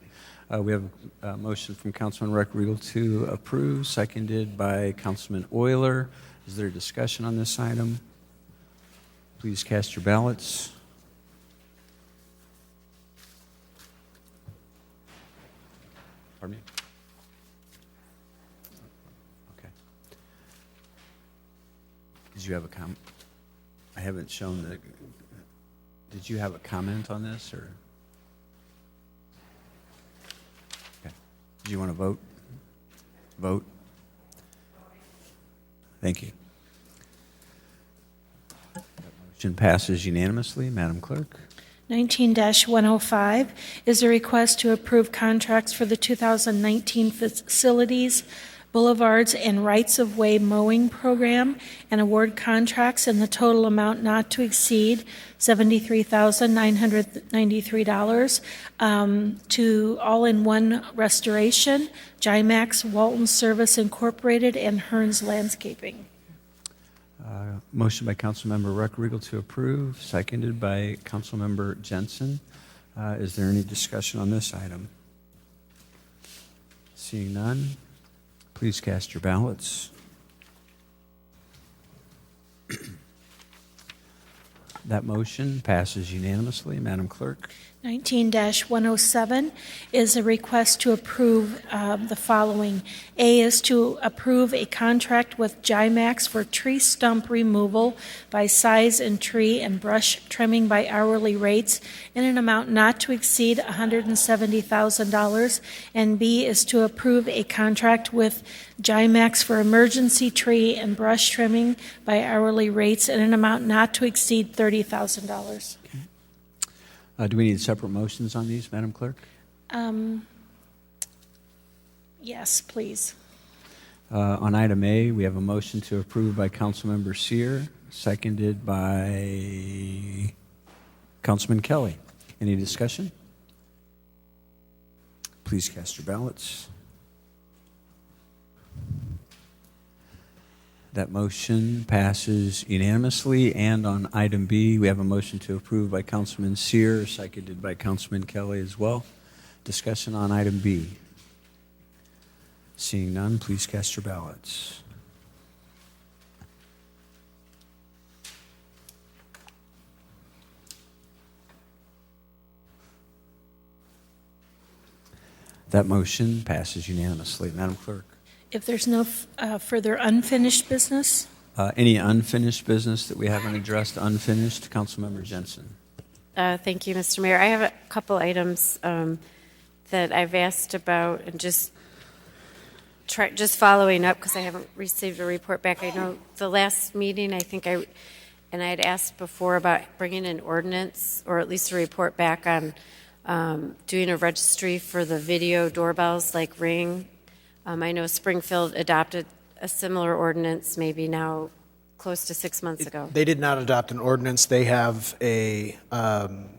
We have a motion from Councilman Reck-Riegel to approve, seconded by Councilman Euler. Is there discussion on this item? Please cast your ballots. Pardon me? Okay. Did you have a comment? I haven't shown the. Did you have a comment on this, or? Okay. Do you want to vote? Vote. Thank you. Motion passes unanimously. Madam Clerk. 19-105 is a request to approve contracts for the 2019 facilities, boulevards, and rights-of-way mowing program and award contracts in the total amount not to exceed $73,993 to All-in-One Restoration, Jimax, Walton Service Incorporated, and Hearns Landscaping. Motion by Councilmember Reck-Riegel to approve, seconded by Councilmember Jensen. Is there any discussion on this item? Seeing none, please cast your ballots. That motion passes unanimously. Madam Clerk. 19-107 is a request to approve the following. A is to approve a contract with GIMAX for tree stump removal by size and tree and brush trimming by hourly rates in an amount not to exceed $170,000. And B is to approve a contract with GIMAX for emergency tree and brush trimming by hourly rates in an amount not to exceed $30,000. Do we need separate motions on these, Madam Clerk? Yes, please. On item A, we have a motion to approve by Councilmember Sear, seconded by Councilman Kelly. Any discussion? Please cast your ballots. That motion passes unanimously. And on item B, we have a motion to approve by Councilman Sear, seconded by Councilman Kelly as well. Discussion on item B. Seeing none, please cast your ballots. That motion passes unanimously. Madam Clerk. If there's no further unfinished business, Any unfinished business that we haven't addressed, unfinished? Councilmember Jensen. Thank you, Mr. Mayor. I have a couple items that I've asked about, and just following up because I haven't received a report back. I know the last meeting, I had asked before about bringing an ordinance or at least a report back on doing a registry for the video doorbells like Ring. I know Springfield adopted a similar ordinance maybe now close to 6 months ago. They did not adopt an ordinance. They have a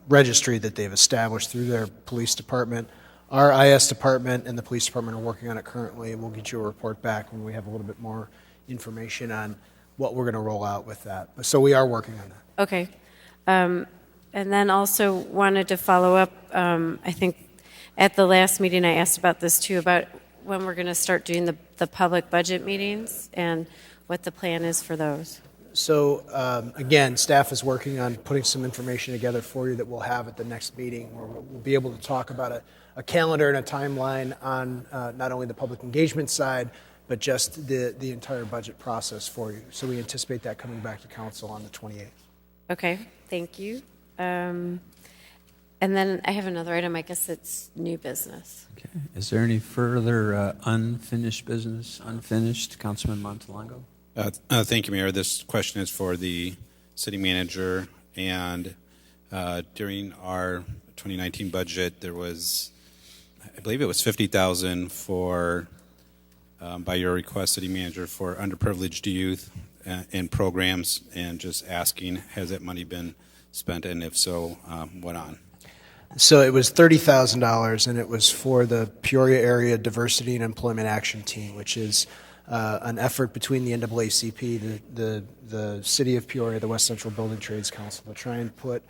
registry that they've established through their police department. Our IS department and the police department are working on it currently. We'll get you a report back when we have a little bit more information on what we're going to roll out with that. So we are working on that. Okay. And then also wanted to follow up, I think at the last meeting I asked about this too, about when we're going to start doing the public budget meetings and what the plan is for those. So again, staff is working on putting some information together for you that we'll have at the next meeting, where we'll be able to talk about a calendar and a timeline on not only the public engagement side, but just the entire budget process for you. So we anticipate that coming back to council on the 28th. Okay, thank you. And then I have another item. I guess it's new business. Okay. Is there any further unfinished business? Unfinished? Councilman Montalongo? Thank you, Mayor. This question is for the city manager. And during our 2019 budget, there was, I believe it was $50,000 for, by your request, city manager, for underprivileged youth in programs, and just asking, has that money been spent, and if so, what on? So it was $30,000, and it was for the Peoria Area Diversity and Employment Action Team, which is an effort between the NAACP, the City of Peoria, the West Central Building Trades Council, to try and put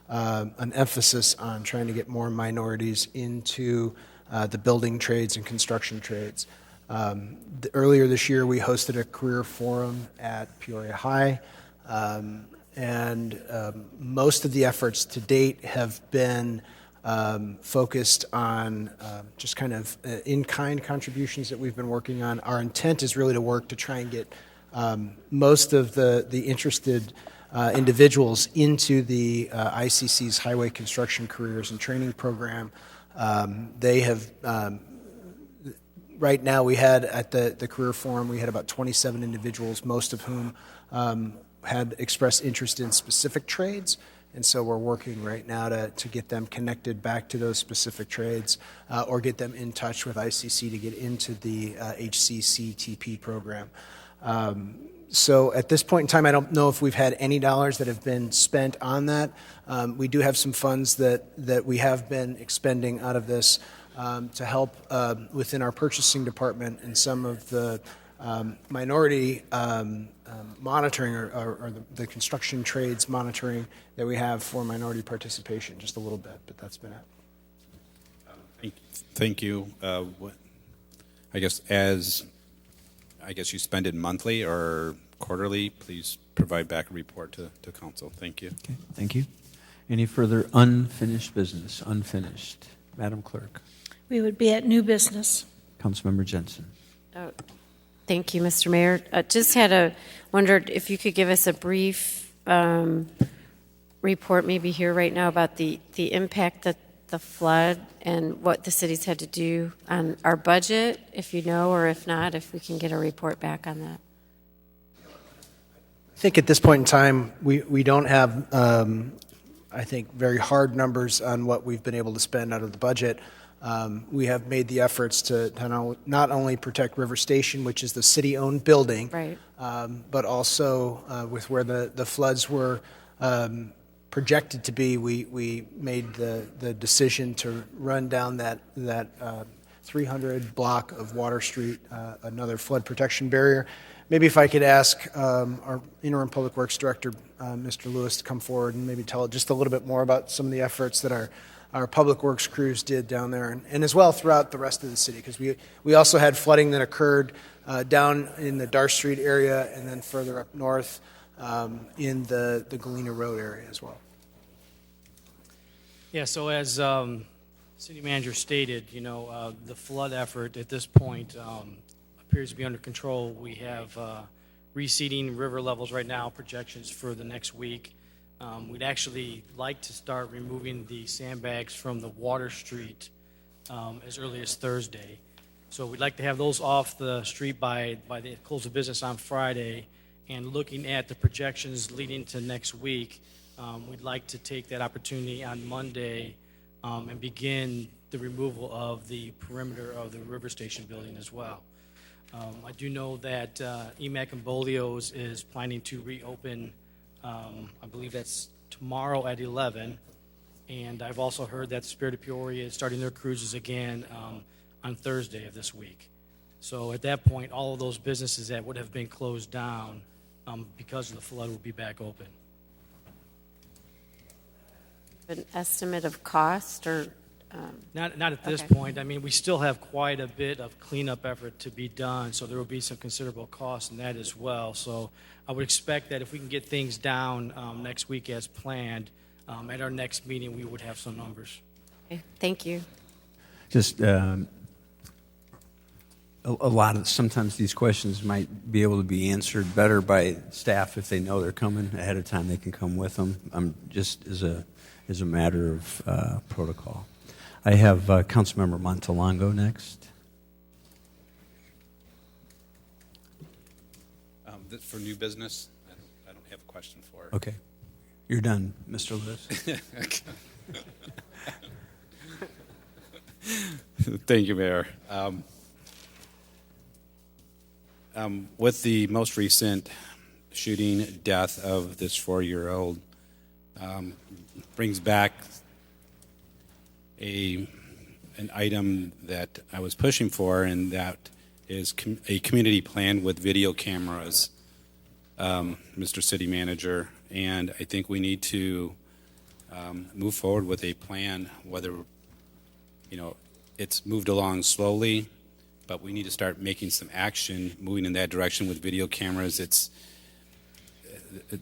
an emphasis on trying to get more minorities into the building trades and construction trades. Earlier this year, we hosted a career forum at Peoria High, and most of the efforts to date have been focused on just kind of in-kind contributions that we've been working on. Our intent is really to work to try and get most of the interested individuals into the ICC's Highway Construction Careers and Training Program. They have, right now we had at the career forum, we had about 27 individuals, most of whom had expressed interest in specific trades, and so we're working right now to get them connected back to those specific trades, or get them in touch with ICC to get into the HCCTP program. So at this point in time, I don't know if we've had any dollars that have been spent on that. We do have some funds that we have been expending out of this to help within our purchasing department and some of the minority monitoring or the construction trades monitoring that we have for minority participation, just a little bit, but that's been it. Thank you. I guess you spend it monthly or quarterly. Please provide back a report to council. Thank you. Okay, thank you. Any further unfinished business? Unfinished. Madam Clerk. We would be at new business. Councilmember Jensen. Oh, thank you, Mr. Mayor. Wondered if you could give us a brief report, maybe here right now, about the impact that the flood and what the city's had to do on our budget, if you know, or if not, if we can get a report back on that. I think at this point in time, we don't have, I think, very hard numbers on what we've been able to spend out of the budget. We have made the efforts to not only protect River Station, which is the city-owned building, right, but also with where the floods were projected to be, we made the decision to run down that 300 block of Water Street, another flood protection barrier. Maybe if I could ask our interim public works director, Mr. Lewis, to come forward and maybe tell just a little bit more about some of the efforts that our public works crews did down there, and as well throughout the rest of the city, because we also had flooding that occurred down in the Darth Street area and then further up north in the Galena Road area as well. Yeah, so as City Manager stated, the flood effort at this point appears to be under control. We have receding river levels right now, projections for the next week. We'd actually like to start removing the sandbags from the Water Street as early as Thursday. So we'd like to have those off the street by the close of business on Friday. And looking at the projections leading to next week, we'd like to take that opportunity on Monday and begin the removal of the perimeter of the River Station building as well. I do know that EMAC and Bolio's is planning to reopen, I believe that's tomorrow at 11, and I've also heard that the Spirit of Peoria is starting their cruises again on Thursday of this week. So at that point, all of those businesses that would have been closed down because of the flood will be back open. An estimate of cost or? Not at this okay. point. I mean, we still have quite a bit of cleanup effort to be done, so there will be some considerable costs in that as well. So I would expect that if we can get things down next week as planned, at our next meeting we would have some numbers. Okay, thank you. Just sometimes these questions might be able to be answered better by staff if they know they're coming ahead of time. They can come with them. Just as a matter of protocol. I have Councilmember Montalongo next. For new business, I don't have a question for it. Okay. You're done, Mr. Lewis. Thank you, Mayor. With the most recent shooting death of this 4-year-old, brings back an item that I was pushing for, and that is a community plan with video cameras, Mr. City Manager. And I think we need to move forward with a plan, whether, it's moved along slowly, but we need to start making some action, moving in that direction with video cameras.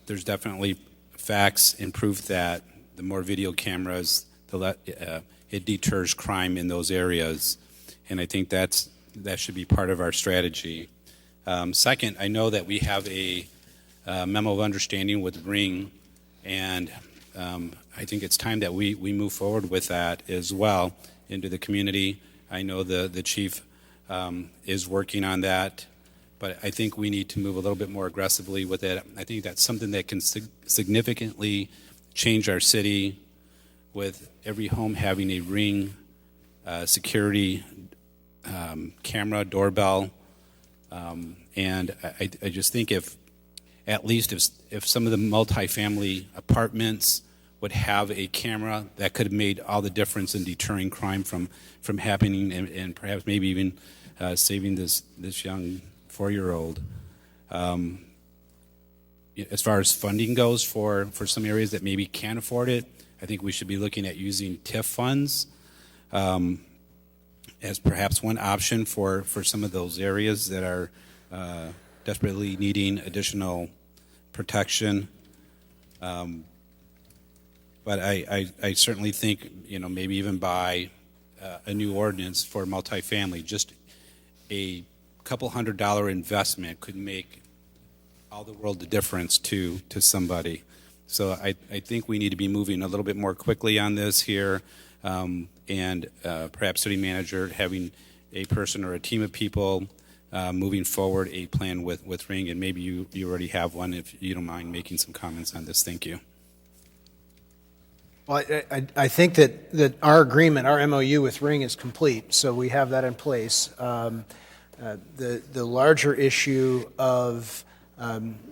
There's definitely facts and proof that the more video cameras, it deters crime in those areas, and I think that should be part of our strategy. Second, I know that we have a memo of understanding with Ring, and I think it's time that we move forward with that as well into the community. I know the chief is working on that, but I think we need to move a little bit more aggressively with it. I think that's something that can significantly change our city, with every home having a Ring security camera doorbell. And I just think if some of the multifamily apartments would have a camera, that could have made all the difference in deterring crime from happening, and perhaps maybe even saving this young 4-year-old. As far as funding goes for some areas that maybe can't afford it, I think we should be looking at using TIF funds as perhaps one option for some of those areas that are desperately needing additional protection. But I certainly think, maybe even by a new ordinance for multifamily, just a couple $100 investment could make all the world of difference to somebody. So I think we need to be moving a little bit more quickly on this here, and perhaps city manager having a person or a team of people moving forward a plan with Ring, and maybe you already have one. If you don't mind making some comments on this, thank you. Well, I think that our agreement, our MOU with Ring is complete, so we have that in place. The larger issue of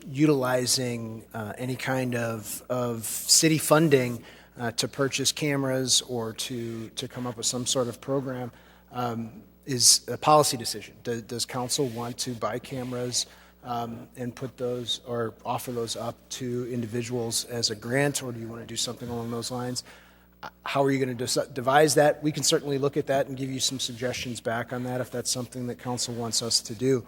utilizing any kind of city funding to purchase cameras or to come up with some sort of program is a policy decision. Does council want to buy cameras and put those or offer those up to individuals as a grant, or do you want to do something along those lines? How are you going to devise that? We can certainly look at that and give you some suggestions back on that if that's something that council wants us to do.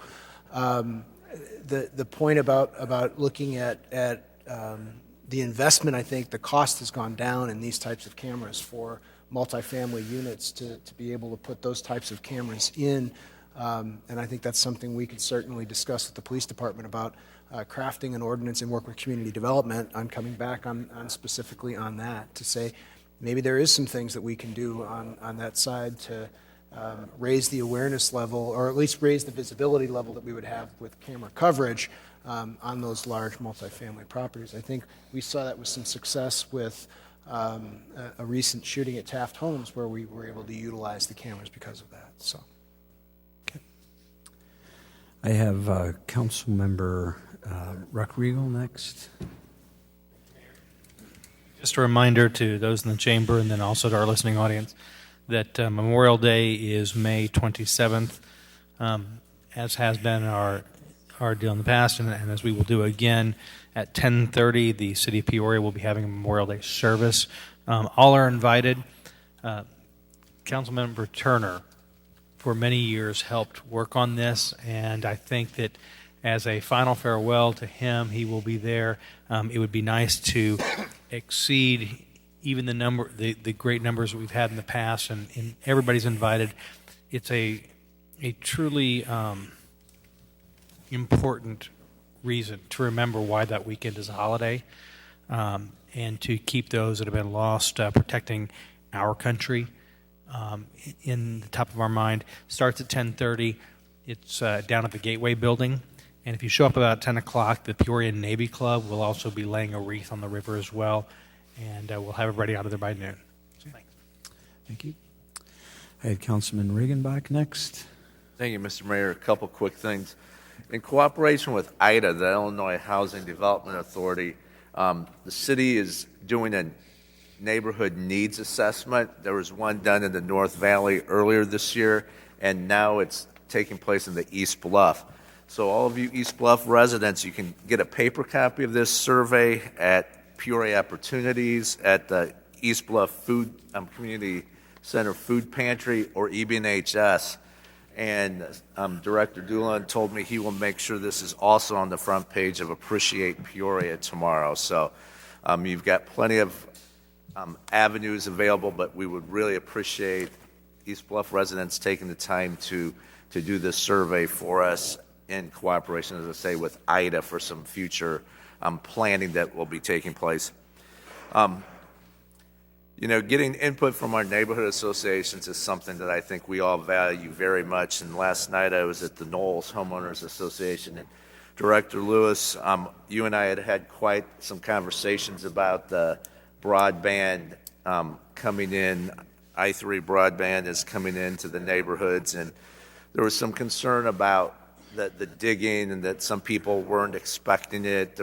The point about looking at the investment, I think the cost has gone down in these types of cameras for multifamily units to be able to put those types of cameras in. And I think that's something we could certainly discuss with the police department about crafting an ordinance and work with community development on coming back on specifically on that to say maybe there is some things that we can do on that side to raise the awareness level, or at least raise the visibility level that we would have with camera coverage on those large multifamily properties. I think we saw that with some success with a recent shooting at Taft Homes where we were able to utilize the cameras because of that. So, okay. I have Council Member Ruckriegel next. Just a reminder to those in the chamber and then also to our listening audience that Memorial Day is May 27th, as has been our deal in the past, and as we will do again at 10:30. The City of Peoria will be having a Memorial Day service. All are invited. Councilmember Turner, for many years, helped work on this, and I think that as a final farewell to him, he will be there. It would be nice to exceed even the great numbers that we've had in the past, and everybody's invited. It's a truly important reason to remember why that weekend is a holiday, and to keep those that have been lost, protecting our country in the top of our mind. Starts at 10:30. It's down at the Gateway Building. And if you show up about 10 o'clock, the Peoria Navy Club will also be laying a wreath on the river as well. And we'll have everybody out of there by noon. So thanks. Thank you. I had Councilman Regenbach next. Thank you, Mr. Mayor. A couple quick things. In cooperation with IDA, the Illinois Housing Development Authority, the city is doing a neighborhood needs assessment. There was one done in the North Valley earlier this year, and now it's taking place in the East Bluff. So all of you East Bluff residents, you can get a paper copy of this survey at Peoria Opportunities, at the East Bluff Food Community Center Food Pantry, or EBNHS. And Director Doolan told me he will make sure this is also on the front page of Appreciate Peoria tomorrow. So you've got plenty of avenues available, but we would really appreciate East Bluff residents taking the time to do this survey for us in cooperation, as I say, with IDA for some future planning that will be taking place. Getting input from our neighborhood associations is something that I think we all value very much. And last night I was at the Knowles Homeowners Association, and Director Lewis, you and I had quite some conversations about the broadband coming in. I3 broadband is coming into the neighborhoods, and there was some concern about the digging and that some people weren't expecting it.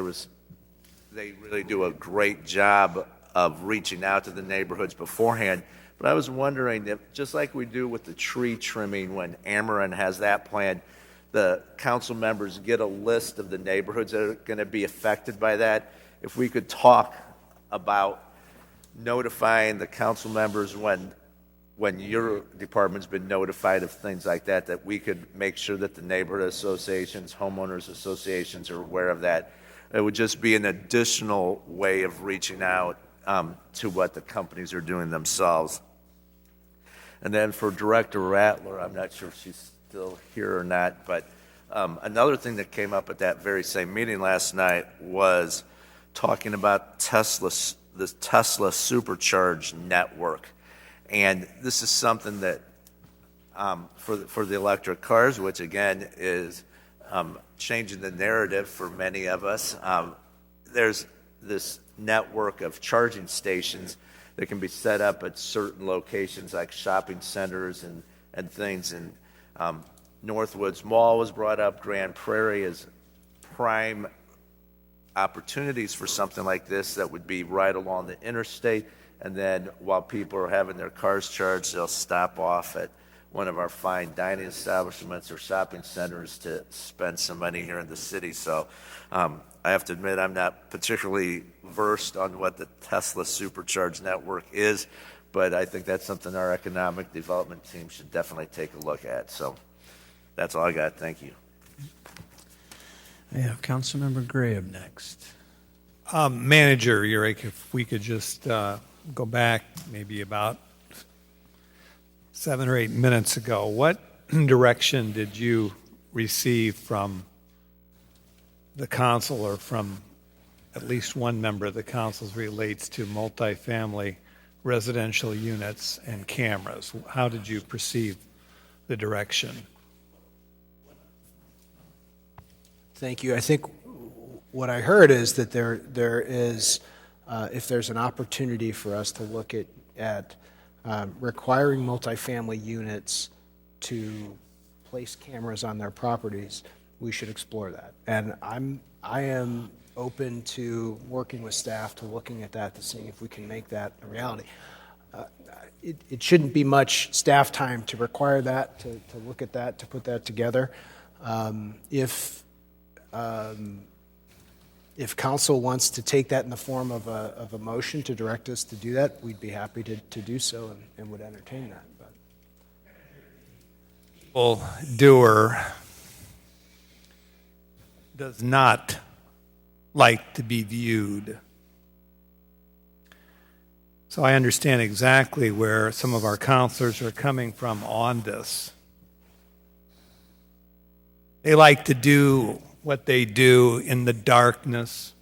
They really do a great job of reaching out to the neighborhoods beforehand. But I was wondering if, just like we do with the tree trimming when Ameren has that plan, the council members get a list of the neighborhoods that are going to be affected by that. If we could talk about notifying the council members when your department's been notified of things like that, that we could make sure that the neighborhood associations, homeowners associations are aware of that. It would just be an additional way of reaching out to what the companies are doing themselves. And then for Director Rattler, I'm not sure if she's still here or not, but another thing that came up at that very same meeting last night was talking about the Tesla Supercharge network. And this is something that for the electric cars, which again is changing the narrative for many of us. There's this network of charging stations that can be set up at certain locations like shopping centers and things. And Northwoods Mall was brought up. Grand Prairie is prime opportunities for something like this that would be right along the interstate. And then while people are having their cars charged, they'll stop off at one of our fine dining establishments or shopping centers to spend some money here in the city. So I have to admit I'm not particularly versed on what the Tesla Supercharge network is, but I think that's something our economic development team should definitely take a look at. So that's all I got. Thank you. I have Councilmember Gray up next. Manager Urick, if we could just go back maybe about 7 or 8 minutes ago, what direction did you receive from the council or from at least one member of the council as relates to multifamily residential units and cameras? How did you perceive the direction? Thank you. I think what I heard is that there is, if there's an opportunity for us to look at requiring multifamily units to place cameras on their properties, we should explore that. And I am open to working with staff to looking at that to see if we can make that a reality. It shouldn't be much staff time to require that, to look at that, to put that together. If council wants to take that in the form of a motion to direct us to do that, we'd be happy to do so and would entertain that. But. Well, doer does not like to be viewed. So I understand exactly where some of our counselors are coming from on this. They like to do what they do in the darkness,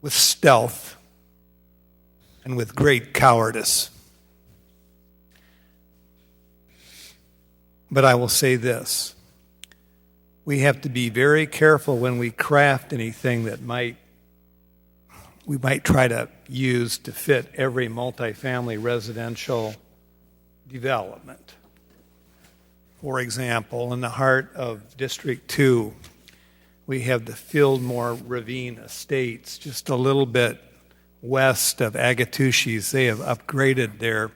with stealth, and with great cowardice. But I will say this. We have to be very careful when we craft anything that we might try to use to fit every multifamily residential development. For example, in the heart of District 2, we have the Fieldmore Ravine Estates, just a little bit west of Agatushi's. They have upgraded their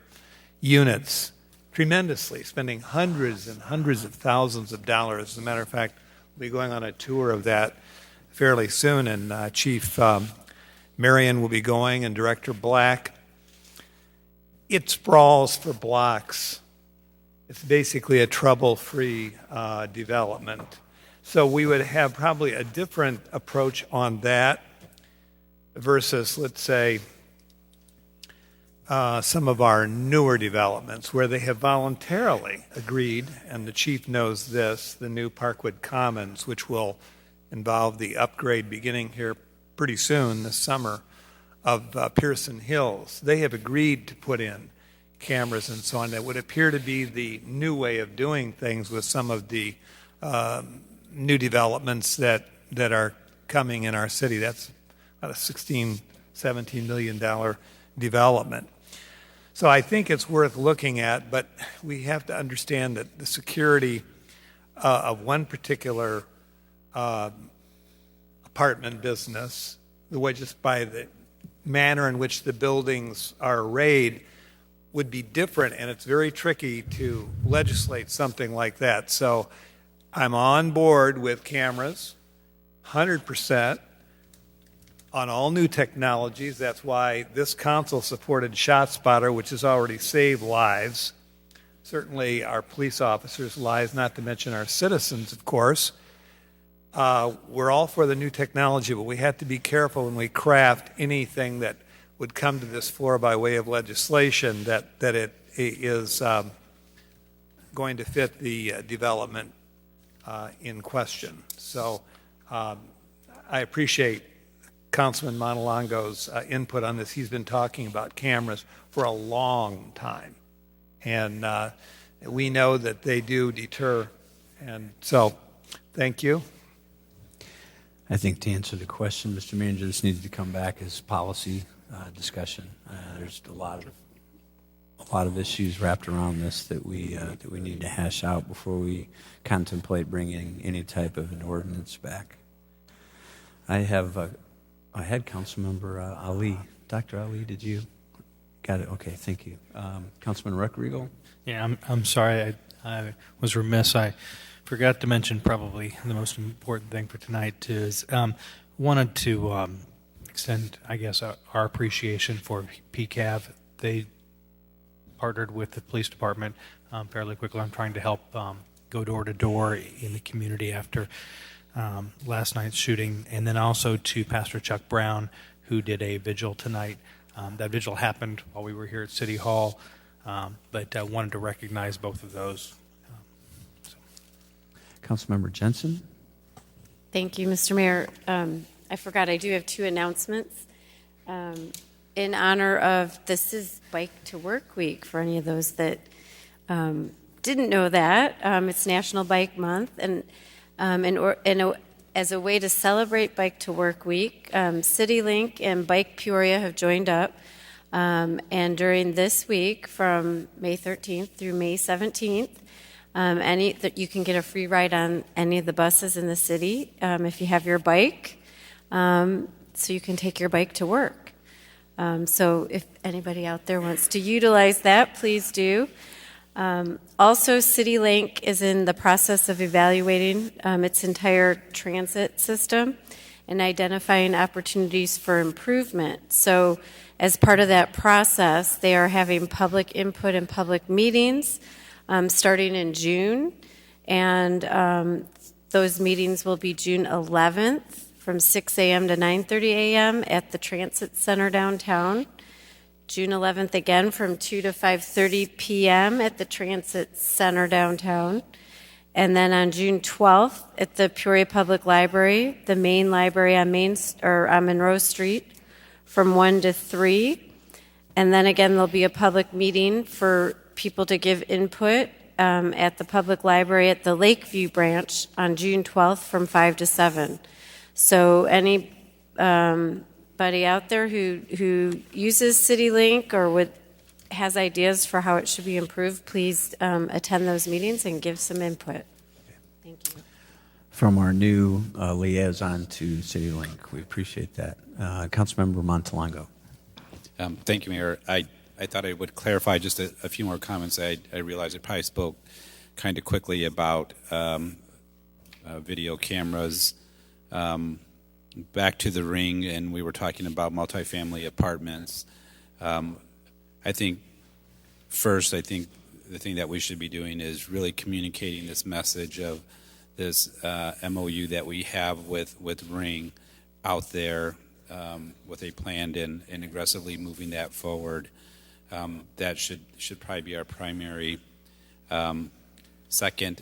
units tremendously, spending hundreds and hundreds of thousands of dollars. As a matter of fact, we'll be going on a tour of that fairly soon, and Chief Marion will be going, and Director Black. It sprawls for blocks. It's basically a trouble-free development. So we would have probably a different approach on that versus, let's say, some of our newer developments where they have voluntarily agreed, and the chief knows this, the new Parkwood Commons, which will involve the upgrade beginning here pretty soon this summer of Pearson Hills. They have agreed to put in cameras and so on. That would appear to be the new way of doing things with some of the new developments that are coming in our city. That's about a $16, $17 million development. So I think it's worth looking at, but we have to understand that the security of one particular apartment business, the way just by the manner in which the buildings are arrayed, would be different, and it's very tricky to legislate something like that. So I'm on board with cameras, 100%, on all new technologies. That's why this council supported ShotSpotter, which has already saved lives, certainly our police officers' lives, not to mention our citizens, of course. we're all for the new technology, but we have to be careful when we craft anything that would come to this floor by way of legislation that it is going to fit the development in question. So I appreciate Councilman Montalongo's input on this. He's been talking about cameras for a long time, and we know that they do deter. And so, thank you. I think to answer the question, Mr. Manager, this needs to come back as policy discussion. There's a lot of issues wrapped around this that we need to hash out before we contemplate bringing any type of an ordinance back. I had Councilmember Ali. Dr. Ali, did you? Got it. Okay, thank you. Councilman Reckriegel? Yeah, I'm sorry. I was remiss. I forgot to mention probably the most important thing for tonight too is wanted to extend, I guess, our appreciation for PCAV. They partnered with the police department fairly quickly. I'm trying to help go door to door in the community after last night's shooting, and then also to Pastor Chuck Brown, who did a vigil tonight. That vigil happened while we were here at City Hall, but I wanted to recognize both of those. Councilmember Jensen? Thank you, Mr. Mayor. I forgot I do have two announcements. In honor of, this is Bike to Work Week for any of those that didn't know that. It's National Bike Month, and as a way to celebrate Bike to Work Week, CityLink and Bike Peoria have joined up, and during this week from May 13th through May 17th, you can get a free ride on any of the buses in the city if you have your bike, so you can take your bike to work. So if anybody out there wants to utilize that, please do. Also, CityLink is in the process of evaluating its entire transit system and identifying opportunities for improvement. So as part of that process, they are having public input and public meetings starting in June, and those meetings will be June 11th from 6 a.m. to 9:30 a.m. at the Transit Center downtown. June 11th again from 2 to 5:30 p.m. at the Transit Center downtown. And then on June 12th at the Peoria Public Library, the main library on Monroe Street from 1 to 3. And then again, there'll be a public meeting for people to give input at the public library at the Lakeview branch on June 12th from 5 to 7. So anybody out there who uses CityLink or has ideas for how it should be improved, please attend those meetings and give some input. Thank you. From our new liaison to CityLink, we appreciate that. Councilmember Montalongo. Thank you, Mayor. I thought I would clarify just a few more comments. I realized I probably spoke kind of quickly about video cameras. Back to the ring, and we were talking about multifamily apartments. I think the thing that we should be doing is really communicating this message of this MOU that we have with Ring out there with a plan and aggressively moving that forward. That should probably be our primary. Second,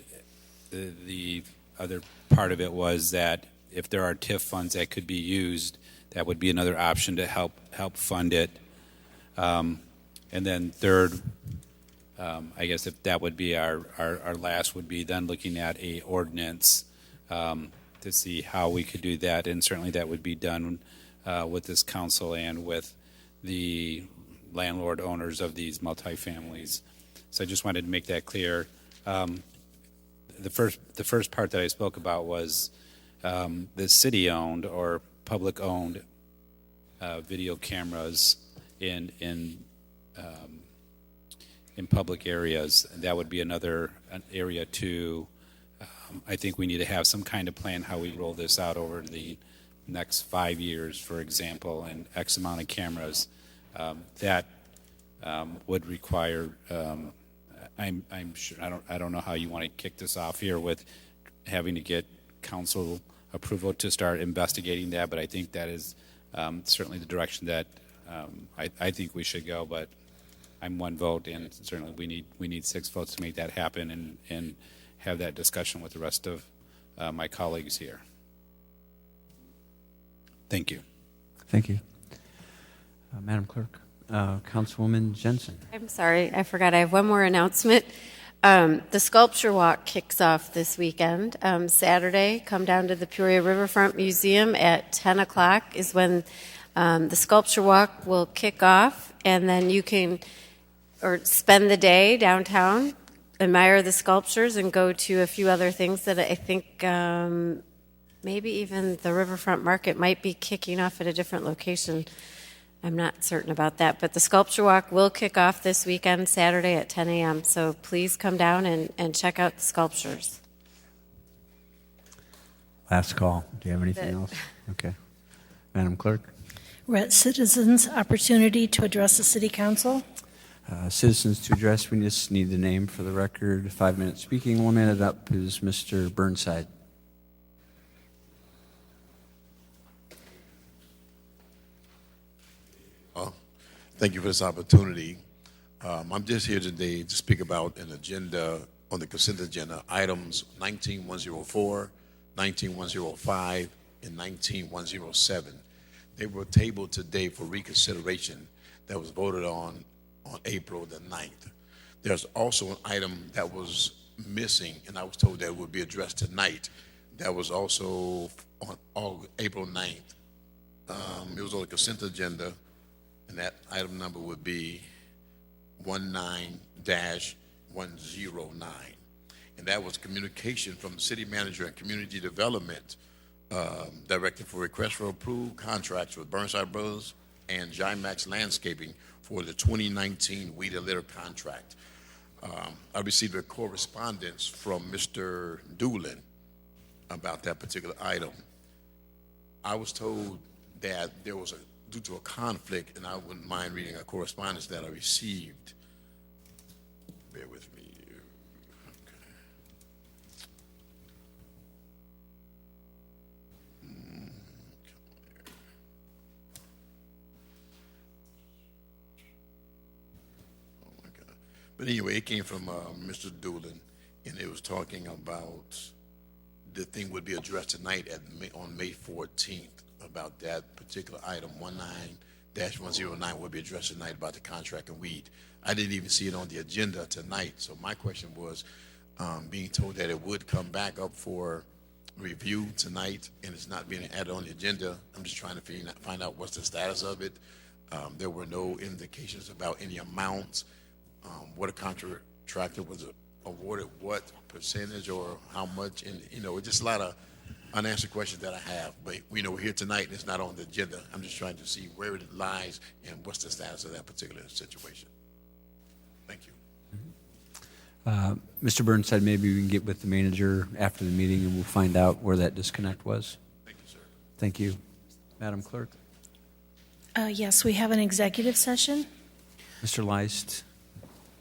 the other part of it was that if there are TIF funds that could be used, that would be another option to help fund it. And then third, I guess if that would be our last, would be then looking at a ordinance to see how we could do that, and certainly that would be done with this council and with the landlord owners of these multifamilies. So I just wanted to make that clear. The first part that I spoke about was the city-owned or public-owned video cameras in public areas. That would be an area to. I think we need to have some kind of plan how we roll this out over the next 5 years, for example, and X amount of cameras. That would require. I'm sure. I don't know how you want to kick this off here with having to get council approval to start investigating that, but I think that is certainly the direction that I think we should go. But I'm one vote, and certainly we need 6 votes to make that happen and have that discussion with the rest of my colleagues here. Thank you. Thank you. Madam Clerk, Councilwoman Jensen. I'm sorry, I forgot. I have one more announcement. The sculpture walk kicks off this weekend. Saturday, come down to the Peoria Riverfront Museum at 10 o'clock is when the sculpture walk will kick off, and then you can spend the day downtown, admire the sculptures, and go to a few other things that I think maybe even the Riverfront Market might be kicking off at a different location. I'm not certain about that, but the sculpture walk will kick off this weekend, Saturday at 10 a.m. So please come down and check out the sculptures. Last call. Do you have anything else? Okay. Madam Clerk. We're at citizens' opportunity to address the City Council. Citizens to address, we just need the name for the record. 5-minute speaking limit. Up is Mr. Burnside. Thank you for this opportunity. I'm just here today to speak about an agenda on the consent agenda, items 19104, 19105, and 19107. They were tabled today for reconsideration that was voted on April the 9th. There's also an item that was missing, and I was told that it would be addressed tonight. That was also on April 9th. It was on the consent agenda, and that item number would be 19-109. And that was communication from the city manager and community development directed for request for approved contracts with Burnside Brothers and Jimax Landscaping for the 2019 Weed and Litter contract. I received a correspondence from Mr. Doolin about that particular item. I was told that there was due to a conflict, and I wouldn't mind reading a correspondence that I received. Bear with me. But anyway, it came from Mr. Doolin, and it was talking about the thing would be addressed tonight on May 14th about that particular item. 19-109 would be addressed tonight about the contract and weed. I didn't even see it on the agenda tonight, so my question was being told that it would come back up for review tonight, and it's not being added on the agenda. I'm just trying to find out what's the status of it. There were no indications about any amounts. What a contractor was awarded, what percentage or how much, and it's just a lot of unanswered questions that I have. But we're here tonight and it's not on the agenda. I'm just trying to see where it lies and what's the status of that particular situation. Thank you. Mr. Burnside, maybe we can get with the manager after the meeting and we'll find out where that disconnect was. Thank you, sir. Thank you. Madam Clerk. Yes, we have an executive session. Mr. Leist.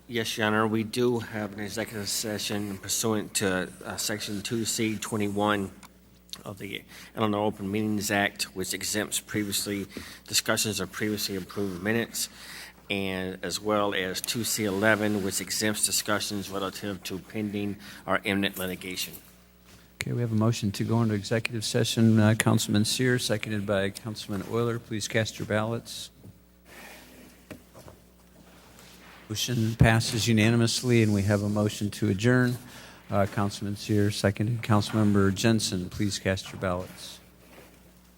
Yes, Your Honor, we do have an executive session pursuant to Section 2C21 of the Illinois Open Meetings Act, which exempts discussions of previously approved minutes, and as well as 2C11, which exempts discussions relative to pending or imminent litigation. Okay, we have a motion to go into executive session. Councilman Sear, seconded by Councilman Euler. Please cast your ballots. Motion passes unanimously, and we have a motion to adjourn. Councilman Sear, seconded. Councilmember Jensen, please cast your ballots.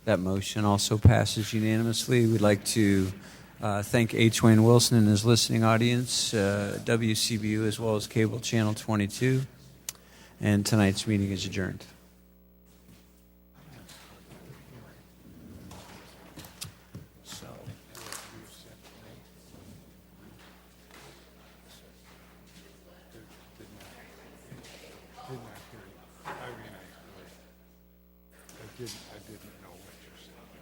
That motion also passes unanimously. We'd like to thank H. Wayne Wilson and his listening audience, WCBU, as well as Cable Channel 22. And tonight's meeting is adjourned.